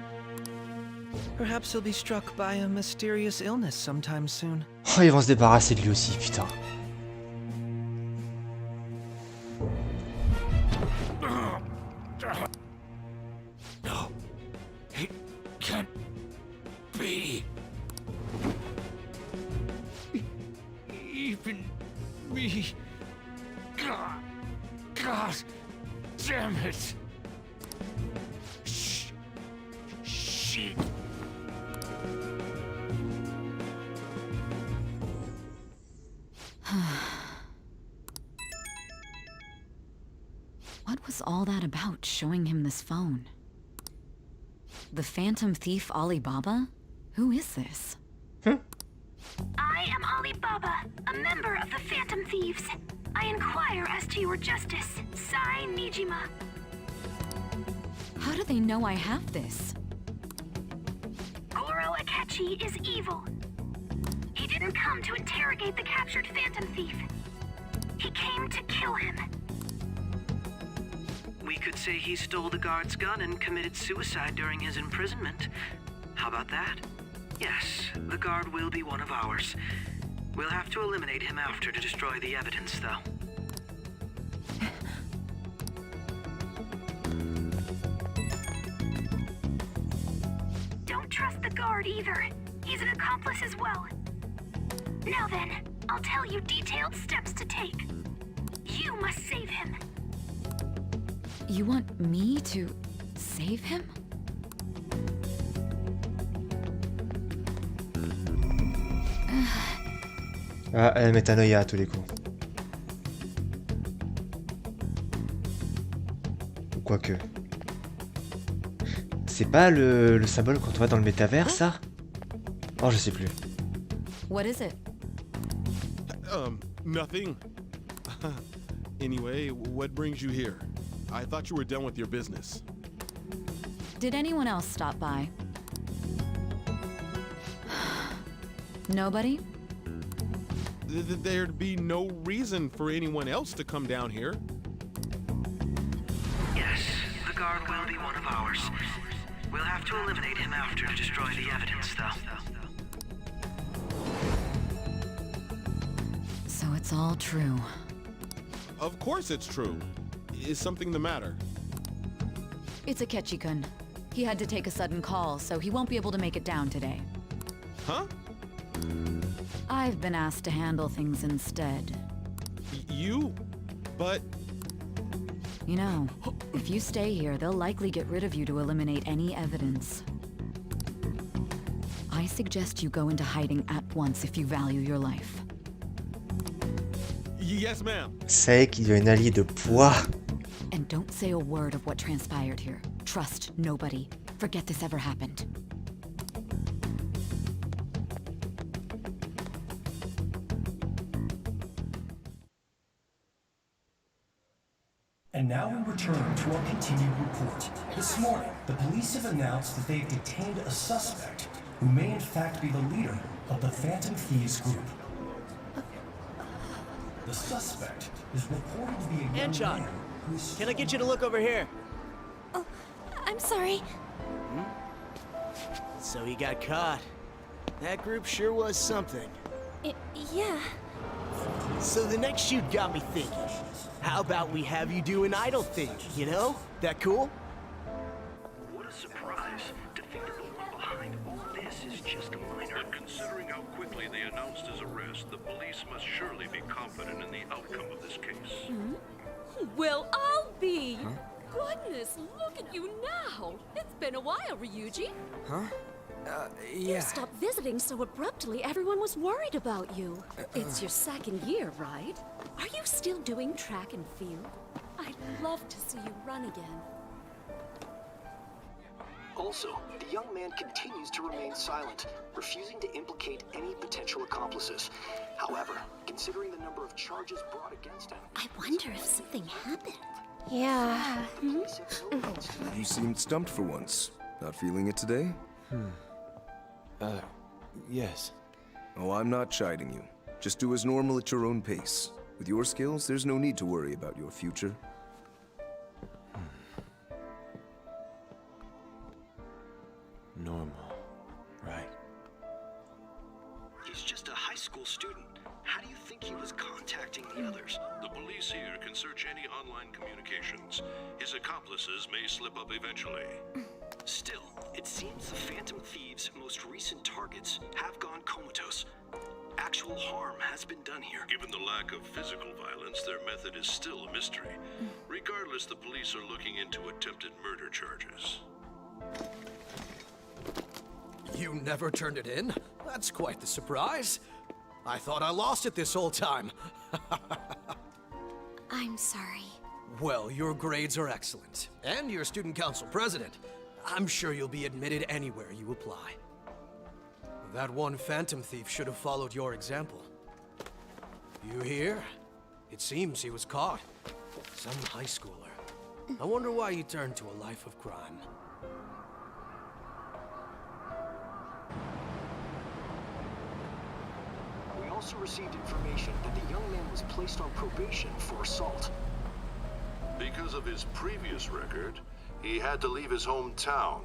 Speaker 10: Perhaps he'll be struck by a mysterious illness sometime soon.
Speaker 1: Oh, ils vont se débarrasser de lui aussi, putain.
Speaker 19: No, it can't be. Even me. God damn it. Shit.
Speaker 12: What was all that about, showing him this phone? The Phantom Thief Alibaba? Who is this?
Speaker 13: I am Alibaba, a member of the Phantom Thieves. I inquire as to your justice. Sai Nijima.
Speaker 12: How do they know I have this?
Speaker 13: Goro Akechi is evil. He didn't come to interrogate the captured Phantom Thief. He came to kill him.
Speaker 10: We could say he stole the guard's gun and committed suicide during his imprisonment. How about that? Yes, the guard will be one of ours. We'll have to eliminate him after to destroy the evidence, though.
Speaker 13: Don't trust the guard either. He's an accomplice as well. Now then, I'll tell you detailed steps to take. You must save him.
Speaker 12: You want me to save him?
Speaker 1: Ah, elle met un œil à tous les coups. Ou quoique. C'est pas le symbole qu'on voit dans le métavers, ça? Oh, je sais plus.
Speaker 12: What is it?
Speaker 20: Nothing. Anyway, what brings you here? I thought you were done with your business.
Speaker 12: Did anyone else stop by? Nobody?
Speaker 20: There'd be no reason for anyone else to come down here.
Speaker 10: Yes, the guard will be one of ours. We'll have to eliminate him after to destroy the evidence, though.
Speaker 12: So it's all true.
Speaker 20: Of course it's true. Is something the matter?
Speaker 12: It's Akechi-kun. He had to take a sudden call, so he won't be able to make it down today.
Speaker 20: Huh?
Speaker 12: I've been asked to handle things instead.
Speaker 20: You? But...
Speaker 12: You know, if you stay here, they'll likely get rid of you to eliminate any evidence. I suggest you go into hiding at once if you value your life.
Speaker 20: Yes, ma'am.
Speaker 1: C'est qu'il y a une alliée de poids.
Speaker 12: And don't say a word of what transpired here. Trust nobody. Forget this ever happened.
Speaker 21: And now we return to our continued report. This morning, the police have announced that they've detained a suspect who may in fact be the leader of the Phantom Thieves group. The suspect is reported to be a young man who is...
Speaker 22: Can I get you to look over here?
Speaker 4: I'm sorry.
Speaker 3: So he got caught. That group sure was something.
Speaker 4: Yeah.
Speaker 3: So the next shoot got me thinking. How about we have you do an idol thing, you know? That cool?
Speaker 19: What a surprise to think that the one behind all this is just a minor.
Speaker 22: But considering how quickly they announced his arrest, the police must surely be confident in the outcome of this case.
Speaker 23: Well, I'll be. Goodness, look at you now. It's been a while, Ryuji.
Speaker 2: Huh?
Speaker 23: You
Speaker 2: Yeah.
Speaker 23: stopped visiting so abruptly, everyone was worried about you. It's your second year, right? Are you still doing track and field? I'd love to see you run again.
Speaker 24: Also, the young man continues to remain silent, refusing to implicate any potential accomplices. However, considering the number of charges brought against him...
Speaker 4: I wonder if something happened.
Speaker 24: Yeah.
Speaker 25: You seemed stumped for once. Not feeling it today?
Speaker 7: Yes.
Speaker 25: Oh, I'm not chiding you. Just do as normal at your own pace. With your skills, there's no need to worry about your future.
Speaker 7: Normal. Right.
Speaker 24: He's just a high school student. How do you think he was contacting the others?
Speaker 22: The police here can search any online communications. His accomplices may slip up eventually.
Speaker 24: Still, it seems the Phantom Thieves' most recent targets have gone comatose. Actual harm has been done here.
Speaker 22: Given the lack of physical violence, their method is still a mystery. Regardless, the police are looking into attempted murder charges.
Speaker 3: You never turned it in? That's quite the surprise. I thought I lost it this whole time.
Speaker 4: I'm sorry.
Speaker 3: Well, your grades are excellent. And you're student council president. I'm sure you'll be admitted anywhere you apply. That one phantom thief should have followed your example. You hear? It seems he was caught. Some high schooler. I wonder why he turned to a life of crime.
Speaker 24: We also received information that the young man was placed on probation for assault.
Speaker 22: Because of his previous record, he had to leave his hometown.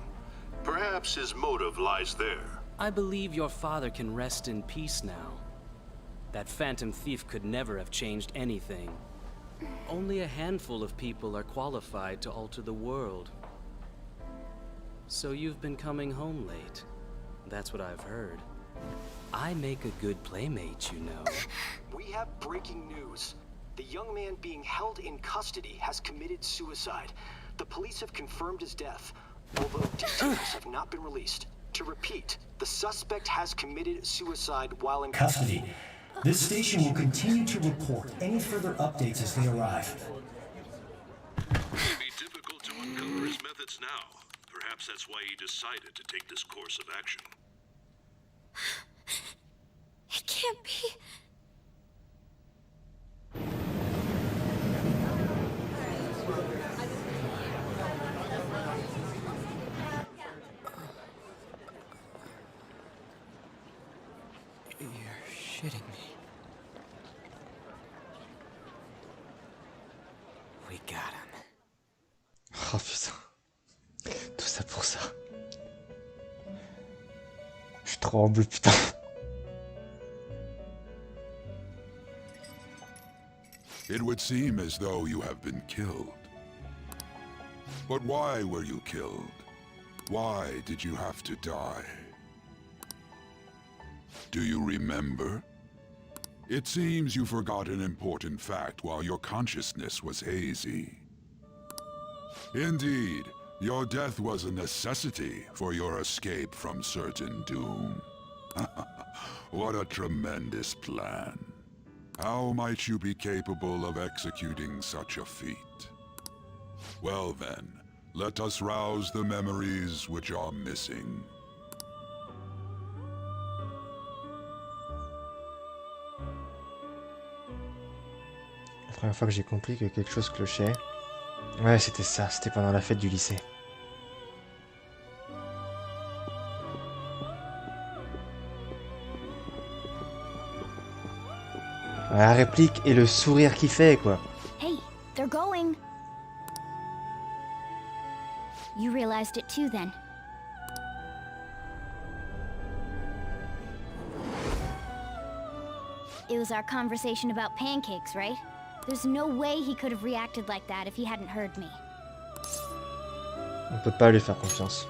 Speaker 22: Perhaps his motive lies there.
Speaker 2: I believe your father can rest in peace now. That phantom thief could never have changed anything. Only a handful of people are qualified to alter the world. So you've been coming home late. That's what I've heard. I make a good playmate, you know.
Speaker 24: We have breaking news. The young man being held in custody has committed suicide. The police have confirmed his death, although details have not been released. To repeat, the suspect has committed suicide while in
Speaker 21: Custody. This station will continue to report any further updates as they arrive.
Speaker 22: It may be difficult to uncover his methods now. Perhaps that's why he decided to take this course of action.
Speaker 4: It can't be.
Speaker 2: You're shitting me. We got him.
Speaker 1: Oh putain. Tout ça pour ça. Je tremble, putain.
Speaker 17: It would seem as though you have been killed. But why were you killed? Why did you have to die? Do you remember? It seems you forgot an important fact while your consciousness was hazy. Indeed, your death was a necessity for your escape from certain doom. What a tremendous plan. How might you be capable of executing such a feat? Well then, let us rouse the memories which are missing.
Speaker 1: La première fois que j'ai compris que quelque chose clochait. Ouais, c'était ça, c'était pendant la fête du lycée. La réplique et le sourire qu'il fait, quoi.
Speaker 8: Hey, they're going. You realized it too then. It was our conversation about pancakes, right? There's no way he could have reacted like that if he hadn't heard me.
Speaker 1: On peut pas lui faire confiance.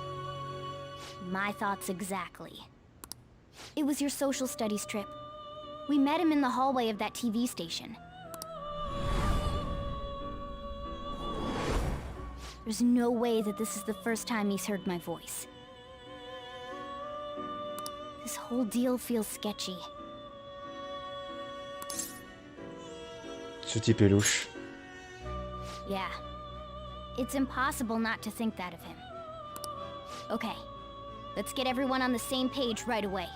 Speaker 8: My thoughts exactly. It was your social studies trip. We met him in the hallway of that TV station. There's no way that this is the first time he's heard my voice. This whole deal feels sketchy.
Speaker 1: Ce type est louche.
Speaker 8: Yeah. It's impossible not to think that of him. Okay. Let's get everyone on the same page right away.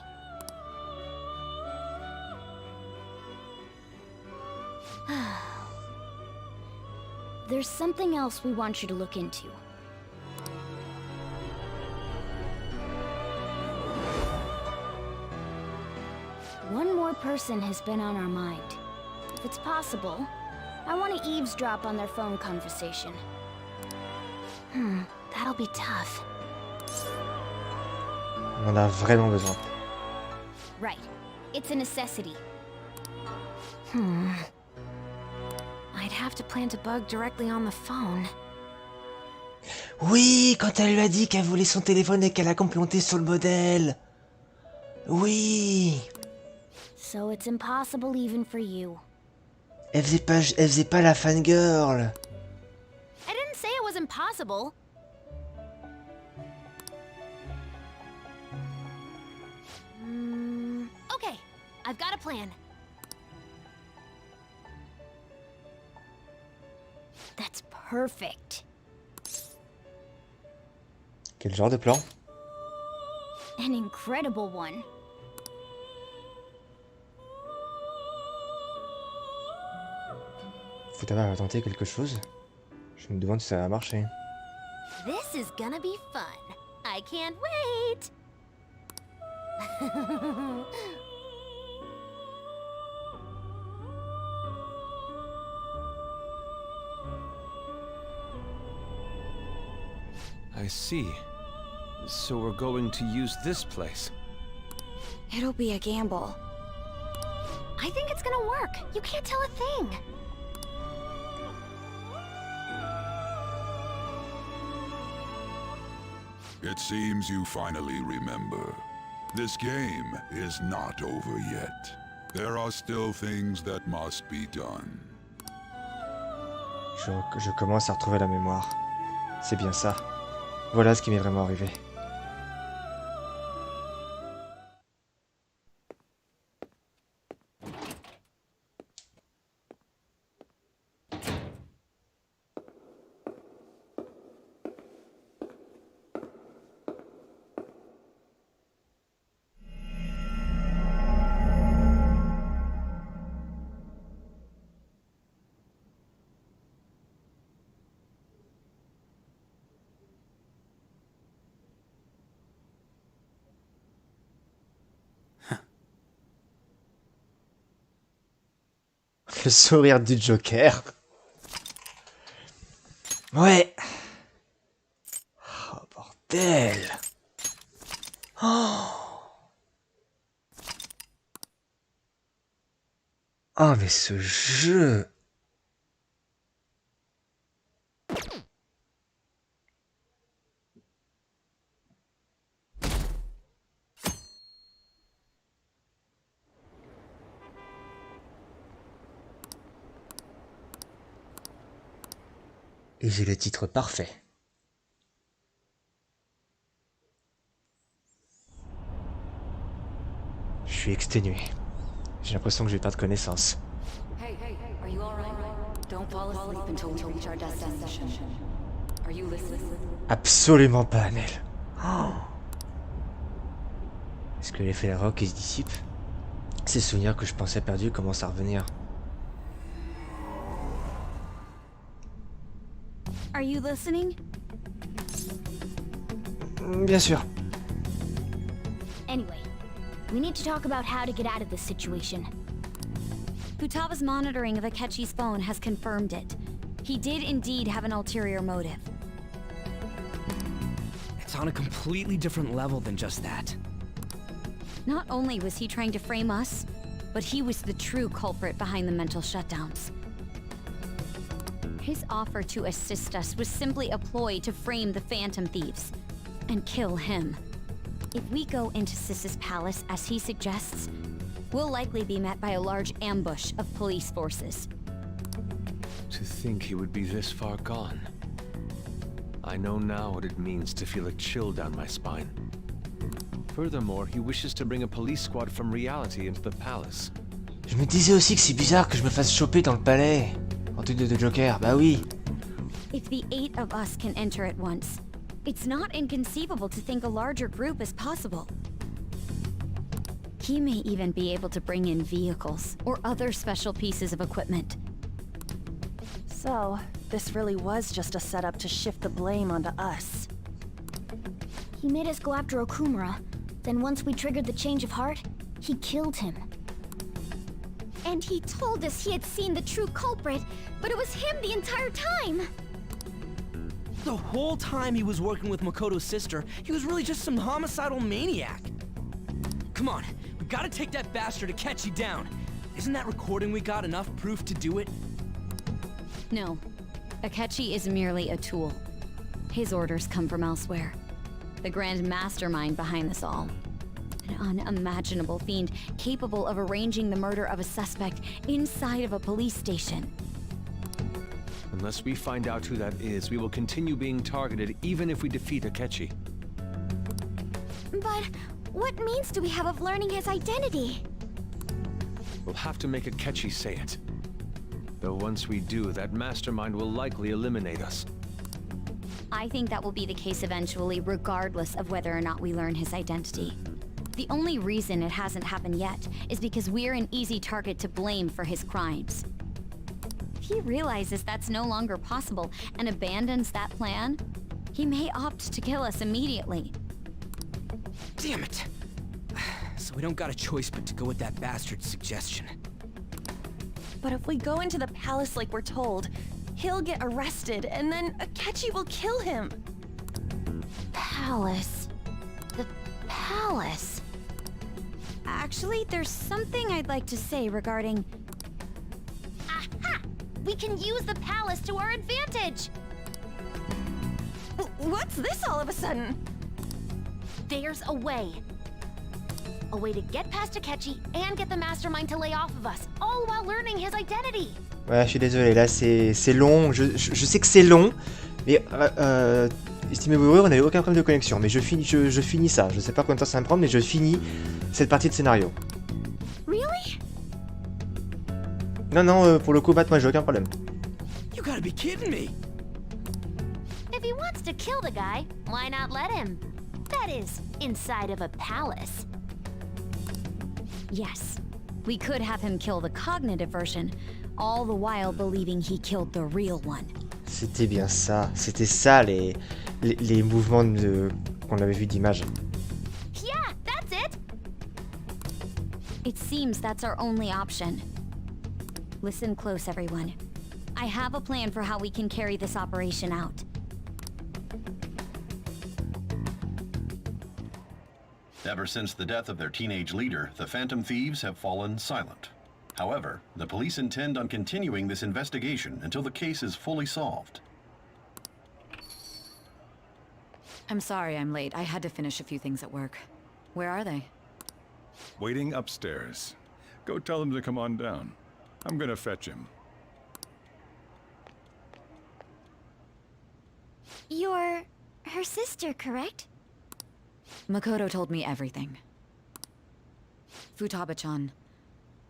Speaker 8: There's something else we want you to look into. One more person has been on our mind. If it's possible, I want to eavesdrop on their phone conversation. That'll be tough.
Speaker 1: On en a vraiment besoin.
Speaker 8: Right. It's a necessity. I'd have to plant a bug directly on the phone.
Speaker 1: Oui, quand elle lui a dit qu'elle voulait son téléphone et qu'elle a complémenté sur le modèle. Oui.
Speaker 8: So it's impossible even for you.
Speaker 1: Elle faisait pas la fangirl.
Speaker 8: I didn't say it was impossible. Okay, I've got a plan. That's perfect.
Speaker 1: Quel genre de plan?
Speaker 8: An incredible one.
Speaker 1: Faut avoir tenté quelque chose. Je me demande si ça va marcher.
Speaker 6: This is gonna be fun. I can't wait.
Speaker 7: I see. So we're going to use this place.
Speaker 8: It'll be a gamble. I think it's gonna work. You can't tell a thing.
Speaker 17: It seems you finally remember. This game is not over yet. There are still things that must be done.
Speaker 1: Je commence à retrouver la mémoire. C'est bien ça. Voilà ce qui m'est vraiment arrivé. Le sourire du Joker. Ouais. Oh, bordel. Oh, mais ce jeu. Et j'ai le titre parfait. Je suis exténué. J'ai l'impression que je vais perdre connaissance.
Speaker 12: Hey, are you alright? Don't fall asleep until we reach our destination. Are you listening?
Speaker 1: Absolument pas, Annelle. Oh. Est-ce que l'effet la rock se dissipe? Ces souvenirs que je pensais perdus commencent à revenir.
Speaker 8: Are you listening?
Speaker 1: Bien sûr.
Speaker 8: Anyway, we need to talk about how to get out of this situation. Futaba's monitoring of Akechi's phone has confirmed it. He did indeed have an ulterior motive.
Speaker 10: It's on a completely different level than just that.
Speaker 8: Not only was he trying to frame us, but he was the true culprit behind the mental shutdowns. His offer to assist us was simply a ploy to frame the Phantom Thieves and kill him. If we go into Sis's palace as he suggests, we'll likely be met by a large ambush of police forces.
Speaker 7: To think he would be this far gone. I know now what it means to feel a chill down my spine. Furthermore, he wishes to bring a police squad from reality into the palace.
Speaker 1: Je me disais aussi que c'est bizarre que je me fasse choper dans le palais. En tenue de Joker, bah oui.
Speaker 8: If the 8 of us can enter at once, it's not inconceivable to think a larger group is possible. He may even be able to bring in vehicles or other special pieces of equipment.
Speaker 5: So, this really was just a setup to shift the blame onto us.
Speaker 4: He made us go after Okumura. Then once we triggered the change of heart, he killed him.
Speaker 8: And he told us he had seen the true culprit, but it was him the entire time!
Speaker 10: The whole time he was working with Makoto's sister, he was really just some homicidal maniac. Come on, we gotta take that bastard Akechi down. Isn't that recording we got enough proof to do it?
Speaker 8: No. Akechi is merely a tool. His orders come from elsewhere. The grand mastermind behind this all. An unimaginable fiend capable of arranging the murder of a suspect inside of a police station.
Speaker 7: Unless we find out who that is, we will continue being targeted even if we defeat Akechi.
Speaker 4: But what means do we have of learning his identity?
Speaker 7: We'll have to make Akechi say it. Though once we do, that mastermind will likely eliminate us.
Speaker 8: I think that will be the case eventually, regardless of whether or not we learn his identity. The only reason it hasn't happened yet is because we're an easy target to blame for his crimes. If he realizes that's no longer possible and abandons that plan, he may opt to kill us immediately.
Speaker 10: Damn it! So we don't got a choice but to go with that bastard's suggestion.
Speaker 5: But if we go into the palace like we're told, he'll get arrested, and then Akechi will kill him.
Speaker 4: Palace. The palace.
Speaker 8: Actually, there's something I'd like to say regarding...
Speaker 4: Aha! We can use the palace to our advantage!
Speaker 5: What's this all of a sudden?
Speaker 4: There's a way. A way to get past Akechi and get the mastermind to lay off of us, all while learning his identity.
Speaker 1: Ouais, je suis désolé, là c'est long, je sais que c'est long, mais estimez-vous heureux, on n'avait aucun problème de connexion, mais je finis ça, je sais pas combien de temps ça va me prendre, mais je finis cette partie de scénario.
Speaker 4: Really?
Speaker 1: Non, pour le coup, moi j'ai aucun problème.
Speaker 10: You gotta be kidding me!
Speaker 4: If he wants to kill the guy, why not let him? That is, inside of a palace.
Speaker 8: Yes, we could have him kill the cognitive version, all the while believing he killed the real one.
Speaker 1: C'était bien ça, c'était ça les mouvements qu'on avait vu d'image.
Speaker 4: Yeah, that's it.
Speaker 8: It seems that's our only option. Listen close, everyone. I have a plan for how we can carry this operation out.
Speaker 9: Ever since the death of their teenage leader, the Phantom Thieves have fallen silent. However, the police intend on continuing this investigation until the case is fully solved.
Speaker 12: I'm sorry I'm late. I had to finish a few things at work. Where are they?
Speaker 17: Waiting upstairs. Go tell them to come on down. I'm gonna fetch him.
Speaker 4: You're her sister, correct?
Speaker 12: Makoto told me everything. Futaba-chan,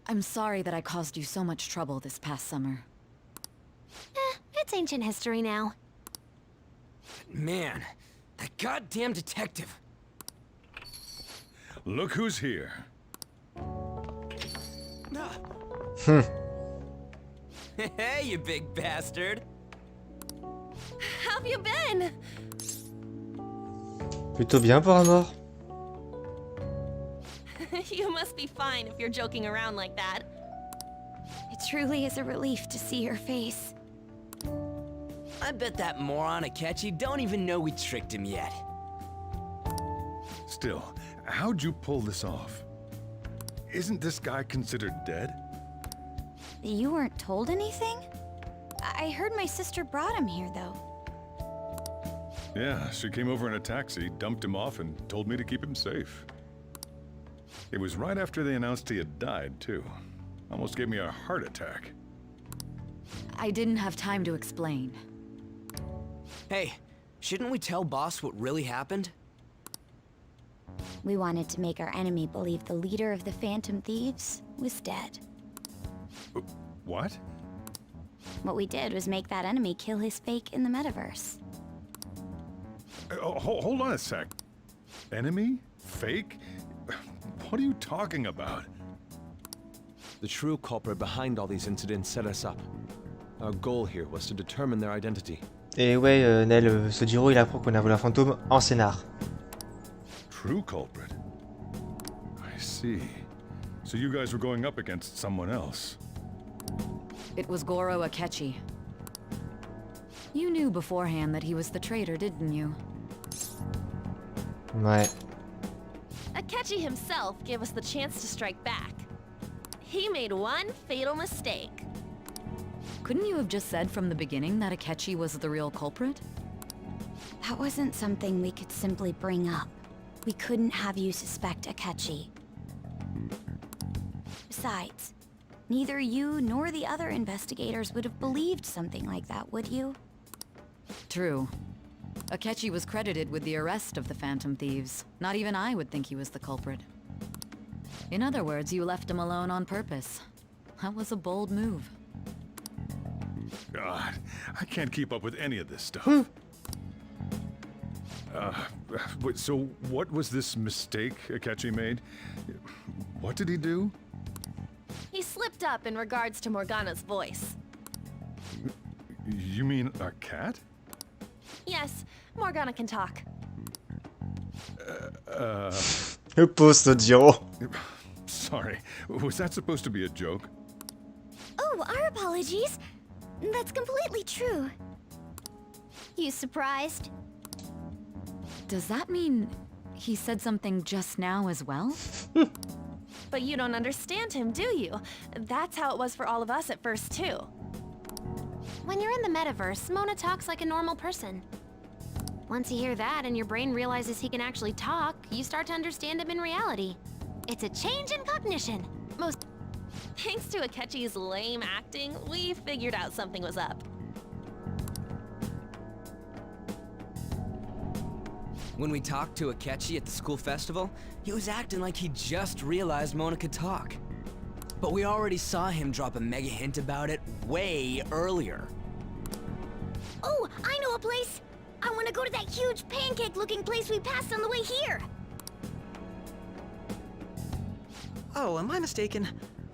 Speaker 12: I'm sorry that I caused you so much trouble this past summer.
Speaker 4: It's ancient history now.
Speaker 10: Man, that goddamn detective.
Speaker 17: Look who's here.
Speaker 10: Hey, you big bastard.
Speaker 5: How have you been?
Speaker 1: Plutôt bien pour un mort.
Speaker 5: You must be fine if you're joking around like that.
Speaker 8: It truly is a relief to see your face.
Speaker 10: I bet that moron Akechi don't even know we tricked him yet.
Speaker 11: Still, how'd you pull this off? Isn't this guy considered dead?
Speaker 8: You weren't told anything? I heard my sister brought him here, though.
Speaker 11: Yeah, she came over in a taxi, dumped him off, and told me to keep him safe. It was right after they announced he had died, too. Almost gave me a heart attack.
Speaker 12: I didn't have time to explain.
Speaker 10: Hey, shouldn't we tell Boss what really happened?
Speaker 8: We wanted to make our enemy believe the leader of the Phantom Thieves was dead.
Speaker 11: What?
Speaker 8: What we did was make that enemy kill his fake in the metaverse.
Speaker 11: Hold on a sec. Enemy? Fake? What are you talking about?
Speaker 7: The true culprit behind all these incidents set us up. Our goal here was to determine their identity.
Speaker 1: Et ouais, Nel, ce Jiro, il apprend qu'on a volé un fantôme en scénar.
Speaker 11: True culprit? I see. So you guys were going up against someone else.
Speaker 12: It was Goro Akechi. You knew beforehand that he was the traitor, didn't you?
Speaker 1: Ouais.
Speaker 14: Akechi himself gave us the chance to strike back. He made one fatal mistake.
Speaker 12: Couldn't you have just said from the beginning that Akechi was the real culprit?
Speaker 8: That wasn't something we could simply bring up. We couldn't have you suspect Akechi. Besides, neither you nor the other investigators would have believed something like that, would you?
Speaker 12: True. Akechi was credited with the arrest of the Phantom Thieves. Not even I would think he was the culprit. In other words, you left him alone on purpose. That was a bold move.
Speaker 11: God, I can't keep up with any of this stuff. So what was this mistake Akechi made? What did he do?
Speaker 14: He slipped up in regards to Morgana's voice.
Speaker 11: You mean a cat?
Speaker 14: Yes, Morgana can talk.
Speaker 1: Le pauvre Jiro.
Speaker 11: Sorry, was that supposed to be a joke?
Speaker 8: Oh, our apologies. That's completely true. You surprised?
Speaker 12: Does that mean he said something just now as well?
Speaker 14: But you don't understand him, do you? That's how it was for all of us at first, too. When you're in the metaverse, Mona talks like a normal person. Once you hear that and your brain realizes he can actually talk, you start to understand him in reality. It's a change in cognition. Thanks to Akechi's lame acting, we figured out something was up.
Speaker 10: When we talked to Akechi at the school festival, he was acting like he just realized Mona could talk. But we already saw him drop a mega hint about it way earlier.
Speaker 8: Oh, I know a place! I want to go to that huge pancake-looking place we passed on the way here!
Speaker 10: Oh, am I mistaken?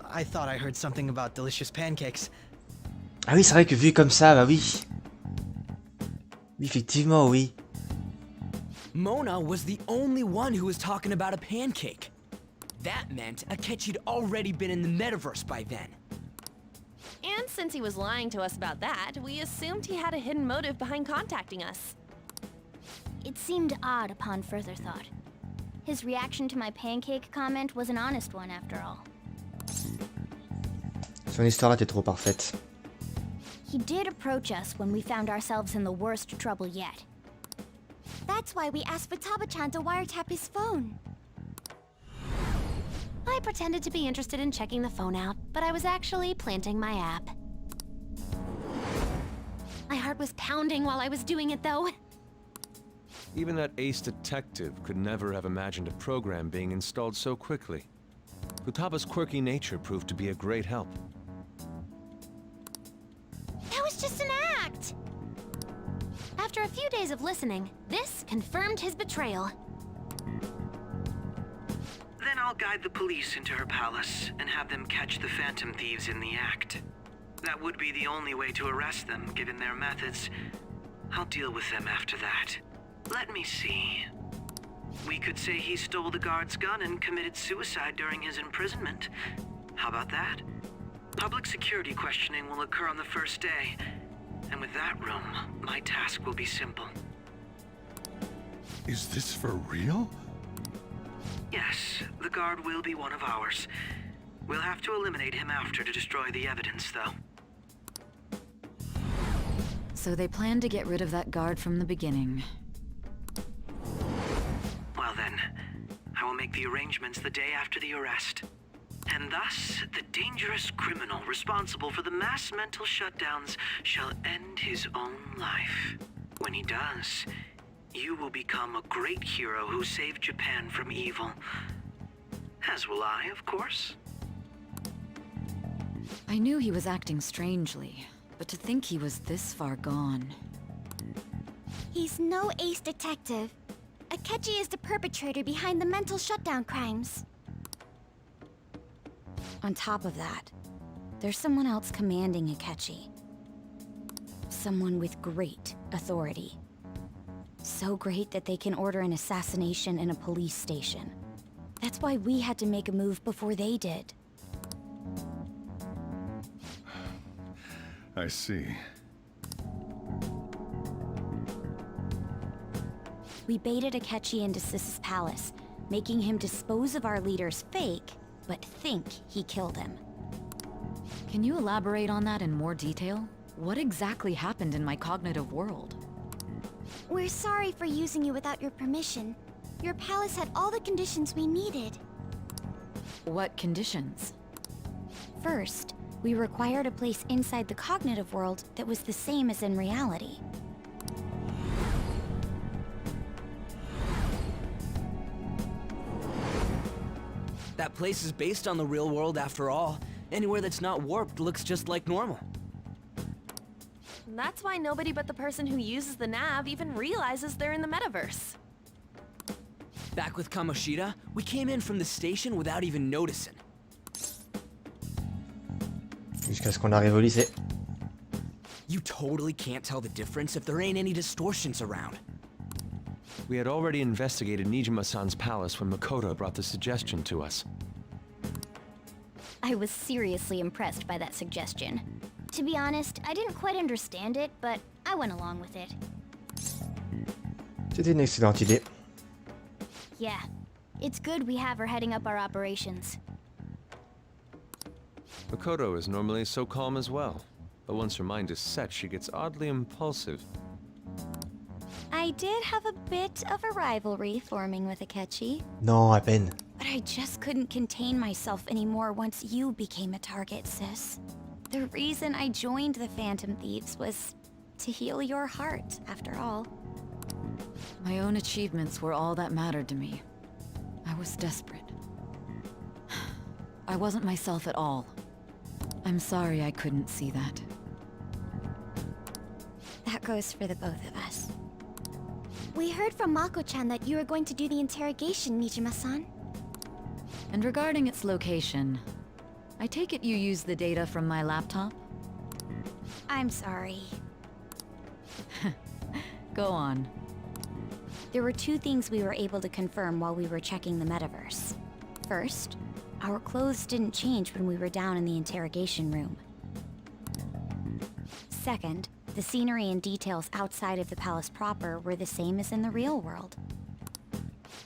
Speaker 10: I thought I heard something about delicious pancakes.
Speaker 1: Ah oui, c'est vrai que vu comme ça, bah oui. Oui, effectivement, oui.
Speaker 10: Mona was the only one who was talking about a pancake. That meant Akechi'd already been in the metaverse by then.
Speaker 14: And since he was lying to us about that, we assumed he had a hidden motive behind contacting us.
Speaker 8: It seemed odd upon further thought. His reaction to my pancake comment was an honest one, after all.
Speaker 1: Son histoire était trop parfaite.
Speaker 8: He did approach us when we found ourselves in the worst trouble yet. That's why we asked Futaba-chan to wiretap his phone.
Speaker 14: I pretended to be interested in checking the phone out, but I was actually planting my app. My heart was pounding while I was doing it, though.
Speaker 7: Even that ace detective could never have imagined a program being installed so quickly. Futaba's quirky nature proved to be a great help.
Speaker 14: That was just an act! After a few days of listening, this confirmed his betrayal.
Speaker 15: Then I'll guide the police into her palace and have them catch the Phantom Thieves in the act. That would be the only way to arrest them, given their methods. I'll deal with them after that. Let me see. We could say he stole the guard's gun and committed suicide during his imprisonment. How about that? Public security questioning will occur on the first day. And with that room, my task will be simple.
Speaker 11: Is this for real?
Speaker 15: Yes, the guard will be one of ours. We'll have to eliminate him after to destroy the evidence, though.
Speaker 12: So they plan to get rid of that guard from the beginning.
Speaker 15: Well then, I will make the arrangements the day after the arrest. And thus, the dangerous criminal responsible for the mass mental shutdowns shall end his own life. When he does, you will become a great hero who saved Japan from evil. As will I, of course.
Speaker 12: I knew he was acting strangely, but to think he was this far gone.
Speaker 8: He's no ace detective. Akechi is the perpetrator behind the mental shutdown crimes.
Speaker 12: On top of that, there's someone else commanding Akechi. Someone with great authority. So great that they can order an assassination in a police station. That's why we had to make a move before they did.
Speaker 11: I see.
Speaker 8: We baited Akechi into Sis's palace, making him dispose of our leader's fake, but think he killed him.
Speaker 12: Can you elaborate on that in more detail? What exactly happened in my cognitive world?
Speaker 8: We're sorry for using you without your permission. Your palace had all the conditions we needed.
Speaker 12: What conditions?
Speaker 8: First, we required a place inside the cognitive world that was the same as in reality.
Speaker 10: That place is based on the real world after all. Anywhere that's not warped looks just like normal.
Speaker 14: That's why nobody but the person who uses the nav even realizes they're in the metaverse.
Speaker 10: Back with Kamoshida, we came in from the station without even noticing.
Speaker 1: Jusqu'à ce qu'on arrive au lycée.
Speaker 10: You totally can't tell the difference if there ain't any distortions around.
Speaker 7: We had already investigated Nijima-san's palace when Makoto brought the suggestion to us.
Speaker 8: I was seriously impressed by that suggestion. To be honest, I didn't quite understand it, but I went along with it.
Speaker 1: C'était une excellente idée.
Speaker 8: Yeah, it's good we have her heading up our operations.
Speaker 7: Makoto is normally so calm as well, but once her mind is set, she gets oddly impulsive.
Speaker 8: I did have a bit of a rivalry forming with Akechi.
Speaker 1: Non, à peine.
Speaker 8: But I just couldn't contain myself anymore once you became a target, sis. The reason I joined the Phantom Thieves was to heal your heart, after all.
Speaker 12: My own achievements were all that mattered to me. I was desperate. I wasn't myself at all. I'm sorry I couldn't see that.
Speaker 8: That goes for the both of us. We heard from Mako-chan that you were going to do the interrogation, Nijima-san.
Speaker 12: And regarding its location, I take it you used the data from my laptop?
Speaker 8: I'm sorry.
Speaker 12: Go on.
Speaker 8: There were two things we were able to confirm while we were checking the metaverse. First, our clothes didn't change when we were down in the interrogation room. Second, the scenery and details outside of the palace proper were the same as in the real world.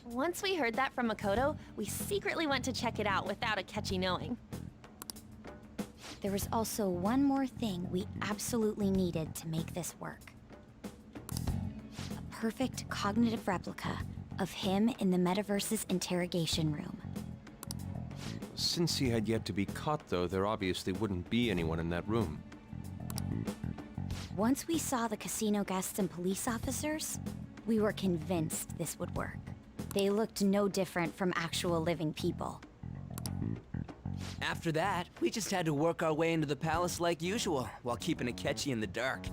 Speaker 14: Once we heard that from Makoto, we secretly went to check it out without Akechi knowing.
Speaker 8: There was also one more thing we absolutely needed to make this work. A perfect cognitive replica of him in the metaverse's interrogation room.
Speaker 7: Since he had yet to be caught, though, there obviously wouldn't be anyone in that room.
Speaker 8: Once we saw the casino guests and police officers, we were convinced this would work. They looked no different from actual living people.
Speaker 10: After that, we just had to work our way into the palace like usual, while keeping Akechi in the dark.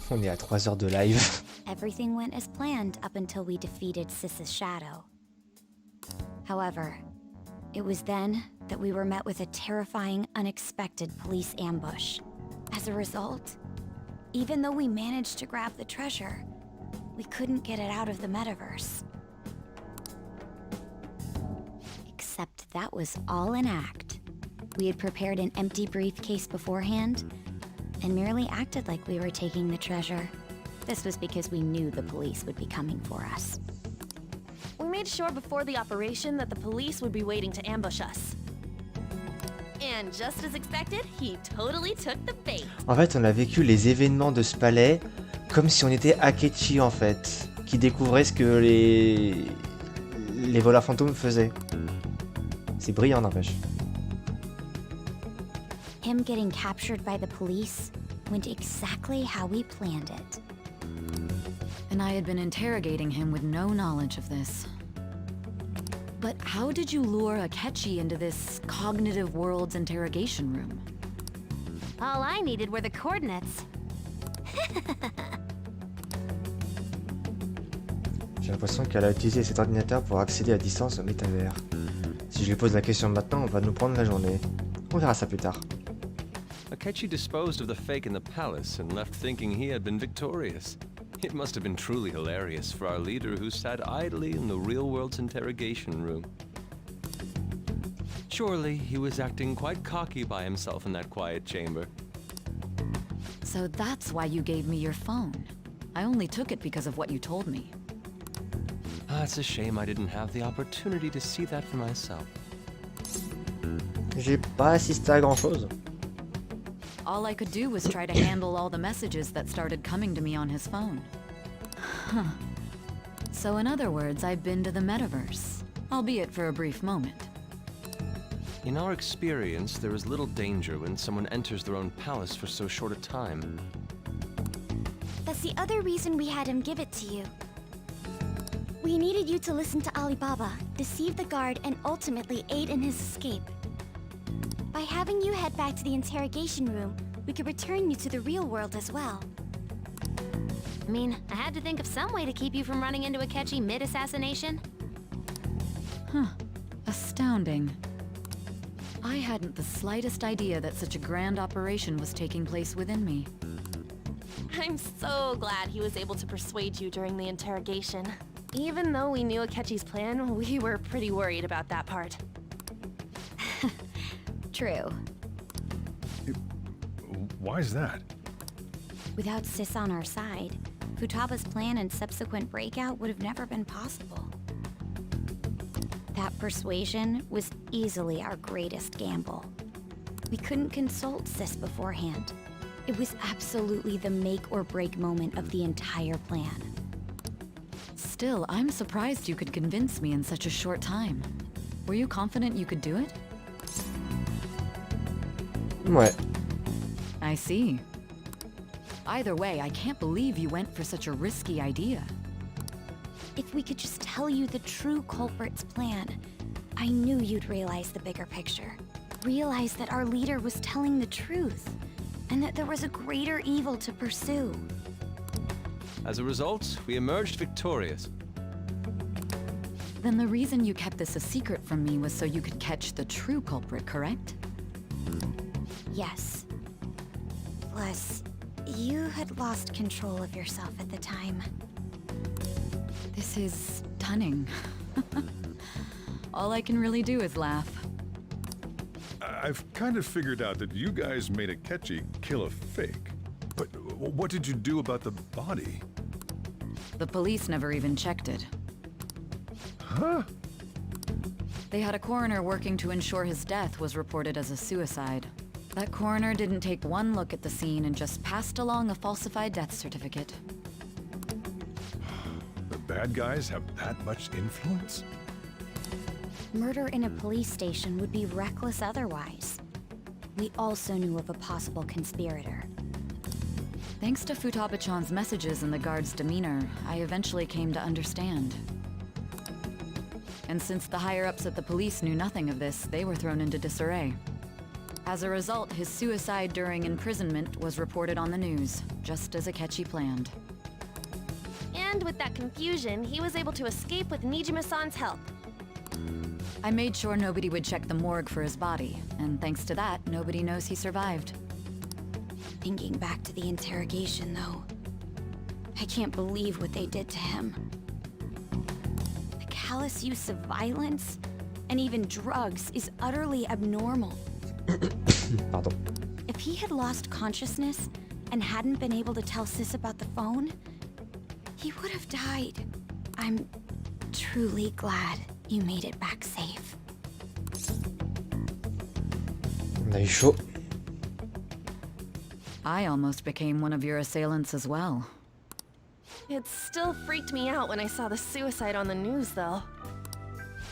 Speaker 1: On est à 3 heures de live.
Speaker 8: Everything went as planned up until we defeated Sis's shadow. However, it was then that we were met with a terrifying, unexpected police ambush. As a result, even though we managed to grab the treasure, we couldn't get it out of the metaverse. Except that was all an act. We had prepared an empty briefcase beforehand, and merely acted like we were taking the treasure. This was because we knew the police would be coming for us.
Speaker 14: We made sure before the operation that the police would be waiting to ambush us. And just as expected, he totally took the bait.
Speaker 1: En fait, on a vécu les événements de ce palais comme si on était Akechi en fait, qui découvrait ce que les voleurs fantômes faisaient. C'est brillant n'empêche.
Speaker 8: Him getting captured by the police went exactly how we planned it.
Speaker 12: And I had been interrogating him with no knowledge of this. But how did you lure Akechi into this cognitive world's interrogation room?
Speaker 6: All I needed were the coordinates.
Speaker 1: J'ai l'impression qu'elle a utilisé cet ordinateur pour accéder à distance au métavers. Si je lui pose la question maintenant, on va nous prendre la journée. On verra ça plus tard.
Speaker 7: Akechi disposed of the fake in the palace and left thinking he had been victorious. It must have been truly hilarious for our leader who sat idly in the real world's interrogation room. Surely he was acting quite cocky by himself in that quiet chamber.
Speaker 12: So that's why you gave me your phone. I only took it because of what you told me.
Speaker 7: It's a shame I didn't have the opportunity to see that for myself.
Speaker 1: J'ai pas assisté à grand chose.
Speaker 12: All I could do was try to handle all the messages that started coming to me on his phone. Huh. So in other words, I've been to the metaverse, albeit for a brief moment.
Speaker 7: In our experience, there is little danger when someone enters their own palace for so short a time.
Speaker 8: That's the other reason we had him give it to you. We needed you to listen to Alibaba, deceive the guard, and ultimately aid in his escape. By having you head back to the interrogation room, we could return you to the real world as well.
Speaker 6: I mean, I had to think of some way to keep you from running into Akechi mid-assassination.
Speaker 12: Huh. Astounding. I hadn't the slightest idea that such a grand operation was taking place within me.
Speaker 14: I'm so glad he was able to persuade you during the interrogation. Even though we knew Akechi's plan, we were pretty worried about that part.
Speaker 8: True.
Speaker 11: Why's that?
Speaker 8: Without Sis on our side, Futaba's plan and subsequent breakout would have never been possible. That persuasion was easily our greatest gamble. We couldn't consult Sis beforehand. It was absolutely the make or break moment of the entire plan.
Speaker 12: Still, I'm surprised you could convince me in such a short time. Were you confident you could do it?
Speaker 1: Ouais.
Speaker 12: I see. Either way, I can't believe you went for such a risky idea.
Speaker 8: If we could just tell you the true culprit's plan, I knew you'd realize the bigger picture. Realize that our leader was telling the truth, and that there was a greater evil to pursue.
Speaker 7: As a result, we emerged victorious.
Speaker 12: Then the reason you kept this a secret from me was so you could catch the true culprit, correct?
Speaker 8: Yes. Plus, you had lost control of yourself at the time.
Speaker 12: This is stunning. All I can really do is laugh.
Speaker 11: I've kind of figured out that you guys made Akechi kill a fake. But what did you do about the body?
Speaker 12: The police never even checked it.
Speaker 11: Huh?
Speaker 12: They had a coroner working to ensure his death was reported as a suicide. That coroner didn't take one look at the scene and just passed along a falsified death certificate.
Speaker 11: The bad guys have that much influence?
Speaker 8: Murder in a police station would be reckless otherwise. We also knew of a possible conspirator.
Speaker 12: Thanks to Futaba-chan's messages and the guard's demeanor, I eventually came to understand. And since the higher-ups at the police knew nothing of this, they were thrown into disarray. As a result, his suicide during imprisonment was reported on the news, just as Akechi planned.
Speaker 14: And with that confusion, he was able to escape with Nijima-san's help.
Speaker 12: I made sure nobody would check the morgue for his body, and thanks to that, nobody knows he survived.
Speaker 8: Thinking back to the interrogation, though, I can't believe what they did to him. The callous use of violence, and even drugs, is utterly abnormal.
Speaker 1: Pardon.
Speaker 8: If he had lost consciousness and hadn't been able to tell Sis about the phone, He would have died. I'm truly glad you made it back safe.
Speaker 1: On a eu chaud.
Speaker 12: I almost became one of your assailants as well.
Speaker 14: It still freaked me out when I saw the suicide on the news, though.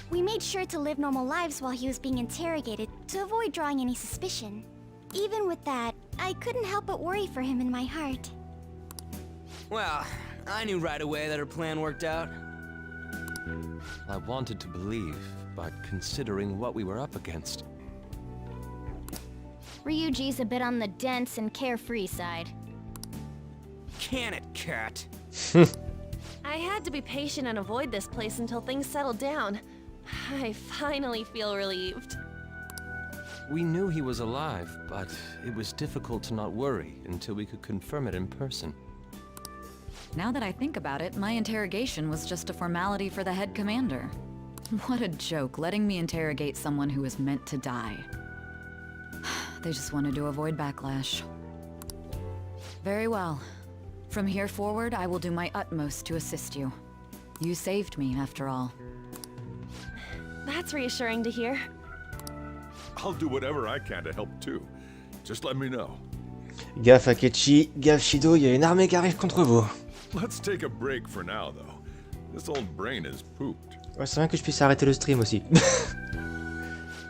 Speaker 8: We made sure to live normal lives while he was being interrogated to avoid drawing any suspicion. Even with that, I couldn't help but worry for him in my heart.
Speaker 13: Well, I knew right away that her plan worked out.
Speaker 7: I wanted to believe, but considering what we were up against...
Speaker 8: Ryuji's a bit on the dense and carefree side.
Speaker 13: Can it, cat?
Speaker 14: I had to be patient and avoid this place until things settled down. I finally feel relieved.
Speaker 7: We knew he was alive, but it was difficult to not worry until we could confirm it in person.
Speaker 12: Now that I think about it, my interrogation was just a formality for the head commander. What a joke, letting me interrogate someone who was meant to die. They just wanted to avoid backlash. Very well. From here forward, I will do my utmost to assist you. You saved me, after all.
Speaker 14: That's reassuring to hear.
Speaker 11: I'll do whatever I can to help too. Just let me know.
Speaker 1: Gaffe Akechi, gaffe Shido, il y a une armée qui arrive contre vous.
Speaker 11: Let's take a break for now, though. This old brain is pooped.
Speaker 1: Ouais, c'est bien que je puisse arrêter le stream aussi.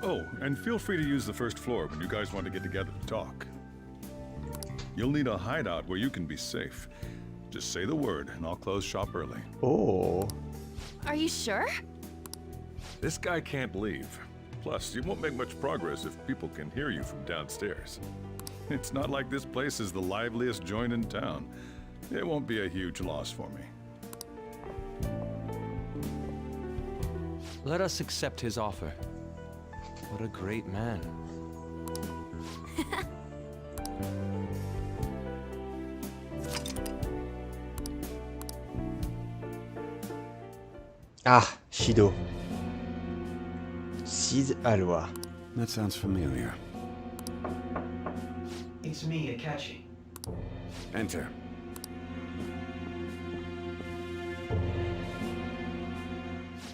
Speaker 11: Oh, and feel free to use the first floor when you guys want to get together to talk. You'll need a hideout where you can be safe. Just say the word, and I'll close shop early.
Speaker 1: Oh.
Speaker 14: Are you sure?
Speaker 11: This guy can't leave. Plus, you won't make much progress if people can hear you from downstairs. It's not like this place is the liveliest joint in town. It won't be a huge loss for me.
Speaker 7: Let us accept his offer. What a great man.
Speaker 1: Ah, Shido. Sid Aloy.
Speaker 16: That sounds familiar.
Speaker 21: It's me, Akechi.
Speaker 16: Enter.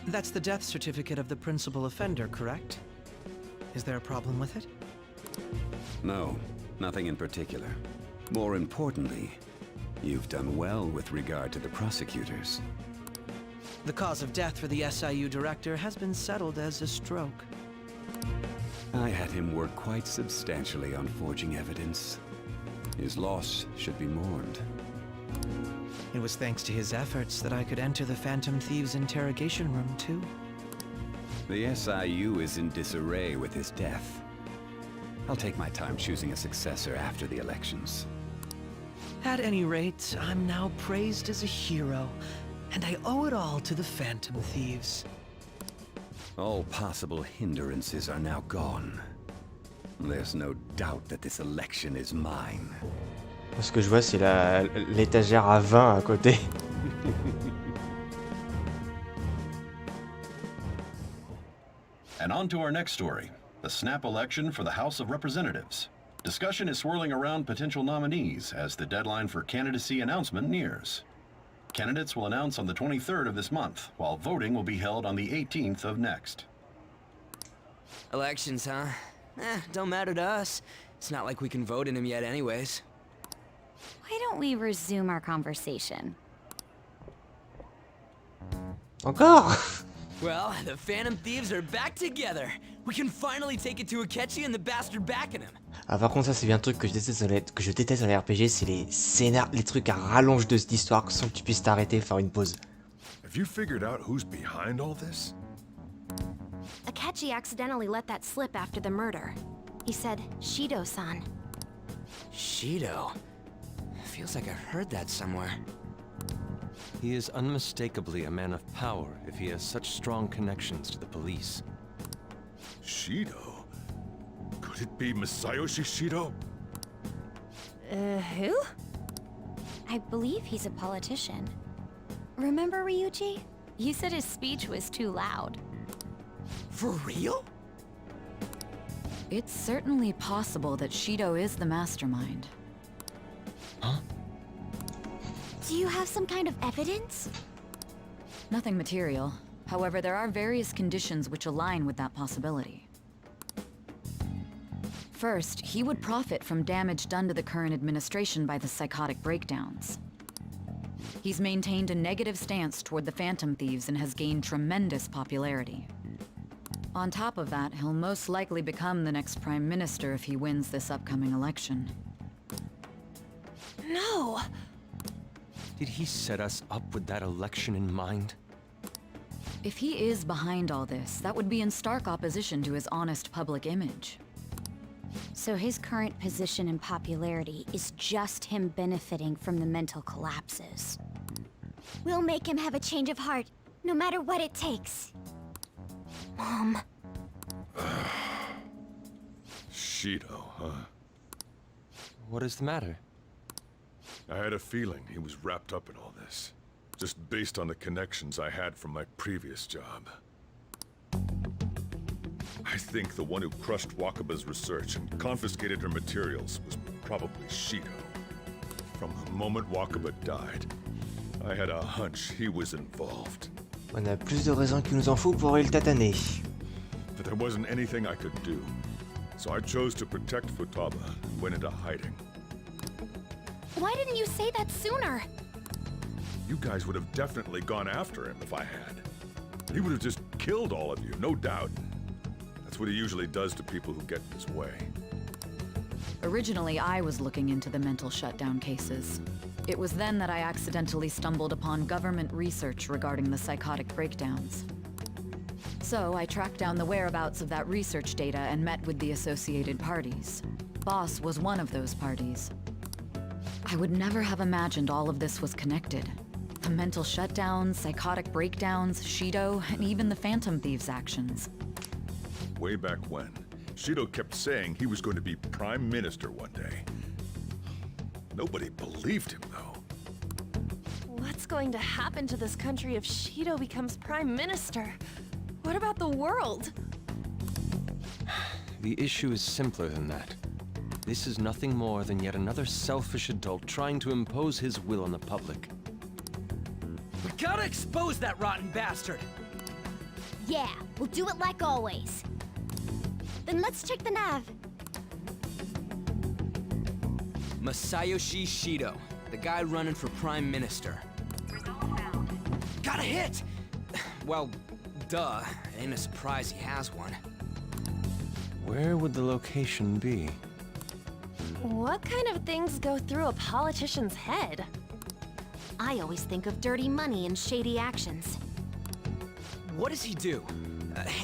Speaker 10: That's the death certificate of the principal offender, correct? Is there a problem with it?
Speaker 16: No, nothing in particular. More importantly, you've done well with regard to the prosecutors.
Speaker 10: The cause of death for the SIU director has been settled as a stroke.
Speaker 16: I had him work quite substantially on forging evidence. His loss should be mourned.
Speaker 10: It was thanks to his efforts that I could enter the Phantom Thieves' interrogation room, too.
Speaker 16: The SIU is in disarray with his death. I'll take my time choosing a successor after the elections.
Speaker 10: At any rate, I'm now praised as a hero, and I owe it all to the Phantom Thieves.
Speaker 16: All possible hindrances are now gone. There's no doubt that this election is mine.
Speaker 1: Ce que je vois, c'est l'étagère à vin à côté.
Speaker 9: And on to our next story, the snap election for the House of Representatives. Discussion is swirling around potential nominees as the deadline for candidacy announcement nears. Candidates will announce on the 23rd of this month, while voting will be held on the 18th of next.
Speaker 13: Elections, huh? Don't matter to us. It's not like we can vote in them yet anyways.
Speaker 8: Why don't we resume our conversation?
Speaker 1: Encore?
Speaker 13: Well, the Phantom Thieves are back together. We can finally take it to Akechi and the bastard backing him.
Speaker 1: Ah, par contre, ça c'est bien un truc que je déteste dans les RPG, c'est les scénars, les trucs à rallonge d'histoire sans que tu puisses t'arrêter et faire une pause.
Speaker 11: Have you figured out who's behind all this?
Speaker 14: Akechi accidentally let that slip after the murder. He said, Shido-san.
Speaker 13: Shido? Feels like I've heard that somewhere.
Speaker 7: He is unmistakably a man of power if he has such strong connections to the police.
Speaker 11: Shido? Could it be Masayoshi Shido?
Speaker 14: Who?
Speaker 8: I believe he's a politician. Remember Ryuji? You said his speech was too loud.
Speaker 13: For real?
Speaker 12: It's certainly possible that Shido is the mastermind.
Speaker 13: Huh?
Speaker 8: Do you have some kind of evidence?
Speaker 12: Nothing material. However, there are various conditions which align with that possibility. First, he would profit from damage done to the current administration by the psychotic breakdowns. He's maintained a negative stance toward the Phantom Thieves and has gained tremendous popularity. On top of that, he'll most likely become the next Prime Minister if he wins this upcoming election.
Speaker 14: No!
Speaker 7: Did he set us up with that election in mind?
Speaker 12: If he is behind all this, that would be in stark opposition to his honest public image.
Speaker 8: So his current position and popularity is just him benefiting from the mental collapses. We'll make him have a change of heart, no matter what it takes. Mom.
Speaker 11: Shido, huh?
Speaker 7: What is the matter?
Speaker 11: I had a feeling he was wrapped up in all this, just based on the connections I had from my previous job. I think the one who crushed Wakaba's research and confiscated her materials was probably Shido. From the moment Wakaba died, I had a hunch he was involved.
Speaker 1: On a plus de raisons qu'il nous en faut pour aller le tataner.
Speaker 11: But there wasn't anything I could do, so I chose to protect Futaba and went into hiding.
Speaker 14: Why didn't you say that sooner?
Speaker 11: You guys would have definitely gone after him if I had. He would have just killed all of you, no doubt. That's what he usually does to people who get in his way.
Speaker 12: Originally, I was looking into the mental shutdown cases. It was then that I accidentally stumbled upon government research regarding the psychotic breakdowns. So I tracked down the whereabouts of that research data and met with the associated parties. Boss was one of those parties. I would never have imagined all of this was connected. The mental shutdowns, psychotic breakdowns, Shido, and even the Phantom Thieves' actions.
Speaker 11: Way back when, Shido kept saying he was going to be Prime Minister one day. Nobody believed him, though.
Speaker 14: What's going to happen to this country if Shido becomes Prime Minister? What about the world?
Speaker 7: The issue is simpler than that. This is nothing more than yet another selfish adult trying to impose his will on the public.
Speaker 13: We gotta expose that rotten bastard!
Speaker 8: Yeah, we'll do it like always. Then let's check the nav.
Speaker 13: Masayoshi Shido, the guy running for Prime Minister. Got a hit! Well, duh. Ain't a surprise he has one.
Speaker 7: Where would the location be?
Speaker 14: What kind of things go through a politician's head? I always think of dirty money and shady actions.
Speaker 13: What does he do?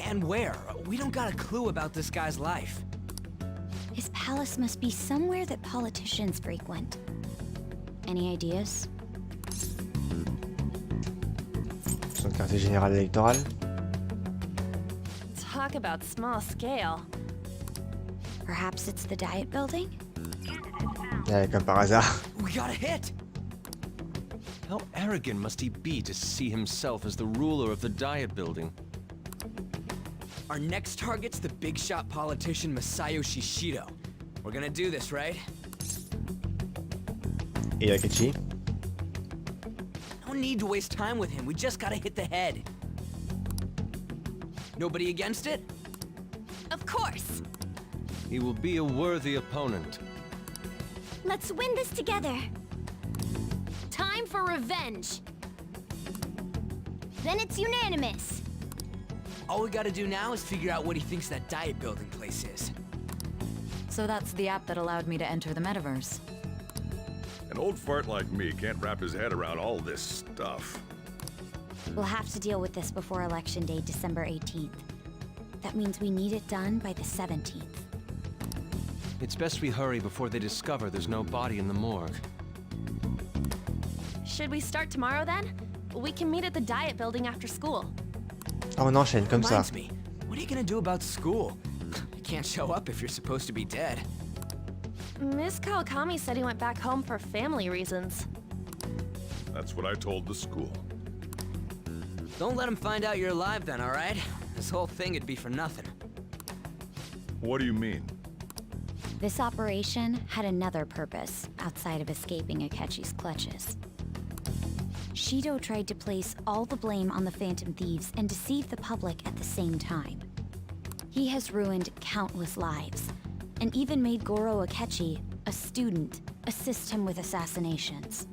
Speaker 13: And where? We don't got a clue about this guy's life.
Speaker 8: His palace must be somewhere that politicians frequent. Any ideas?
Speaker 1: Son quartier général électoral.
Speaker 14: Talk about small scale.
Speaker 8: Perhaps it's the Diet Building?
Speaker 1: Comme par hasard.
Speaker 13: We got a hit!
Speaker 7: How arrogant must he be to see himself as the ruler of the Diet Building?
Speaker 13: Our next target's the big shot politician Masayoshi Shido. We're gonna do this, right?
Speaker 1: Et Akechi?
Speaker 13: No need to waste time with him. We just gotta hit the head. Nobody against it?
Speaker 14: Of course!
Speaker 7: He will be a worthy opponent.
Speaker 8: Let's win this together.
Speaker 14: Time for revenge!
Speaker 8: Then it's unanimous.
Speaker 13: All we gotta do now is figure out what he thinks that Diet Building place is.
Speaker 12: So that's the app that allowed me to enter the metaverse.
Speaker 11: An old fart like me can't wrap his head around all this stuff.
Speaker 8: We'll have to deal with this before Election Day, December 18th. That means we need it done by the 17th.
Speaker 7: It's best we hurry before they discover there's no body in the morgue.
Speaker 14: Should we start tomorrow then? We can meet at the Diet Building after school.
Speaker 1: Ah, on enchaîne comme ça.
Speaker 13: Reminds me, what are you gonna do about school? You can't show up if you're supposed to be dead.
Speaker 14: Miss Kawakami said he went back home for family reasons.
Speaker 11: That's what I told the school.
Speaker 13: Don't let him find out you're alive then, alright? This whole thing would be for nothing.
Speaker 11: What do you mean?
Speaker 8: This operation had another purpose outside of escaping Akechi's clutches. Shido tried to place all the blame on the Phantom Thieves and deceive the public at the same time. He has ruined countless lives, and even made Goro Akechi, a student, assist him with assassinations.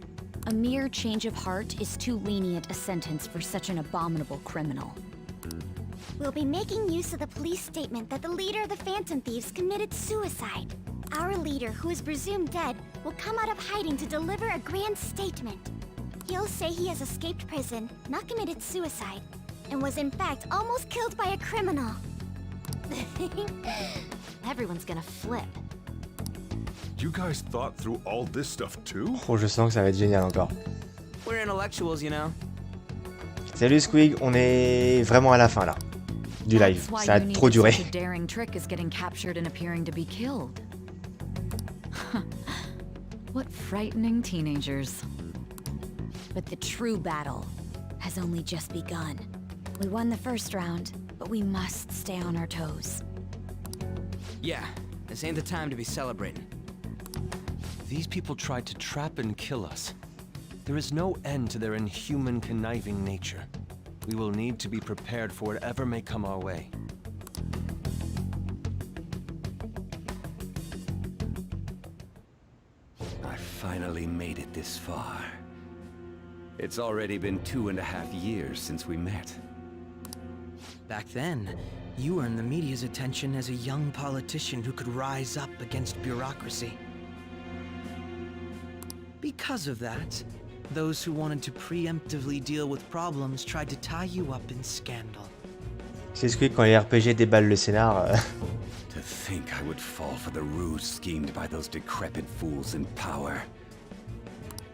Speaker 8: A mere change of heart is too lenient a sentence for such an abominable criminal.
Speaker 4: We'll be making use of the police statement that the leader of the Phantom Thieves committed suicide. Our leader, who is presumed dead, will come out of hiding to deliver a grand statement. He'll say he has escaped prison, not committed suicide, and was in fact almost killed by a criminal.
Speaker 14: Everyone's gonna flip.
Speaker 11: You guys thought through all this stuff too?
Speaker 1: Oh, je sens que ça va être génial encore.
Speaker 13: We're intellectuals, you know.
Speaker 1: Salut Squig, on est vraiment à la fin là du live. Ça a trop duré.
Speaker 12: Such a daring trick is getting captured and appearing to be killed. What frightening teenagers.
Speaker 8: But the true battle has only just begun. We won the first round, but we must stay on our toes.
Speaker 13: Yeah, this ain't the time to be celebrating.
Speaker 7: These people tried to trap and kill us. There is no end to their inhuman, conniving nature. We will need to be prepared for whatever may come our way.
Speaker 16: I finally made it this far. It's already been 2.5 years since we met.
Speaker 10: Back then, you earned the media's attention as a young politician who could rise up against bureaucracy. Because of that, those who wanted to preemptively deal with problems tried to tie you up in scandal.
Speaker 1: C'est Squig quand les RPG déballent le scénar.
Speaker 16: To think I would fall for the ruse schemed by those decrepit fools in power.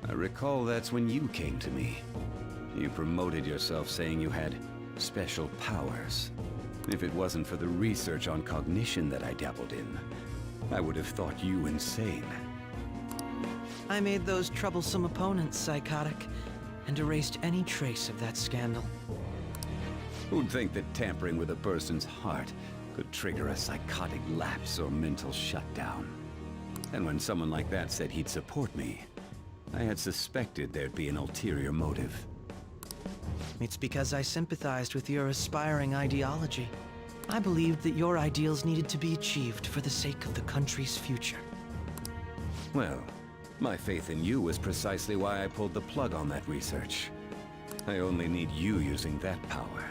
Speaker 16: I recall that's when you came to me. You promoted yourself saying you had special powers. If it wasn't for the research on cognition that I dabbled in, I would have thought you insane.
Speaker 10: I made those troublesome opponents psychotic, and erased any trace of that scandal.
Speaker 16: Who'd think that tampering with a person's heart could trigger a psychotic lapse or mental shutdown? And when someone like that said he'd support me, I had suspected there'd be an ulterior motive.
Speaker 10: It's because I sympathized with your aspiring ideology. I believed that your ideals needed to be achieved for the sake of the country's future.
Speaker 16: Well, my faith in you was precisely why I pulled the plug on that research. I only need you using that power.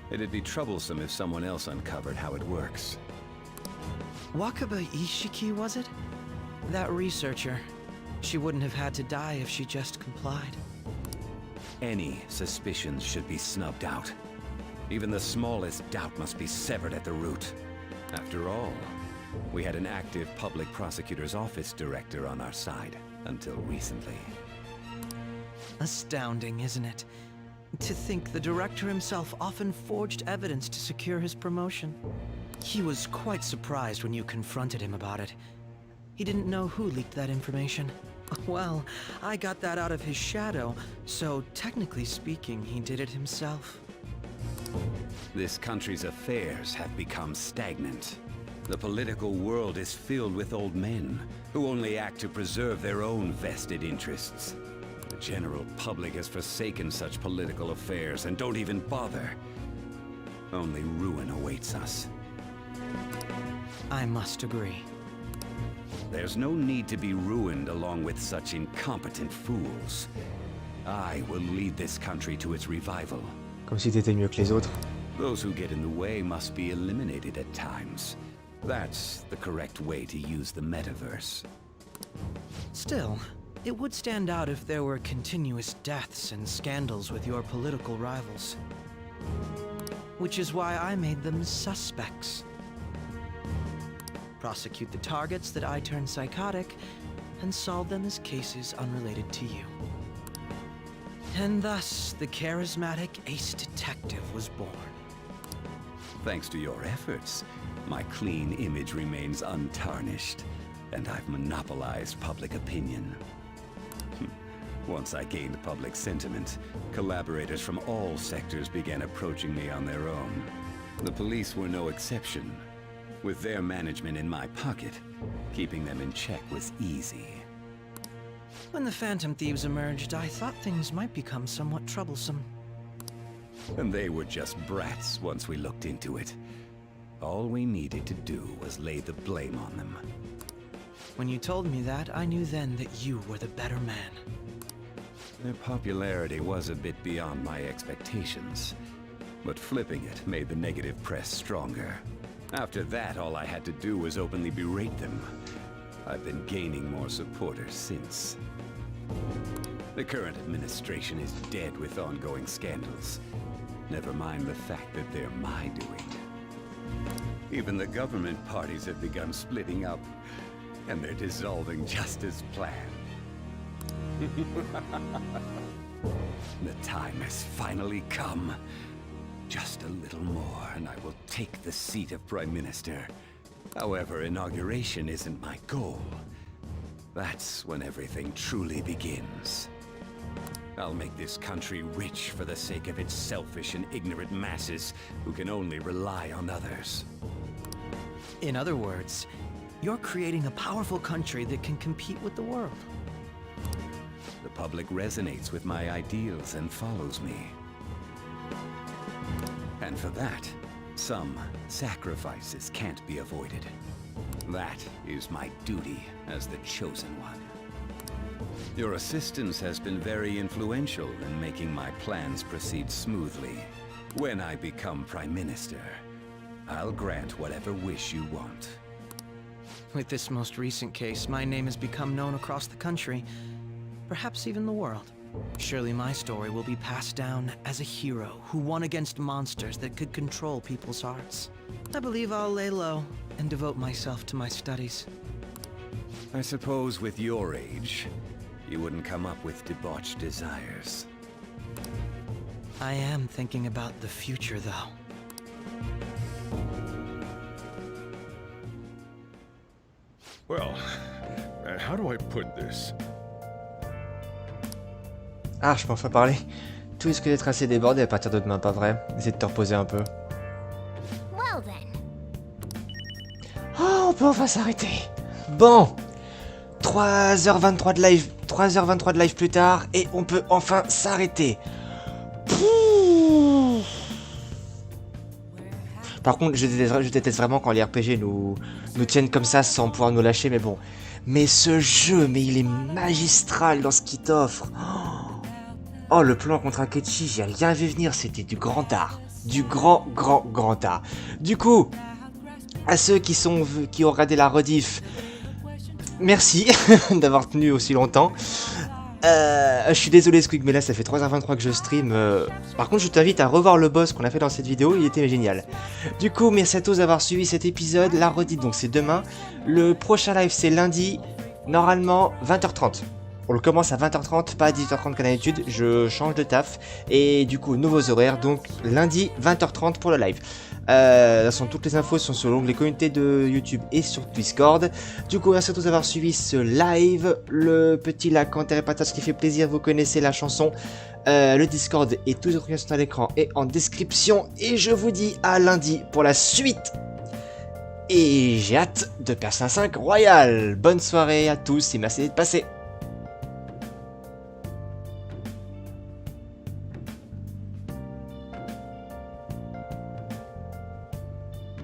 Speaker 16: It'd be troublesome if someone else uncovered how it works.
Speaker 10: Wakaba Ishiki, was it? That researcher. She wouldn't have had to die if she just complied.
Speaker 16: Any suspicions should be snubbed out. Even the smallest doubt must be severed at the root. After all, we had an active public prosecutor's office director on our side until recently.
Speaker 10: Astounding, isn't it? To think the director himself often forged evidence to secure his promotion. He was quite surprised when you confronted him about it. He didn't know who leaked that information. Well, I got that out of his shadow, so technically speaking, he did it himself.
Speaker 16: This country's affairs have become stagnant. The political world is filled with old men who only act to preserve their own vested interests. The general public has forsaken such political affairs and don't even bother. Only ruin awaits us.
Speaker 10: I must agree.
Speaker 16: There's no need to be ruined along with such incompetent fools. I will lead this country to its revival.
Speaker 1: Comme si t'étais mieux que les autres.
Speaker 16: Those who get in the way must be eliminated at times. That's the correct way to use the metaverse.
Speaker 10: Still, it would stand out if there were continuous deaths and scandals with your political rivals. Which is why I made them suspects. Prosecute the targets that I turn psychotic, and solve them as cases unrelated to you. And thus, the charismatic ace detective was born.
Speaker 16: Thanks to your efforts, my clean image remains untarnished, and I've monopolized public opinion. Once I gained public sentiment, collaborators from all sectors began approaching me on their own. The police were no exception. With their management in my pocket, keeping them in check was easy.
Speaker 10: When the Phantom Thieves emerged, I thought things might become somewhat troublesome.
Speaker 16: And they were just brats once we looked into it. All we needed to do was lay the blame on them.
Speaker 10: When you told me that, I knew then that you were the better man.
Speaker 16: Their popularity was a bit beyond my expectations, but flipping it made the negative press stronger. After that, all I had to do was openly berate them. I've been gaining more supporters since. The current administration is dead with ongoing scandals. Never mind the fact that they're my doing. Even the government parties have begun splitting up, and they're dissolving just as planned. The time has finally come. Just a little more, and I will take the seat of Prime Minister. However, inauguration isn't my goal. That's when everything truly begins. I'll make this country rich for the sake of its selfish and ignorant masses who can only rely on others.
Speaker 10: In other words, you're creating a powerful country that can compete with the world.
Speaker 16: The public resonates with my ideals and follows me. And for that, some sacrifices can't be avoided. That is my duty as the chosen one. Your assistance has been very influential in making my plans proceed smoothly. When I become Prime Minister, I'll grant whatever wish you want.
Speaker 10: With this most recent case, my name has become known across the country, perhaps even the world. Surely my story will be passed down as a hero who won against monsters that could control people's hearts. I believe I'll lay low and devote myself to my studies.
Speaker 16: I suppose with your age, you wouldn't come up with debauched desires.
Speaker 10: I am thinking about the future, though.
Speaker 11: Well, how do I put this?
Speaker 1: Ah, je peux enfin parler. Tout risque d'être assez débordé à partir de demain, pas vrai? Essaye de te reposer un peu.
Speaker 8: Well then.
Speaker 1: Oh, on peut enfin s'arrêter. Bon, 3h23 de live, 3h23 de live plus tard, et on peut enfin s'arrêter. Par contre, je déteste vraiment quand les RPG nous tiennent comme ça sans pouvoir nous lâcher, mais bon. Mais ce jeu, mais il est magistral dans ce qu'il t'offre. Oh, le plan contre Akechi, j'ai rien vu venir, c'était du grand art. Du grand art. Du coup, à ceux qui ont regardé la rediff, merci d'avoir tenu aussi longtemps. Je suis désolé Squig, mais là ça fait 3h23 que je stream. Par contre, je t'invite à revoir le boss qu'on a fait dans cette vidéo, il était génial. Du coup, merci à tous d'avoir suivi cet épisode. La rediff, donc c'est demain. Le prochain live, c'est lundi, normalement 20h30. On le commence à 20h30, pas à 18h30 comme d'habitude, je change de taf. Et du coup, nouveaux horaires, donc lundi 20h30 pour le live. Toutes les infos sont sur l'onglet communauté de YouTube et sur Discord. Du coup, merci à tous d'avoir suivi ce live. Le petit lac commentaire et partage qui fait plaisir, vous connaissez la chanson. Le Discord est toujours à l'écran et en description. Et je vous dis à lundi pour la suite. Et j'ai hâte de Persona 5 Royal. Bonne soirée à tous et merci d'être passés.